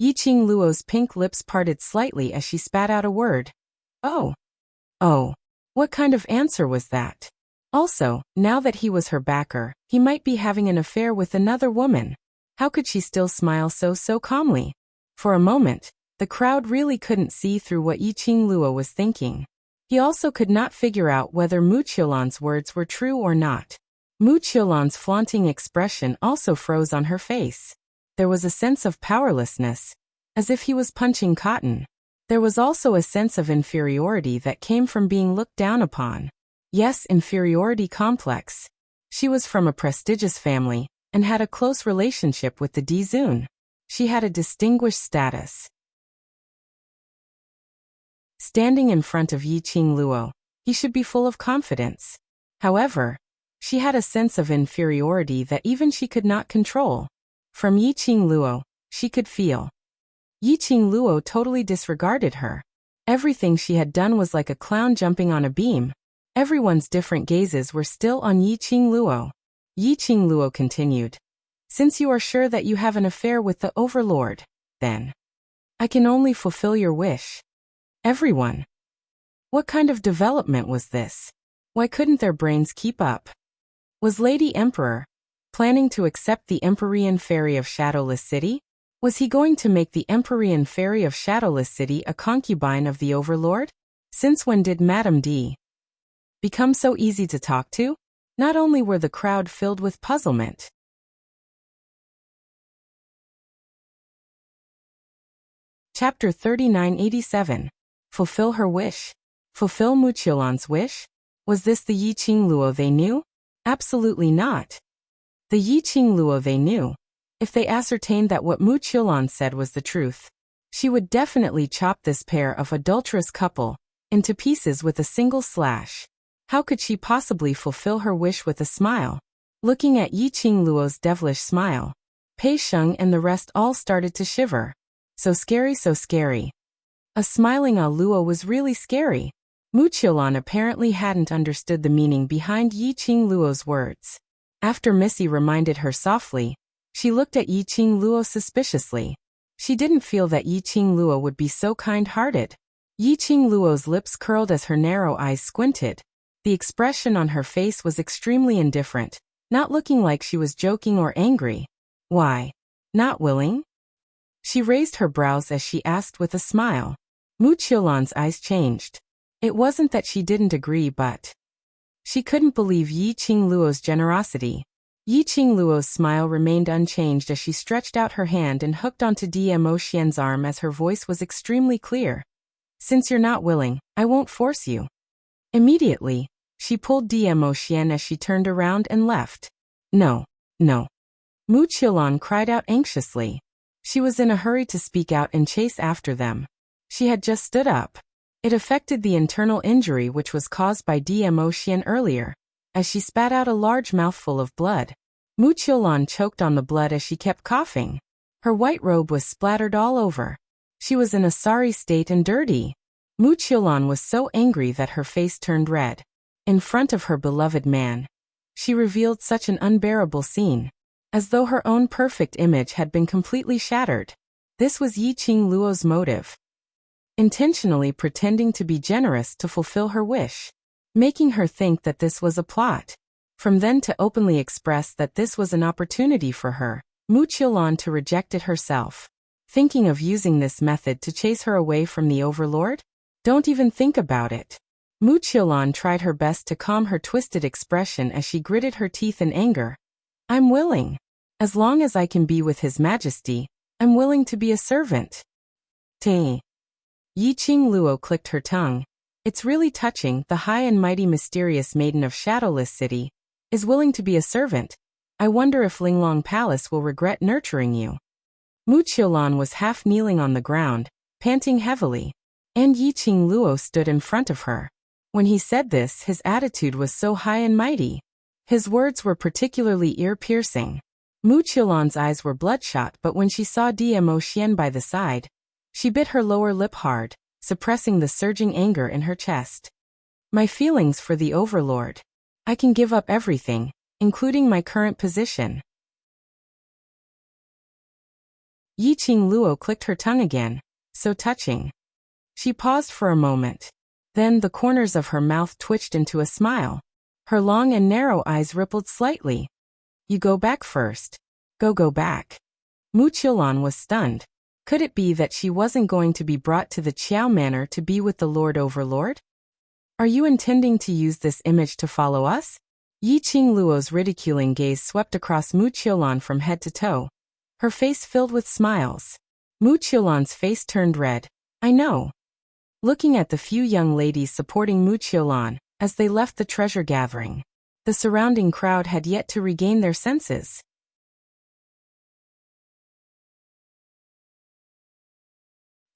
Yiqing Luo's pink lips parted slightly as she spat out a word. Oh. Oh. What kind of answer was that? Also, now that he was her backer, he might be having an affair with another woman. How could she still smile so calmly? For a moment, the crowd really couldn't see through what Yiqing Luo was thinking. He also could not figure out whether Mu Qiulan's words were true or not. Mu Qiulan's flaunting expression also froze on her face. There was a sense of powerlessness, as if he was punching cotton. There was also a sense of inferiority that came from being looked down upon. Yes, inferiority complex. She was from a prestigious family and had a close relationship with the Dizun. She had a distinguished status. Standing in front of Yiqing Luo, he should be full of confidence. However, she had a sense of inferiority that even she could not control. From Yiqing Luo, she could feel. Yiqing Luo totally disregarded her. Everything she had done was like a clown jumping on a beam. Everyone's different gazes were still on Yiqing Luo. Yiqing Luo continued. Since you are sure that you have an affair with the Overlord, then I can only fulfill your wish. Everyone. What kind of development was this? Why couldn't their brains keep up? Was Lady Emperor planning to accept the Empyrean Fairy of Shadowless City? Was he going to make the Empyrean Fairy of Shadowless City a concubine of the Overlord? Since when did Madame D become so easy to talk to? Not only were the crowd filled with puzzlement. Chapter 3987. Fulfill her wish. Fulfill Mu Qiulan's wish? Was this the Yiqing Luo they knew? Absolutely not. The Yiqing Luo they knew. If they ascertained that what Mu Qiulan said was the truth, she would definitely chop this pair of adulterous couple into pieces with a single slash. How could she possibly fulfill her wish with a smile? Looking at Yiqing Luo's devilish smile, Pei Sheng and the rest all started to shiver. So scary, so scary. A smiling Luo was really scary. Mu Qiulan apparently hadn't understood the meaning behind Yiqing Luo's words. After Missy reminded her softly, she looked at Yiqing Luo suspiciously. She didn't feel that Yiqing Luo would be so kind-hearted. Yiqing Luo's lips curled as her narrow eyes squinted. The expression on her face was extremely indifferent, not looking like she was joking or angry. Why? Not willing? She raised her brows as she asked with a smile. Mu Qiulan's eyes changed. It wasn't that she didn't agree, but she couldn't believe Yiqing Luo's generosity. Yiqing Luo's smile remained unchanged as she stretched out her hand and hooked onto Dmo Xian's arm as her voice was extremely clear. Since you're not willing, I won't force you. Immediately, she pulled Dmo Xian as she turned around and left. No, no. Mu Qiulan cried out anxiously. She was in a hurry to speak out and chase after them. She had just stood up. It affected the internal injury which was caused by Dmo Xian earlier, as she spat out a large mouthful of blood. Mu Qiulan choked on the blood as she kept coughing. Her white robe was splattered all over. She was in a sorry state and dirty. Mu Qiulan was so angry that her face turned red. In front of her beloved man, she revealed such an unbearable scene, as though her own perfect image had been completely shattered. This was Yiqing Luo's motive. Intentionally pretending to be generous to fulfill her wish, making her think that this was a plot. From then to openly express that this was an opportunity for her, Mu Qiulan to reject it herself. Thinking of using this method to chase her away from the overlord? Don't even think about it. Mu Qiulan tried her best to calm her twisted expression as she gritted her teeth in anger. I'm willing. As long as I can be with His Majesty, I'm willing to be a servant. Yi Qing Luo clicked her tongue. It's really touching. The high and mighty mysterious maiden of Shadowless City is willing to be a servant. I wonder if Linglong Palace will regret nurturing you. Mu Qiulan was half kneeling on the ground, panting heavily, and Yi Qing Luo stood in front of her. When he said this, his attitude was so high and mighty. His words were particularly ear-piercing. Mu Qiulan's eyes were bloodshot, but when she saw Dmo Xian by the side, she bit her lower lip hard, suppressing the surging anger in her chest. My feelings for the overlord. I can give up everything, including my current position. Yi Qing Luo clicked her tongue again, so touching. She paused for a moment. Then the corners of her mouth twitched into a smile. Her long and narrow eyes rippled slightly. You go back first. Go back. Mu Qiulan was stunned. Could it be that she wasn't going to be brought to the Qiao Manor to be with the Lord Overlord? Are you intending to use this image to follow us? Yi Qing Luo's ridiculing gaze swept across Mu Qiulan from head to toe. Her face filled with smiles. Mu Qiulan's face turned red. I know. Looking at the few young ladies supporting Mu Qiulan as they left the treasure gathering, the surrounding crowd had yet to regain their senses.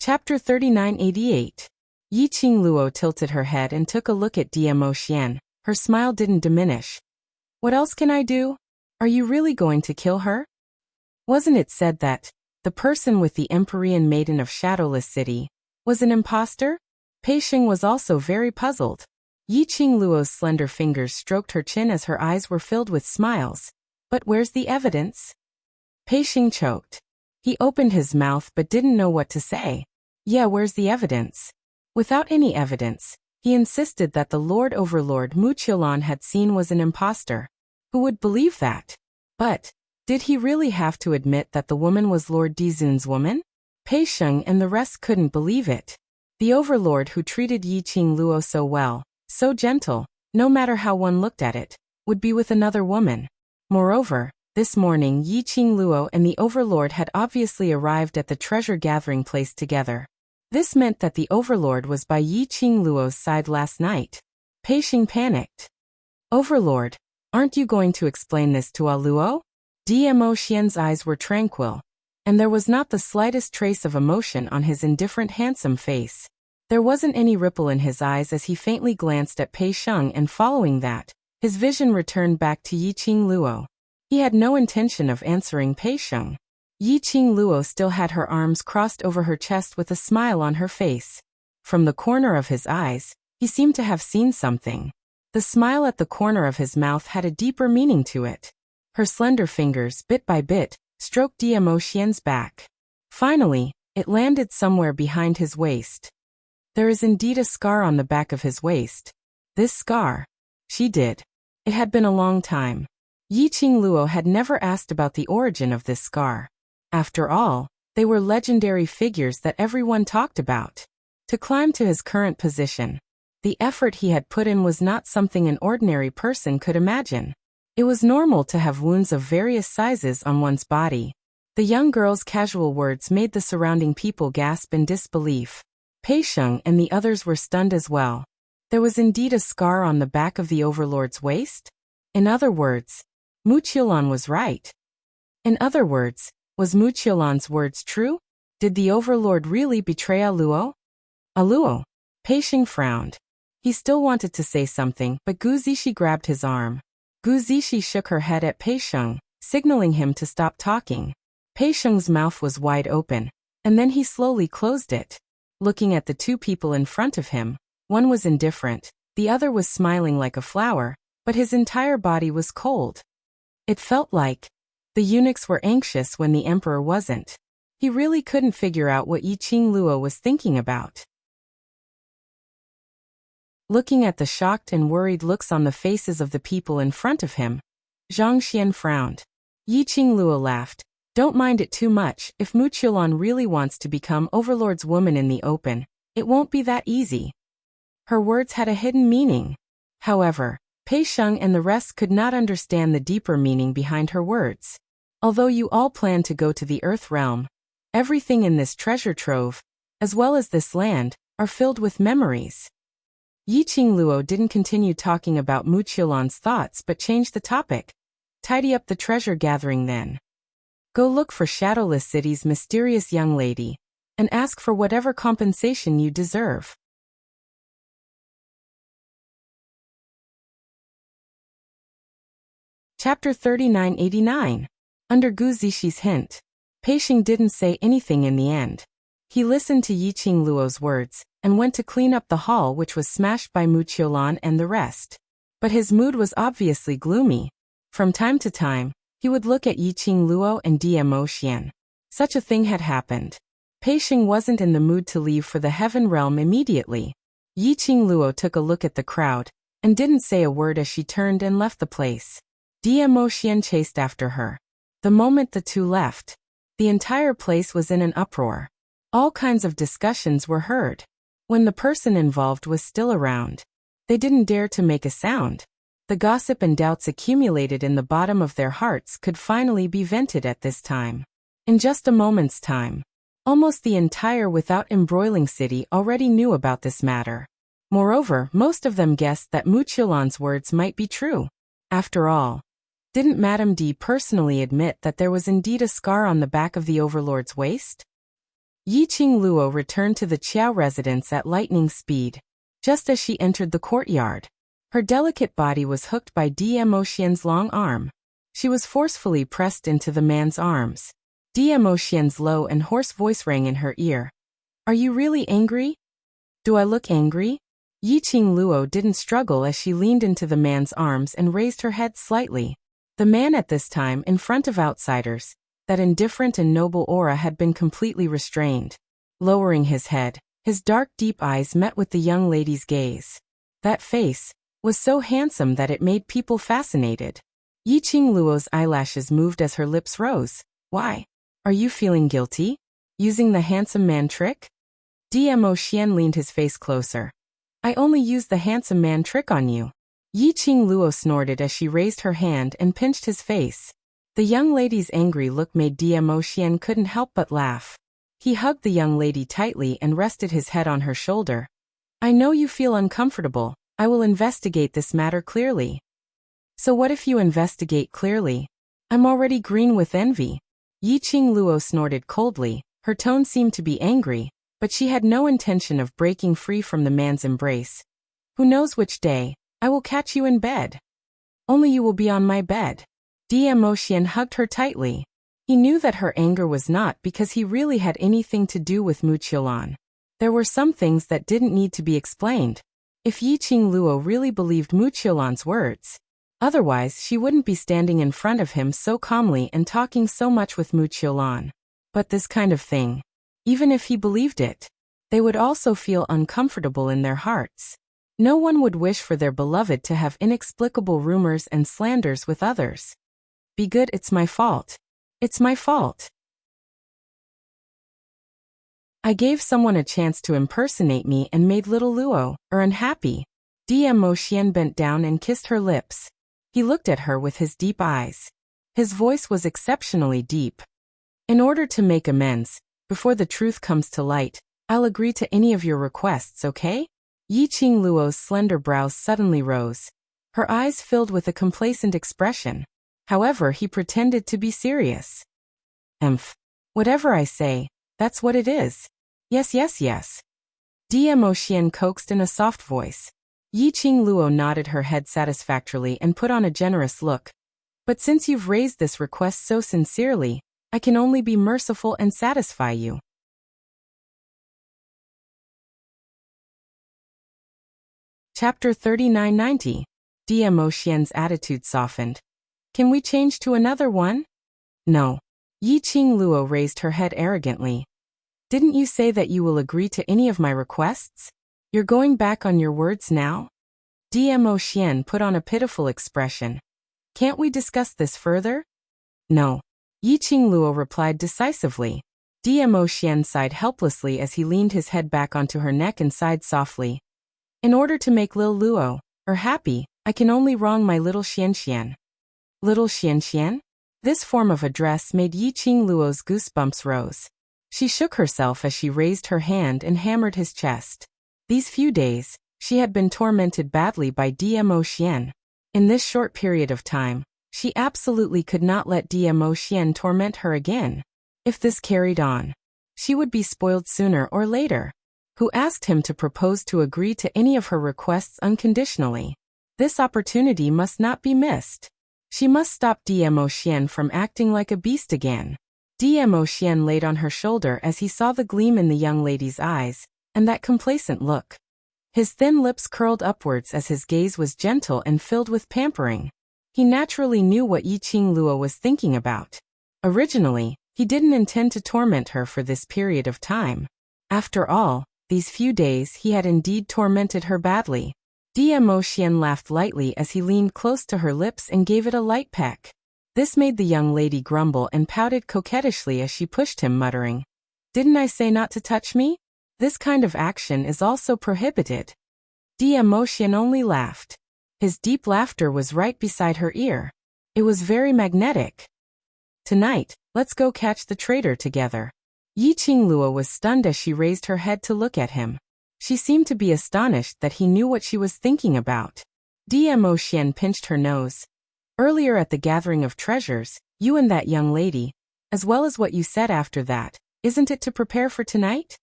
Chapter 3988. Yi Qing Luo tilted her head and took a look at Dmo Xian. Her smile didn't diminish. What else can I do? Are you really going to kill her? Wasn't it said that the person with the Empyrean Maiden of Shadowless City was an imposter? Pei Xing was also very puzzled. Yi Qing Luo's slender fingers stroked her chin as her eyes were filled with smiles. But where's the evidence? Pei Xing choked. He opened his mouth but didn't know what to say. Yeah, where's the evidence? Without any evidence, he insisted that the Lord Overlord Mu Qiulan had seen was an imposter. Who would believe that? But did he really have to admit that the woman was Lord Dizun's woman? Pei Xing and the rest couldn't believe it. The Overlord who treated Yi Qing Luo so well, so gentle, no matter how one looked at it, would be with another woman. Moreover, this morning Yi Qing Luo and the Overlord had obviously arrived at the treasure gathering place together. This meant that the Overlord was by Yi Qing Luo's side last night. Pei Xing panicked. Overlord, aren't you going to explain this to Luo? Dmo Xian's eyes were tranquil, and there was not the slightest trace of emotion on his indifferent handsome face. There wasn't any ripple in his eyes as he faintly glanced at Pei Xing, and following that, his vision returned back to Yi Qing Luo. He had no intention of answering Pei Xing. Yi Qing Luo still had her arms crossed over her chest with a smile on her face. From the corner of his eyes, he seemed to have seen something. The smile at the corner of his mouth had a deeper meaning to it. Her slender fingers, bit by bit, stroked Dmo Xian's back. Finally, it landed somewhere behind his waist. There is indeed a scar on the back of his waist. This scar. She did. It had been a long time. Yi Qing Luo had never asked about the origin of this scar. After all, they were legendary figures that everyone talked about. To climb to his current position, the effort he had put in was not something an ordinary person could imagine. It was normal to have wounds of various sizes on one's body. The young girl's casual words made the surrounding people gasp in disbelief. Pei Xing and the others were stunned as well. There was indeed a scar on the back of the Overlord's waist? In other words, Mu Qiulan was right. In other words, was Mu Qiulan's words true? Did the Overlord really betray Luo? Luo? Pei Xing frowned. He still wanted to say something, but Gu Zixi grabbed his arm. Gu Zixi shook her head at Pei Xing, signaling him to stop talking. Pei Xing's mouth was wide open, and then he slowly closed it. Looking at the two people in front of him, one was indifferent, the other was smiling like a flower, but his entire body was cold. It felt like the eunuchs were anxious when the emperor wasn't. He really couldn't figure out what Yi Qing Luo was thinking about. Looking at the shocked and worried looks on the faces of the people in front of him, Zhang Xian frowned. Yi Qing Luo laughed. Don't mind it too much. If Mu Qiulan really wants to become Overlord's woman in the open, it won't be that easy. Her words had a hidden meaning. However, Pei Sheng and the rest could not understand the deeper meaning behind her words. Although you all plan to go to the Earth Realm, everything in this treasure trove, as well as this land, are filled with memories. Yiqing Luo didn't continue talking about Mu Qiulan's thoughts but changed the topic. Tidy up the treasure gathering then. Go look for Shadowless City's mysterious young lady, and ask for whatever compensation you deserve. Chapter 3989. Under Gu Zixi hint, Pei Sheng didn't say anything in the end. He listened to Yiqing Luo's words, and went to clean up the hall which was smashed by Mu Qiulan and the rest. But his mood was obviously gloomy. From time to time, he would look at Yiqing Luo and Dmo Xian. Such a thing had happened. Pei Sheng wasn't in the mood to leave for the Heaven Realm immediately. Yiqing Luo took a look at the crowd, and didn't say a word as she turned and left the place. Dmo Xian chased after her. The moment the two left, the entire place was in an uproar. All kinds of discussions were heard. When the person involved was still around, they didn't dare to make a sound. The gossip and doubts accumulated in the bottom of their hearts could finally be vented at this time. In just a moment's time, almost the entire Without Embroiling city already knew about this matter. Moreover, most of them guessed that Mu Qiulan's words might be true. After all, didn't Madame D personally admit that there was indeed a scar on the back of the Overlord's waist? Yiqing Luo returned to the Qiao residence at lightning speed, just as she entered the courtyard. Her delicate body was hooked by Dmo Xian's long arm. She was forcefully pressed into the man's arms. Dmo Xian's low and hoarse voice rang in her ear. Are you really angry? Do I look angry? Yiqing Luo didn't struggle as she leaned into the man's arms and raised her head slightly. The man at this time in front of outsiders, that indifferent and noble aura had been completely restrained. Lowering his head, his dark deep eyes met with the young lady's gaze. That face was so handsome that it made people fascinated. Yiqing Luo's eyelashes moved as her lips rose. Why? Are you feeling guilty? Using the handsome man trick? Dmo Xian leaned his face closer. I only used the handsome man trick on you. Yiqing Luo snorted as she raised her hand and pinched his face. The young lady's angry look made Dmo Xian couldn't help but laugh. He hugged the young lady tightly and rested his head on her shoulder. I know you feel uncomfortable. I will investigate this matter clearly. So what if you investigate clearly? I'm already green with envy. Yiqing Luo snorted coldly. Her tone seemed to be angry, but she had no intention of breaking free from the man's embrace. Who knows which day I will catch you in bed. Only you will be on my bed. Dmo Xian hugged her tightly. He knew that her anger was not because he really had anything to do with Mu Qiulan. There were some things that didn't need to be explained. If Yiqing Luo really believed Mu Qiulan's words, otherwise she wouldn't be standing in front of him so calmly and talking so much with Mu Qiulan. But this kind of thing, even if he believed it, they would also feel uncomfortable in their hearts. No one would wish for their beloved to have inexplicable rumors and slanders with others. Be good, it's my fault. It's my fault. I gave someone a chance to impersonate me and made little Luo unhappy. Dmo Xian bent down and kissed her lips. He looked at her with his deep eyes. His voice was exceptionally deep. In order to make amends, before the truth comes to light, I'll agree to any of your requests, okay? Yiqing Luo's slender brows suddenly rose. Her eyes filled with a complacent expression. However, he pretended to be serious. Whatever I say, that's what it is. Yes, yes, yes. Dmo Xian coaxed in a soft voice. Yiqing Luo nodded her head satisfactorily and put on a generous look. But since you've raised this request so sincerely, I can only be merciful and satisfy you. Chapter 3990. Dmo Xian's attitude softened. Can we change to another one? No. Yiqing Luo raised her head arrogantly. Didn't you say that you will agree to any of my requests? You're going back on your words now? Dmo Xian put on a pitiful expression. Can't we discuss this further? No. Yiqing Luo replied decisively. Dmo Xian sighed helplessly as he leaned his head back onto her neck and sighed softly. In order to make Lil Luo, happy, I can only wrong my little Xian Xian. Little Xian Xian? This form of address made Yiqing Luo's goosebumps rose. She shook herself as she raised her hand and hammered his chest. These few days, she had been tormented badly by Dmo Xian. In this short period of time, she absolutely could not let Dmo Xian torment her again. If this carried on, she would be spoiled sooner or later. Who asked him to propose to agree to any of her requests unconditionally? This opportunity must not be missed. She must stop Dmo Xian from acting like a beast again. Dmo Xian laid on her shoulder as he saw the gleam in the young lady's eyes, and that complacent look. His thin lips curled upwards as his gaze was gentle and filled with pampering. He naturally knew what Yiqing Luo was thinking about. Originally, he didn't intend to torment her for this period of time. After all, these few days he had indeed tormented her badly. Dmo Xian laughed lightly as he leaned close to her lips and gave it a light peck. This made the young lady grumble and pouted coquettishly as she pushed him, muttering, "Didn't I say not to touch me? This kind of action is also prohibited." Dmo Xian only laughed. His deep laughter was right beside her ear. It was very magnetic. "Tonight, let's go catch the traitor together." Yiqing Luo was stunned as she raised her head to look at him. She seemed to be astonished that he knew what she was thinking about. Dmo Xian pinched her nose. "Earlier at the gathering of treasures, you and that young lady, as well as what you said after that, isn't it to prepare for tonight?"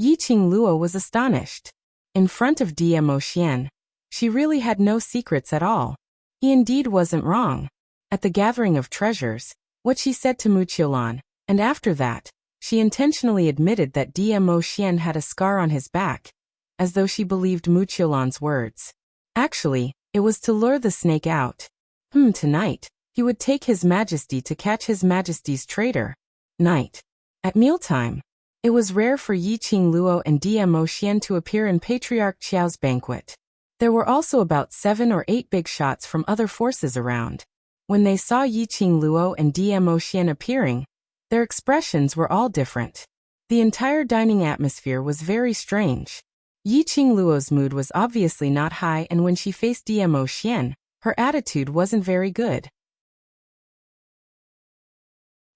Yiqing Luo was astonished. In front of Dmo Xian, she really had no secrets at all. He indeed wasn't wrong. At the gathering of treasures, what she said to Muqiulan, and after that, she intentionally admitted that Dmo Xian had a scar on his back, as though she believed Muqiulan's words. Actually, it was to lure the snake out. Tonight, he would take His Majesty to catch His Majesty's traitor. Night. At mealtime, it was rare for Yiqing Luo and Dmo Xian to appear in Patriarch Qiao's banquet. There were also about 7 or 8 big shots from other forces around. When they saw Yiqing Luo and Dmo Xian appearing, their expressions were all different. The entire dining atmosphere was very strange. Yiqing Luo's mood was obviously not high, and when she faced Dmo Xian, her attitude wasn't very good.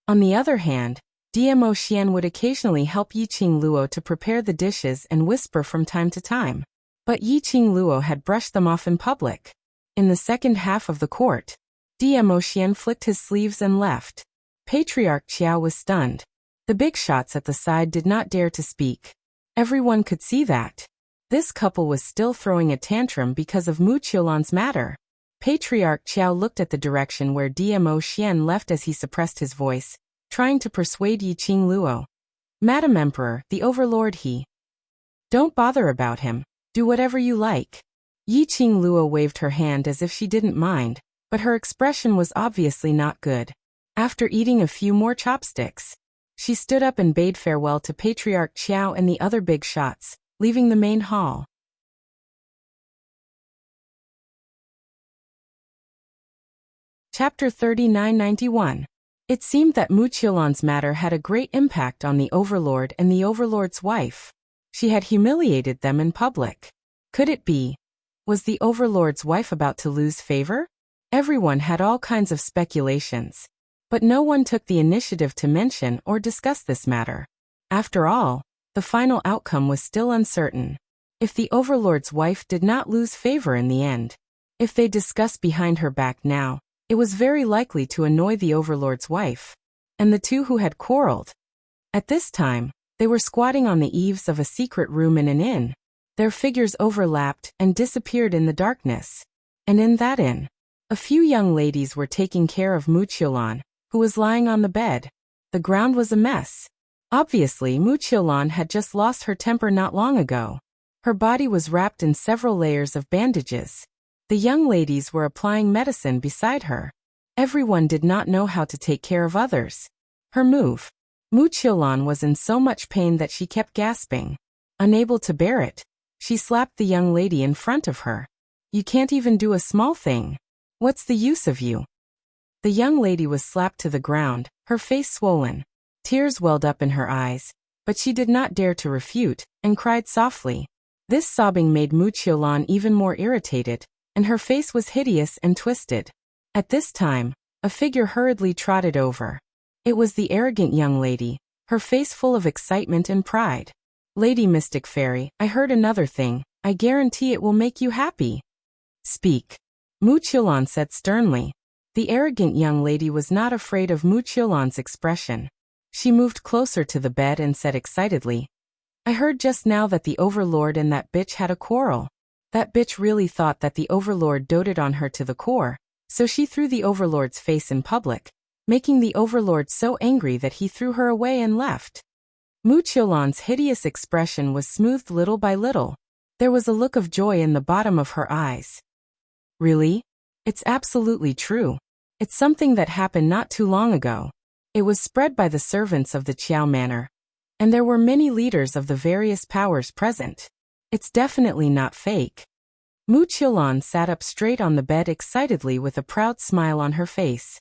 On the other hand, Dmo Xian would occasionally help Yiqing Luo to prepare the dishes and whisper from time to time. But Yiqing Luo had brushed them off in public. In the second half of the court, Dmo Xian flicked his sleeves and left. Patriarch Qiao was stunned. The big shots at the side did not dare to speak. Everyone could see that. This couple was still throwing a tantrum because of Muqiulan's matter. Patriarch Qiao looked at the direction where Dmo Xian left as he suppressed his voice, trying to persuade Yiqing Luo. "Madam Emperor, the overlord Don't bother about him. Do whatever you like." Yiqing Luo waved her hand as if she didn't mind, but her expression was obviously not good. After eating a few more chopsticks, she stood up and bade farewell to Patriarch Qiao and the other big shots, leaving the main hall. Chapter 3991. It seemed that Muqiulan's matter had a great impact on the overlord and the overlord's wife. She had humiliated them in public. Could it be? Was the overlord's wife about to lose favor? Everyone had all kinds of speculations. But no one took the initiative to mention or discuss this matter. After all, the final outcome was still uncertain. If the overlord's wife did not lose favor in the end, if they discussed behind her back now, it was very likely to annoy the overlord's wife, and the two who had quarreled. At this time, they were squatting on the eaves of a secret room in an inn. Their figures overlapped and disappeared in the darkness. And in that inn, a few young ladies were taking care of Muqiulan, who was lying on the bed. The ground was a mess. Obviously, Muqiulan had just lost her temper not long ago. Her body was wrapped in several layers of bandages. The young ladies were applying medicine beside her. Everyone did not know how to take care of others. Her move. Muqiulan was in so much pain that she kept gasping. Unable to bear it, she slapped the young lady in front of her. "You can't even do a small thing. What's the use of you?" The young lady was slapped to the ground, her face swollen. Tears welled up in her eyes, but she did not dare to refute, and cried softly. This sobbing made Mu Qiulan even more irritated, and her face was hideous and twisted. At this time, a figure hurriedly trotted over. It was the arrogant young lady, her face full of excitement and pride. Lady Mystic Fairy, I heard another thing. I guarantee it will make you happy. Speak. Mu Qiulan said sternly. The arrogant young lady was not afraid of Mu Qiulan's expression. She moved closer to the bed and said excitedly, I heard just now that the Overlord and that bitch had a quarrel. That bitch really thought that the Overlord doted on her to the core, so she threw the Overlord's face in public, making the Overlord so angry that he threw her away and left. Mu Qiulan's hideous expression was smoothed little by little. There was a look of joy in the bottom of her eyes. Really? It's absolutely true. It's something that happened not too long ago. It was spread by the servants of the Qiao Manor, and there were many leaders of the various powers present. It's definitely not fake. Mu Qiulan sat up straight on the bed excitedly with a proud smile on her face.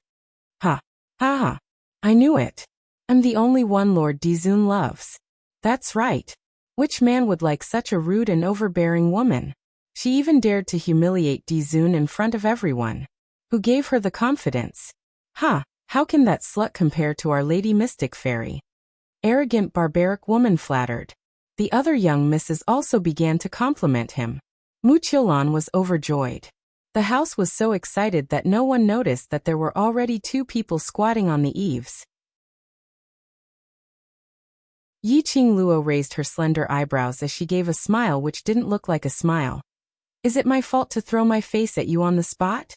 Ha! Ha ha! I knew it. I'm the only one Lord Dizun loves. That's right. Which man would like such a rude and overbearing woman? She even dared to humiliate Dizun in front of everyone. Who gave her the confidence? Ha! How can that slut compare to our Lady Mystic Fairy? Arrogant barbaric woman flattered. The other young misses also began to compliment him. Mu Qiulan was overjoyed. The house was so excited that no one noticed that there were already 2 people squatting on the eaves. Yiqing Luo raised her slender eyebrows as she gave a smile which didn't look like a smile. Is it my fault to throw my face at you on the spot?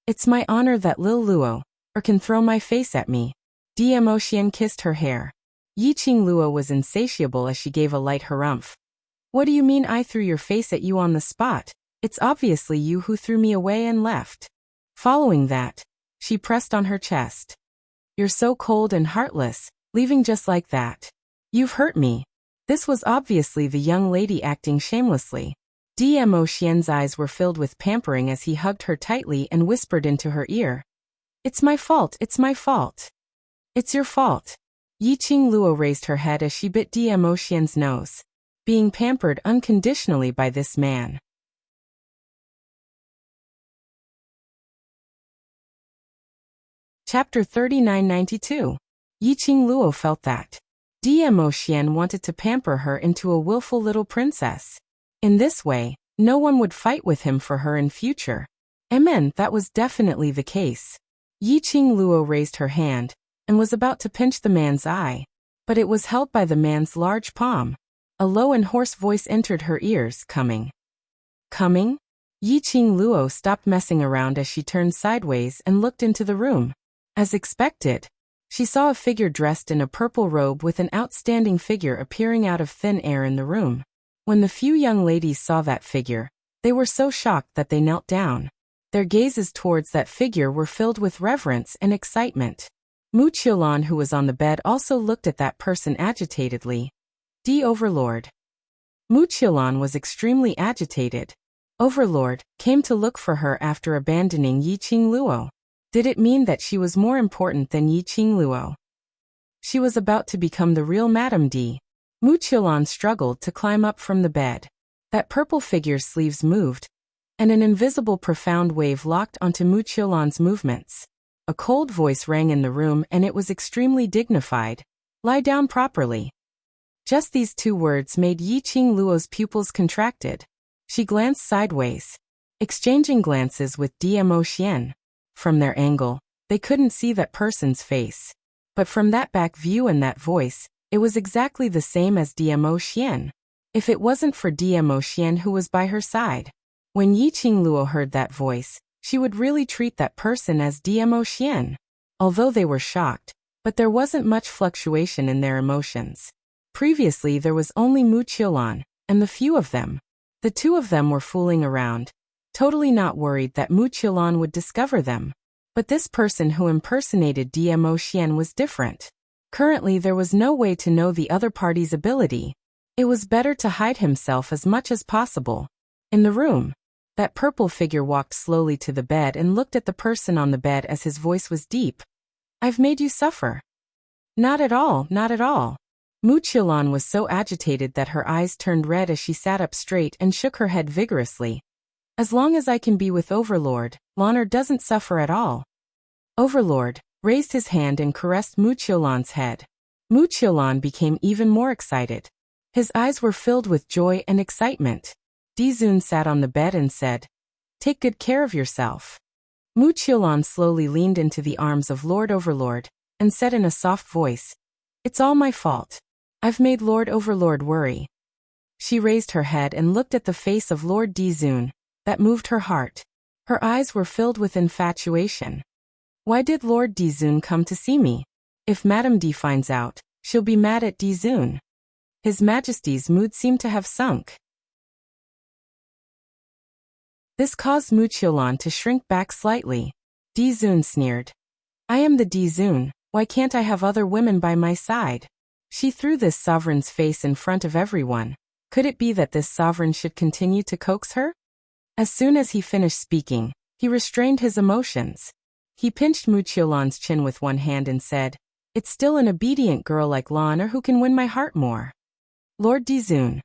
It's my honor that Lil Luo, or can throw my face at me. Dmo Xian kissed her hair. Yiqing Luo was insatiable as she gave a light harumph. What do you mean I threw your face at you on the spot? It's obviously you who threw me away and left. Following that, she pressed on her chest. You're so cold and heartless, leaving just like that. You've hurt me. This was obviously the young lady acting shamelessly. Dmo Xian's eyes were filled with pampering as he hugged her tightly and whispered into her ear. It's my fault, it's my fault. It's your fault. Yiqing Luo raised her head as she bit Dmo Xian's nose. Being pampered unconditionally by this man. Chapter 3992. Yiqing Luo felt that Dmo Xian wanted to pamper her into a willful little princess. In this way, no one would fight with him for her in future. Amen, that was definitely the case. Yiqing Luo raised her hand, and was about to pinch the man's eye, but it was held by the man's large palm. A low and hoarse voice entered her ears, coming. Coming? Yiqing Luo stopped messing around as she turned sideways and looked into the room. As expected, she saw a figure dressed in a purple robe with an outstanding figure appearing out of thin air in the room. When the few young ladies saw that figure, they were so shocked that they knelt down. Their gazes towards that figure were filled with reverence and excitement. Mu Qiulan, who was on the bed, also looked at that person agitatedly. The Overlord. Mu Qiulan was extremely agitated. Overlord came to look for her after abandoning Yiqing Luo. Did it mean that she was more important than Yiqing Luo? She was about to become the real Madame D. Mu Qiulan struggled to climb up from the bed. That purple figure's sleeves moved, and an invisible profound wave locked onto Mu Qiulan's movements. A cold voice rang in the room and it was extremely dignified. Lie down properly. Just these 2 words made Yiqing Luo's pupils contracted. She glanced sideways, exchanging glances with Dmo Xian. From their angle, they couldn't see that person's face. But from that back view and that voice, it was exactly the same as Dmo Xian. If it wasn't for Dmo Xian who was by her side. When Yiqing Luo heard that voice, she would really treat that person as Dmo Xian. Although they were shocked, but there wasn't much fluctuation in their emotions. Previously there was only Mu Qiulan, and the few of them. The 2 of them were fooling around, totally not worried that Mu Qiulan would discover them. But this person who impersonated Dmo Xian was different. Currently there was no way to know the other party's ability. It was better to hide himself as much as possible. In the room, That purple figure walked slowly to the bed and looked at the person on the bed as his voice was deep. I've made you suffer. Not at all, not at all. Muchiolan was so agitated that her eyes turned red as she sat up straight and shook her head vigorously. As long as I can be with Overlord, Lonar doesn't suffer at all. Overlord raised his hand and caressed Muchiolan's head. Muchiolan became even more excited. His eyes were filled with joy and excitement. Dizun sat on the bed and said, Take good care of yourself. Muchiolan slowly leaned into the arms of Lord Overlord and said in a soft voice, It's all my fault. I've made Lord Overlord worry. She raised her head and looked at the face of Lord Dizun. That moved her heart. Her eyes were filled with infatuation. Why did Lord Dizun come to see me? If Madame D finds out, she'll be mad at Dizun. His Majesty's mood seemed to have sunk. This caused Muchiolan to shrink back slightly. Dizun sneered. I am the Dizun, why can't I have other women by my side? She threw this sovereign's face in front of everyone. Could it be that this sovereign should continue to coax her? As soon as he finished speaking, he restrained his emotions. He pinched Muchiolan's chin with one hand and said, It's still an obedient girl like Lonar who can win my heart more. Lord Dizun.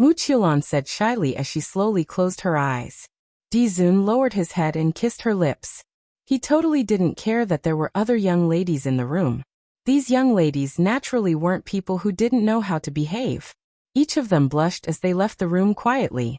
Muchiolan said shyly as she slowly closed her eyes. Dizun lowered his head and kissed her lips. He totally didn't care that there were other young ladies in the room. These young ladies naturally weren't people who didn't know how to behave. Each of them blushed as they left the room quietly.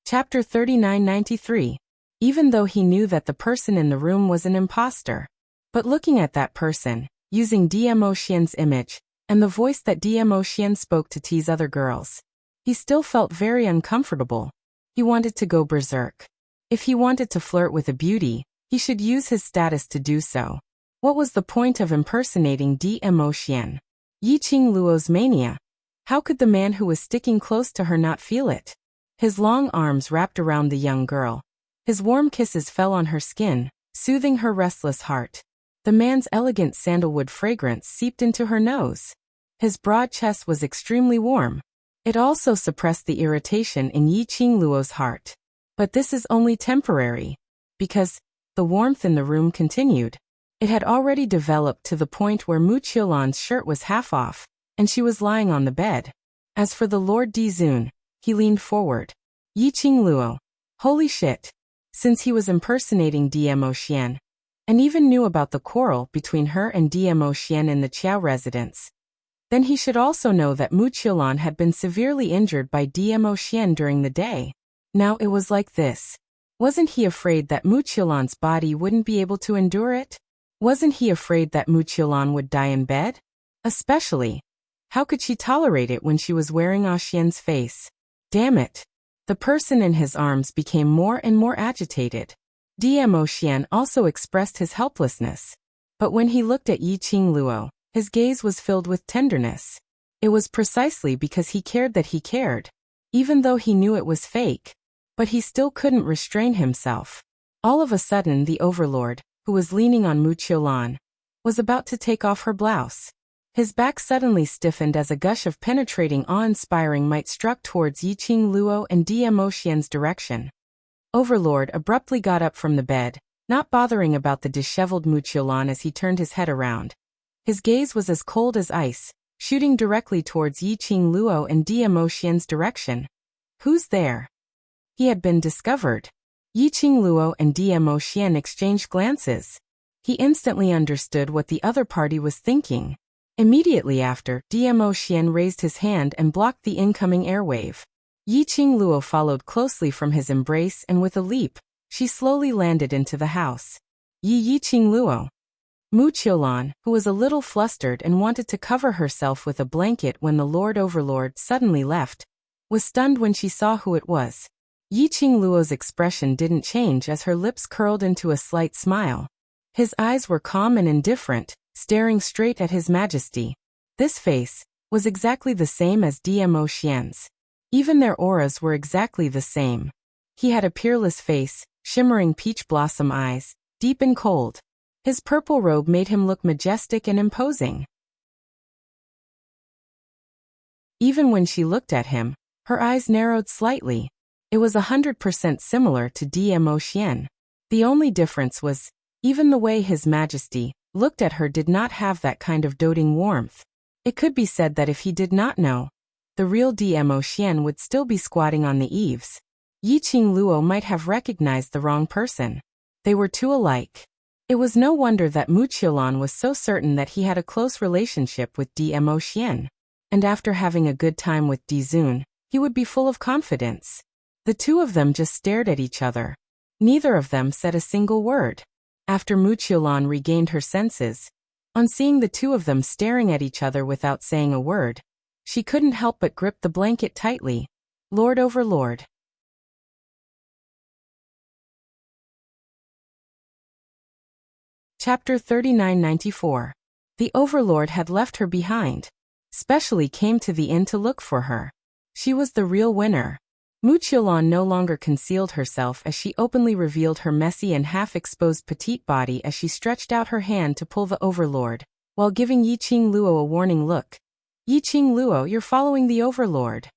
Chapter 3993. Even though he knew that the person in the room was an imposter. But looking at that person, using DM Ocean's image, and the voice that DM Ocean spoke to tease other girls, he still felt very uncomfortable. He wanted to go berserk. If he wanted to flirt with a beauty, he should use his status to do so. What was the point of impersonating DM Ocean? Yiqing Luo's mania. How could the man who was sticking close to her not feel it? His long arms wrapped around the young girl. His warm kisses fell on her skin, soothing her restless heart. The man's elegant sandalwood fragrance seeped into her nose. His broad chest was extremely warm. It also suppressed the irritation in Yiqing Luo's heart. But this is only temporary. Because the warmth in the room continued. It had already developed to the point where Muchiolan's shirt was half off, and she was lying on the bed. As for the Lord Dizun, he leaned forward. Yiqing Luo. Holy shit. Since he was impersonating DM Ocean, and even knew about the quarrel between her and DM Ocean in the Qiao residence, then he should also know that Muchiolan had been severely injured by DM Ocean during the day. Now it was like this. Wasn't he afraid that Muchiolan's body wouldn't be able to endure it? Wasn't he afraid that Muchiolan would die in bed? Especially, how could she tolerate it when she was wearing Ocean's face? Damn it. The person in his arms became more and more agitated. DM Ocean also expressed his helplessness. But when he looked at Yiqing Luo, his gaze was filled with tenderness. It was precisely because he cared that he cared, even though he knew it was fake. But he still couldn't restrain himself. All of a sudden the Overlord, who was leaning on Muchiolan, was about to take off her blouse. His back suddenly stiffened as a gush of penetrating awe-inspiring might struck towards Yiqing Luo and DM Ocean's direction. Overlord abruptly got up from the bed, not bothering about the disheveled Muchiolan as he turned his head around. His gaze was as cold as ice, shooting directly towards Yiqing Luo and DM Ocean's direction. Who's there? He had been discovered. Yiqing Luo and DM Ocean exchanged glances. He instantly understood what the other party was thinking. Immediately after, DM Ocean raised his hand and blocked the incoming airwave. Yiqing Luo followed closely from his embrace and with a leap, she slowly landed into the house. Yiqing Luo. Muchiolan, who was a little flustered and wanted to cover herself with a blanket when the Lord Overlord suddenly left, was stunned when she saw who it was. Yiqing Luo's expression didn't change as her lips curled into a slight smile. His eyes were calm and indifferent, staring straight at His Majesty. This face was exactly the same as DM Ocean's. Even their auras were exactly the same. He had a peerless face, shimmering peach blossom eyes, deep and cold. His purple robe made him look majestic and imposing. Even when she looked at him, her eyes narrowed slightly. It was 100% similar to Emotion. The only difference was, even the way His Majesty looked at her did not have that kind of doting warmth. It could be said that if he did not know, the real Emotion would still be squatting on the eaves. Yiqing Luo might have recognized the wrong person. They were too alike. It was no wonder that Mu Qiulan was so certain that he had a close relationship with Emotion. And after having a good time with Zun, he would be full of confidence. The two of them just stared at each other. Neither of them said a single word. After Mu Qiulan regained her senses, on seeing the two of them staring at each other without saying a word, she couldn't help but grip the blanket tightly. Lord Overlord. Chapter 3994. The Overlord had left her behind. Specially came to the inn to look for her. She was the real winner. Mu Qiulan no longer concealed herself as she openly revealed her messy and half-exposed petite body as she stretched out her hand to pull the Overlord, while giving Yiqing Luo a warning look. Yiqing Luo, you're following the Overlord.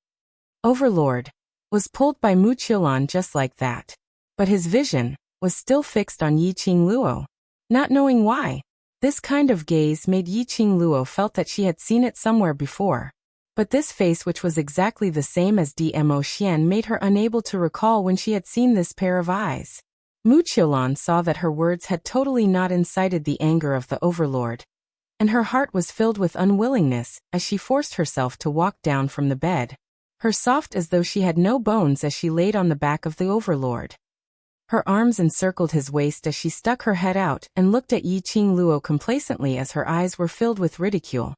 Overlord was pulled by Mu Qiulan just like that. But his vision was still fixed on Yiqing Luo. Not knowing why, this kind of gaze made Yiqing Luo felt that she had seen it somewhere before. But this face, which was exactly the same as Emotion, made her unable to recall when she had seen this pair of eyes. Mu Qiulan saw that her words had totally not incited the anger of the Overlord, and her heart was filled with unwillingness as she forced herself to walk down from the bed, her soft as though she had no bones as she laid on the back of the Overlord. Her arms encircled his waist as she stuck her head out and looked at Yiqing Luo complacently as her eyes were filled with ridicule.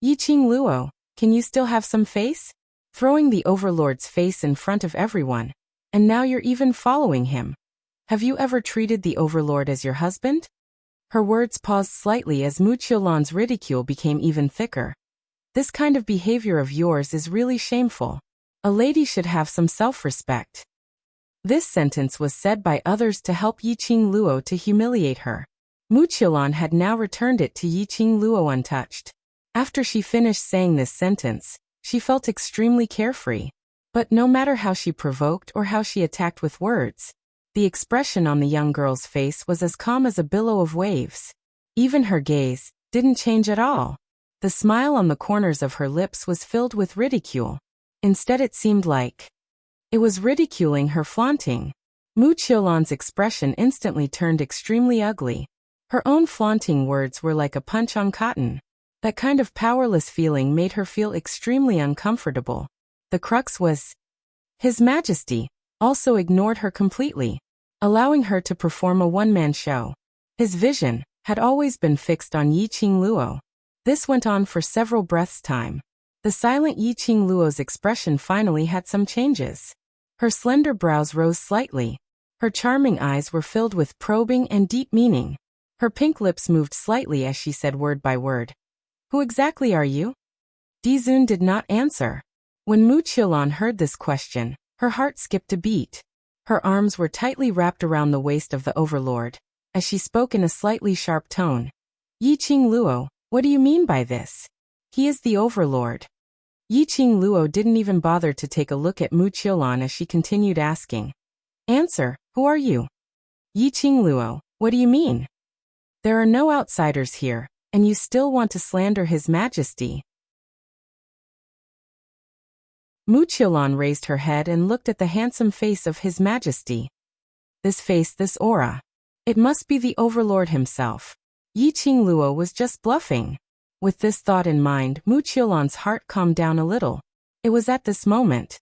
Yiqing Luo, can you still have some face? Throwing the Overlord's face in front of everyone. And now you're even following him. Have you ever treated the Overlord as your husband? Her words paused slightly as Mu Qiulan's ridicule became even thicker. This kind of behavior of yours is really shameful. A lady should have some self-respect. This sentence was said by others to help Yiqing Luo to humiliate her. Mu Qiulan had now returned it to Yiqing Luo untouched. After she finished saying this sentence, she felt extremely carefree. But no matter how she provoked or how she attacked with words, the expression on the young girl's face was as calm as a billow of waves. Even her gaze didn't change at all. The smile on the corners of her lips was filled with ridicule. Instead, it seemed like it was ridiculing her flaunting. Mu Qiulan's expression instantly turned extremely ugly. Her own flaunting words were like a punch on cotton. That kind of powerless feeling made her feel extremely uncomfortable. The crux was, His Majesty also ignored her completely, allowing her to perform a one-man show. His vision had always been fixed on Yiqing Luo. This went on for several breaths' time. The silent Yiqing Luo's expression finally had some changes. Her slender brows rose slightly. Her charming eyes were filled with probing and deep meaning. Her pink lips moved slightly as she said word by word. Who exactly are you? Zun did not answer. When Mu Qiulan heard this question, her heart skipped a beat. Her arms were tightly wrapped around the waist of the Overlord, as she spoke in a slightly sharp tone. Yiqing Luo, what do you mean by this? He is the Overlord. Yiqing Luo didn't even bother to take a look at Mu Qiulan as she continued asking. Answer, who are you? Yiqing Luo, what do you mean? There are no outsiders here, and you still want to slander His Majesty. Mu Qiulan raised her head and looked at the handsome face of His Majesty. This face, this aura. It must be the Overlord himself. Yiqing Luo was just bluffing. With this thought in mind, Mu Qiulan's heart calmed down a little. It was at this moment.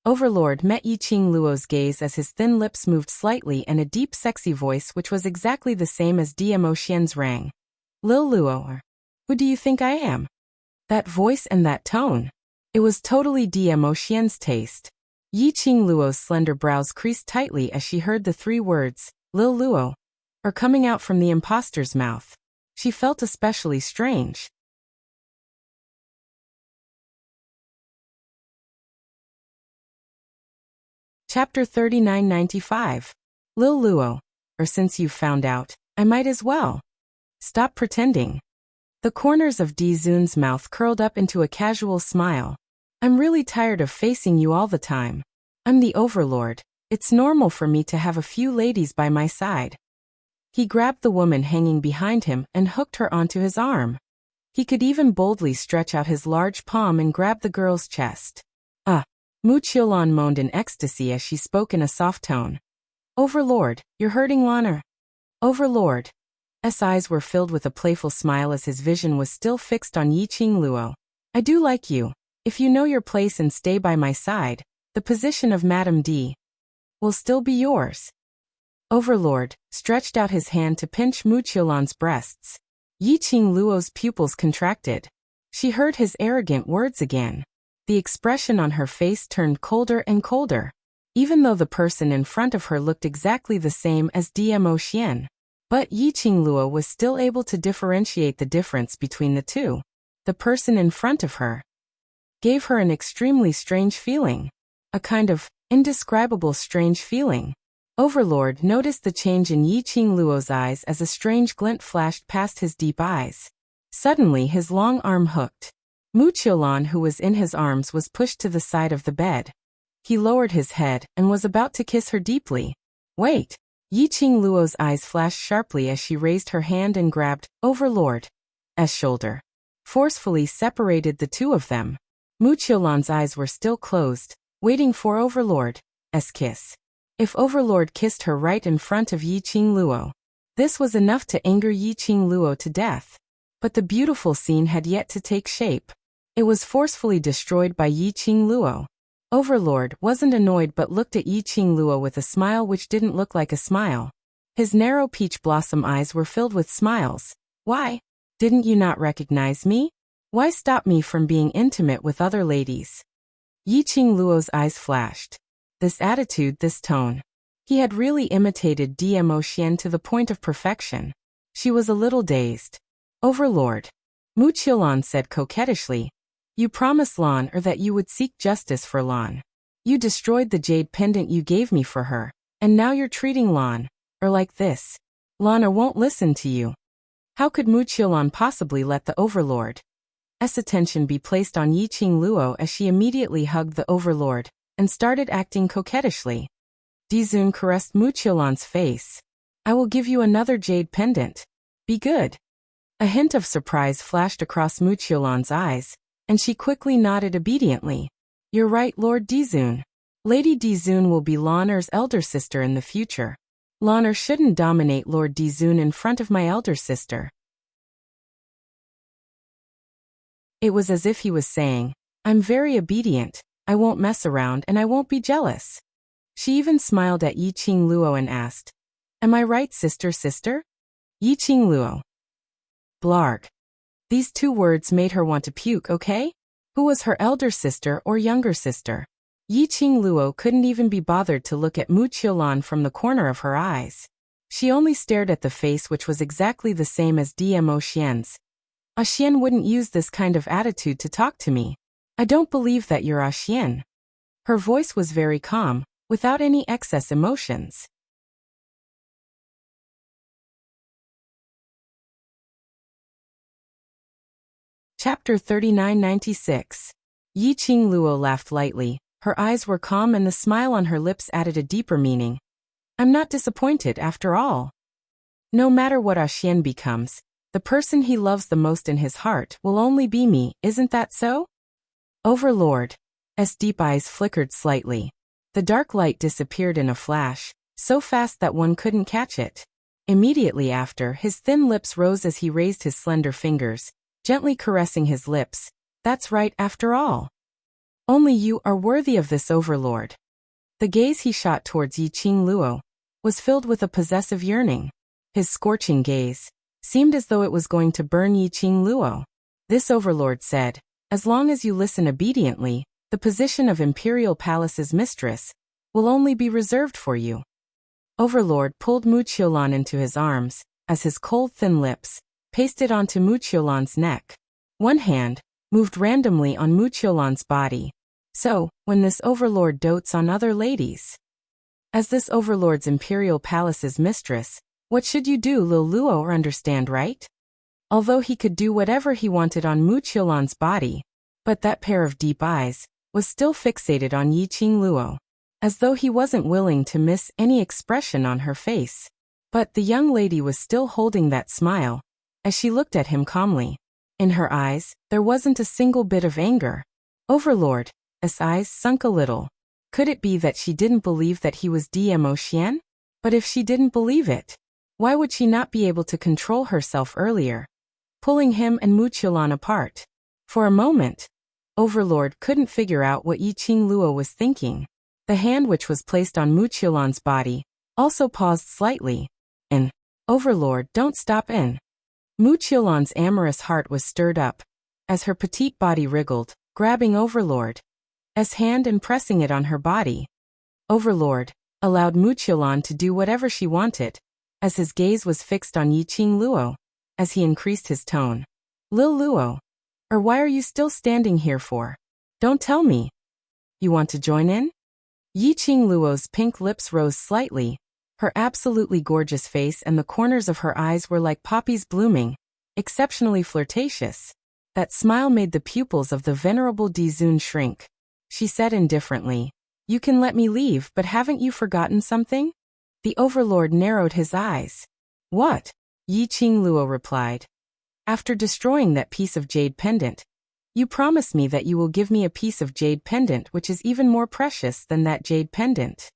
Overlord met Yiqing Luo's gaze as his thin lips moved slightly and a deep sexy voice which was exactly the same as Emotion's rang. Lil Luo, who do you think I am? That voice and that tone. It was totally Emotion's taste. Yiqing Luo's slender brows creased tightly as she heard the three words, Lil Luo, are coming out from the imposter's mouth. She felt especially strange. Chapter 3995. Lil Luo, or since you've found out, I might as well. Stop pretending. The corners of Zun's mouth curled up into a casual smile. I'm really tired of facing you all the time. I'm the overlord. It's normal for me to have a few ladies by my side. He grabbed the woman hanging behind him and hooked her onto his arm. He could even boldly stretch out his large palm and grab the girl's chest. Mu Qiulan moaned in ecstasy as she spoke in a soft tone. Overlord, you're hurting Lana. Overlord. S eyes were filled with a playful smile as his vision was still fixed on Yiqing Luo. I do like you. If you know your place and stay by my side, the position of Madame D will still be yours. Overlord stretched out his hand to pinch Mu Qiulan's breasts. Yiqing Luo's pupils contracted. She heard his arrogant words again. The expression on her face turned colder and colder, even though the person in front of her looked exactly the same as Dmo Xian. But Yiqing Luo was still able to differentiate the difference between the two. The person in front of her gave her an extremely strange feeling. A kind of indescribable strange feeling. Overlord noticed the change in Yiqing Luo's eyes as a strange glint flashed past his deep eyes. Suddenly his long arm hooked. Mu Qiulan, who was in his arms, was pushed to the side of the bed. He lowered his head and was about to kiss her deeply. Wait! Yiqing Luo's eyes flashed sharply as she raised her hand and grabbed Overlord's shoulder. Forcefully separated the two of them. Mu Qiulan's eyes were still closed, waiting for Overlord's kiss. If Overlord kissed her right in front of Yiqing Luo, this was enough to anger Yiqing Luo to death. But the beautiful scene had yet to take shape. It was forcefully destroyed by Yiqing Luo. Overlord wasn't annoyed but looked at Yiqing Luo with a smile which didn't look like a smile. His narrow peach blossom eyes were filled with smiles. Why? Didn't you not recognize me? Why stop me from being intimate with other ladies? Yiqing Luo's eyes flashed. This attitude, this tone. He had really imitated Dmo Xian to the point of perfection. She was a little dazed. Overlord. Mu Qiulan said coquettishly. You promised Lan that you would seek justice for Lan. You destroyed the jade pendant you gave me for her, and now you're treating Lan like this. Lana won't listen to you. How could Mu Qiulan possibly let the Overlord's attention be placed on Yiqing Luo as she immediately hugged the Overlord and started acting coquettishly? Dizun caressed Mu Qiulan's face. I will give you another jade pendant. Be good. A hint of surprise flashed across Mu Qiulan's eyes, and she quickly nodded obediently. You're right, Lord Dizun. Lady Dizun will be Lan'er's elder sister in the future. Lan'er shouldn't dominate Lord Dizun in front of my elder sister. It was as if he was saying, I'm very obedient, I won't mess around and I won't be jealous. She even smiled at Yiqing Luo and asked, Am I right, sister? Yiqing Luo. Blarg. These two words made her want to puke, okay? Who was her elder sister or younger sister? Yiqing Luo couldn't even be bothered to look at Mu Qiulan from the corner of her eyes. She only stared at the face which was exactly the same as Dmo Xian's. Xian wouldn't use this kind of attitude to talk to me. I don't believe that you're Xian. Her voice was very calm, without any excess emotions. Chapter 3996. Yiqing Luo laughed lightly. Her eyes were calm and the smile on her lips added a deeper meaning. I'm not disappointed after all. No matter what Xian becomes, the person he loves the most in his heart will only be me, isn't that so? Overlord's deep eyes flickered slightly. The dark light disappeared in a flash, so fast that one couldn't catch it. Immediately after, his thin lips rose as he raised his slender fingers, gently caressing his lips. That's right, after all. Only you are worthy of this, Overlord. The gaze he shot towards Yiqing Luo was filled with a possessive yearning. His scorching gaze seemed as though it was going to burn Yiqing Luo. This Overlord said, As long as you listen obediently, the position of Imperial Palace's mistress will only be reserved for you. Overlord pulled Mu Qiulan into his arms, as his cold thin lips pasted onto Mu Qiulan's neck. One hand moved randomly on Mu Qiulan's body. So, when this Overlord dotes on other ladies? As this Overlord's Imperial Palace's mistress, what should you do, Lil Luo, or understand, right? Although he could do whatever he wanted on Mu Qiulan's body, but that pair of deep eyes was still fixated on Yiqing Luo, as though he wasn't willing to miss any expression on her face. But the young lady was still holding that smile, as she looked at him calmly. In her eyes, there wasn't a single bit of anger. Overlord's eyes sunk a little. Could it be that she didn't believe that he was Dmo Xian? But if she didn't believe it, why would she not be able to control herself earlier, pulling him and Mu Qiulan apart? For a moment, Overlord couldn't figure out what Yiqing Luo was thinking. The hand which was placed on Mu Qiulan's body also paused slightly. And, Overlord, don't stop in. Mu Qiulan's amorous heart was stirred up, as her petite body wriggled, grabbing Overlord's hand and pressing it on her body. Overlord allowed Mu Qiulan to do whatever she wanted, as his gaze was fixed on Yiqing Luo, as he increased his tone. Lil Luo, or why are you still standing here for? Don't tell me. You want to join in? Yiqing Luo's pink lips rose slightly. Her absolutely gorgeous face and the corners of her eyes were like poppies blooming, exceptionally flirtatious. That smile made the pupils of the venerable Dizun shrink. She said indifferently, "You can let me leave, but haven't you forgotten something?" The Overlord narrowed his eyes. "What?" Yiqing Luo replied. "After destroying that piece of jade pendant, you promise me that you will give me a piece of jade pendant which is even more precious than that jade pendant."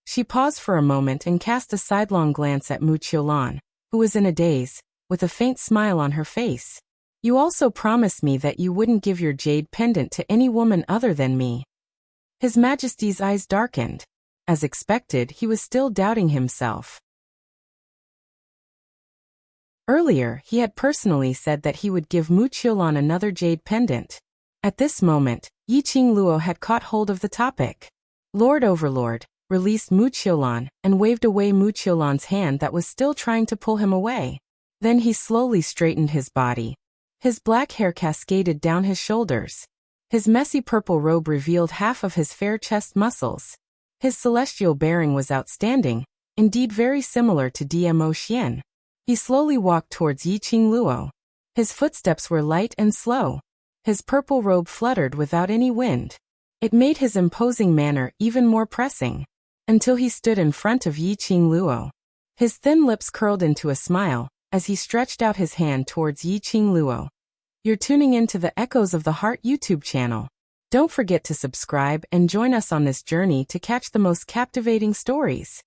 She paused for a moment and cast a sidelong glance at Mu Qiulan, who was in a daze, with a faint smile on her face. "You also promised me that you wouldn't give your jade pendant to any woman other than me." His Majesty's eyes darkened. As expected, he was still doubting himself. Earlier, he had personally said that he would give Mu Qiulan another jade pendant. At this moment, Yiqing Luo had caught hold of the topic. Lord Overlord released Mu Qiulan and waved away Mu Qiulan's hand that was still trying to pull him away. Then he slowly straightened his body. His black hair cascaded down his shoulders. His messy purple robe revealed half of his fair chest muscles. His celestial bearing was outstanding, indeed very similar to Dmo Xian. He slowly walked towards Yiqing Luo. His footsteps were light and slow. His purple robe fluttered without any wind. It made his imposing manner even more pressing, until he stood in front of Yiqing Luo. His thin lips curled into a smile, as he stretched out his hand towards Yiqing Luo. You're tuning into the Echoes of the Heart YouTube channel. Don't forget to subscribe and join us on this journey to catch the most captivating stories.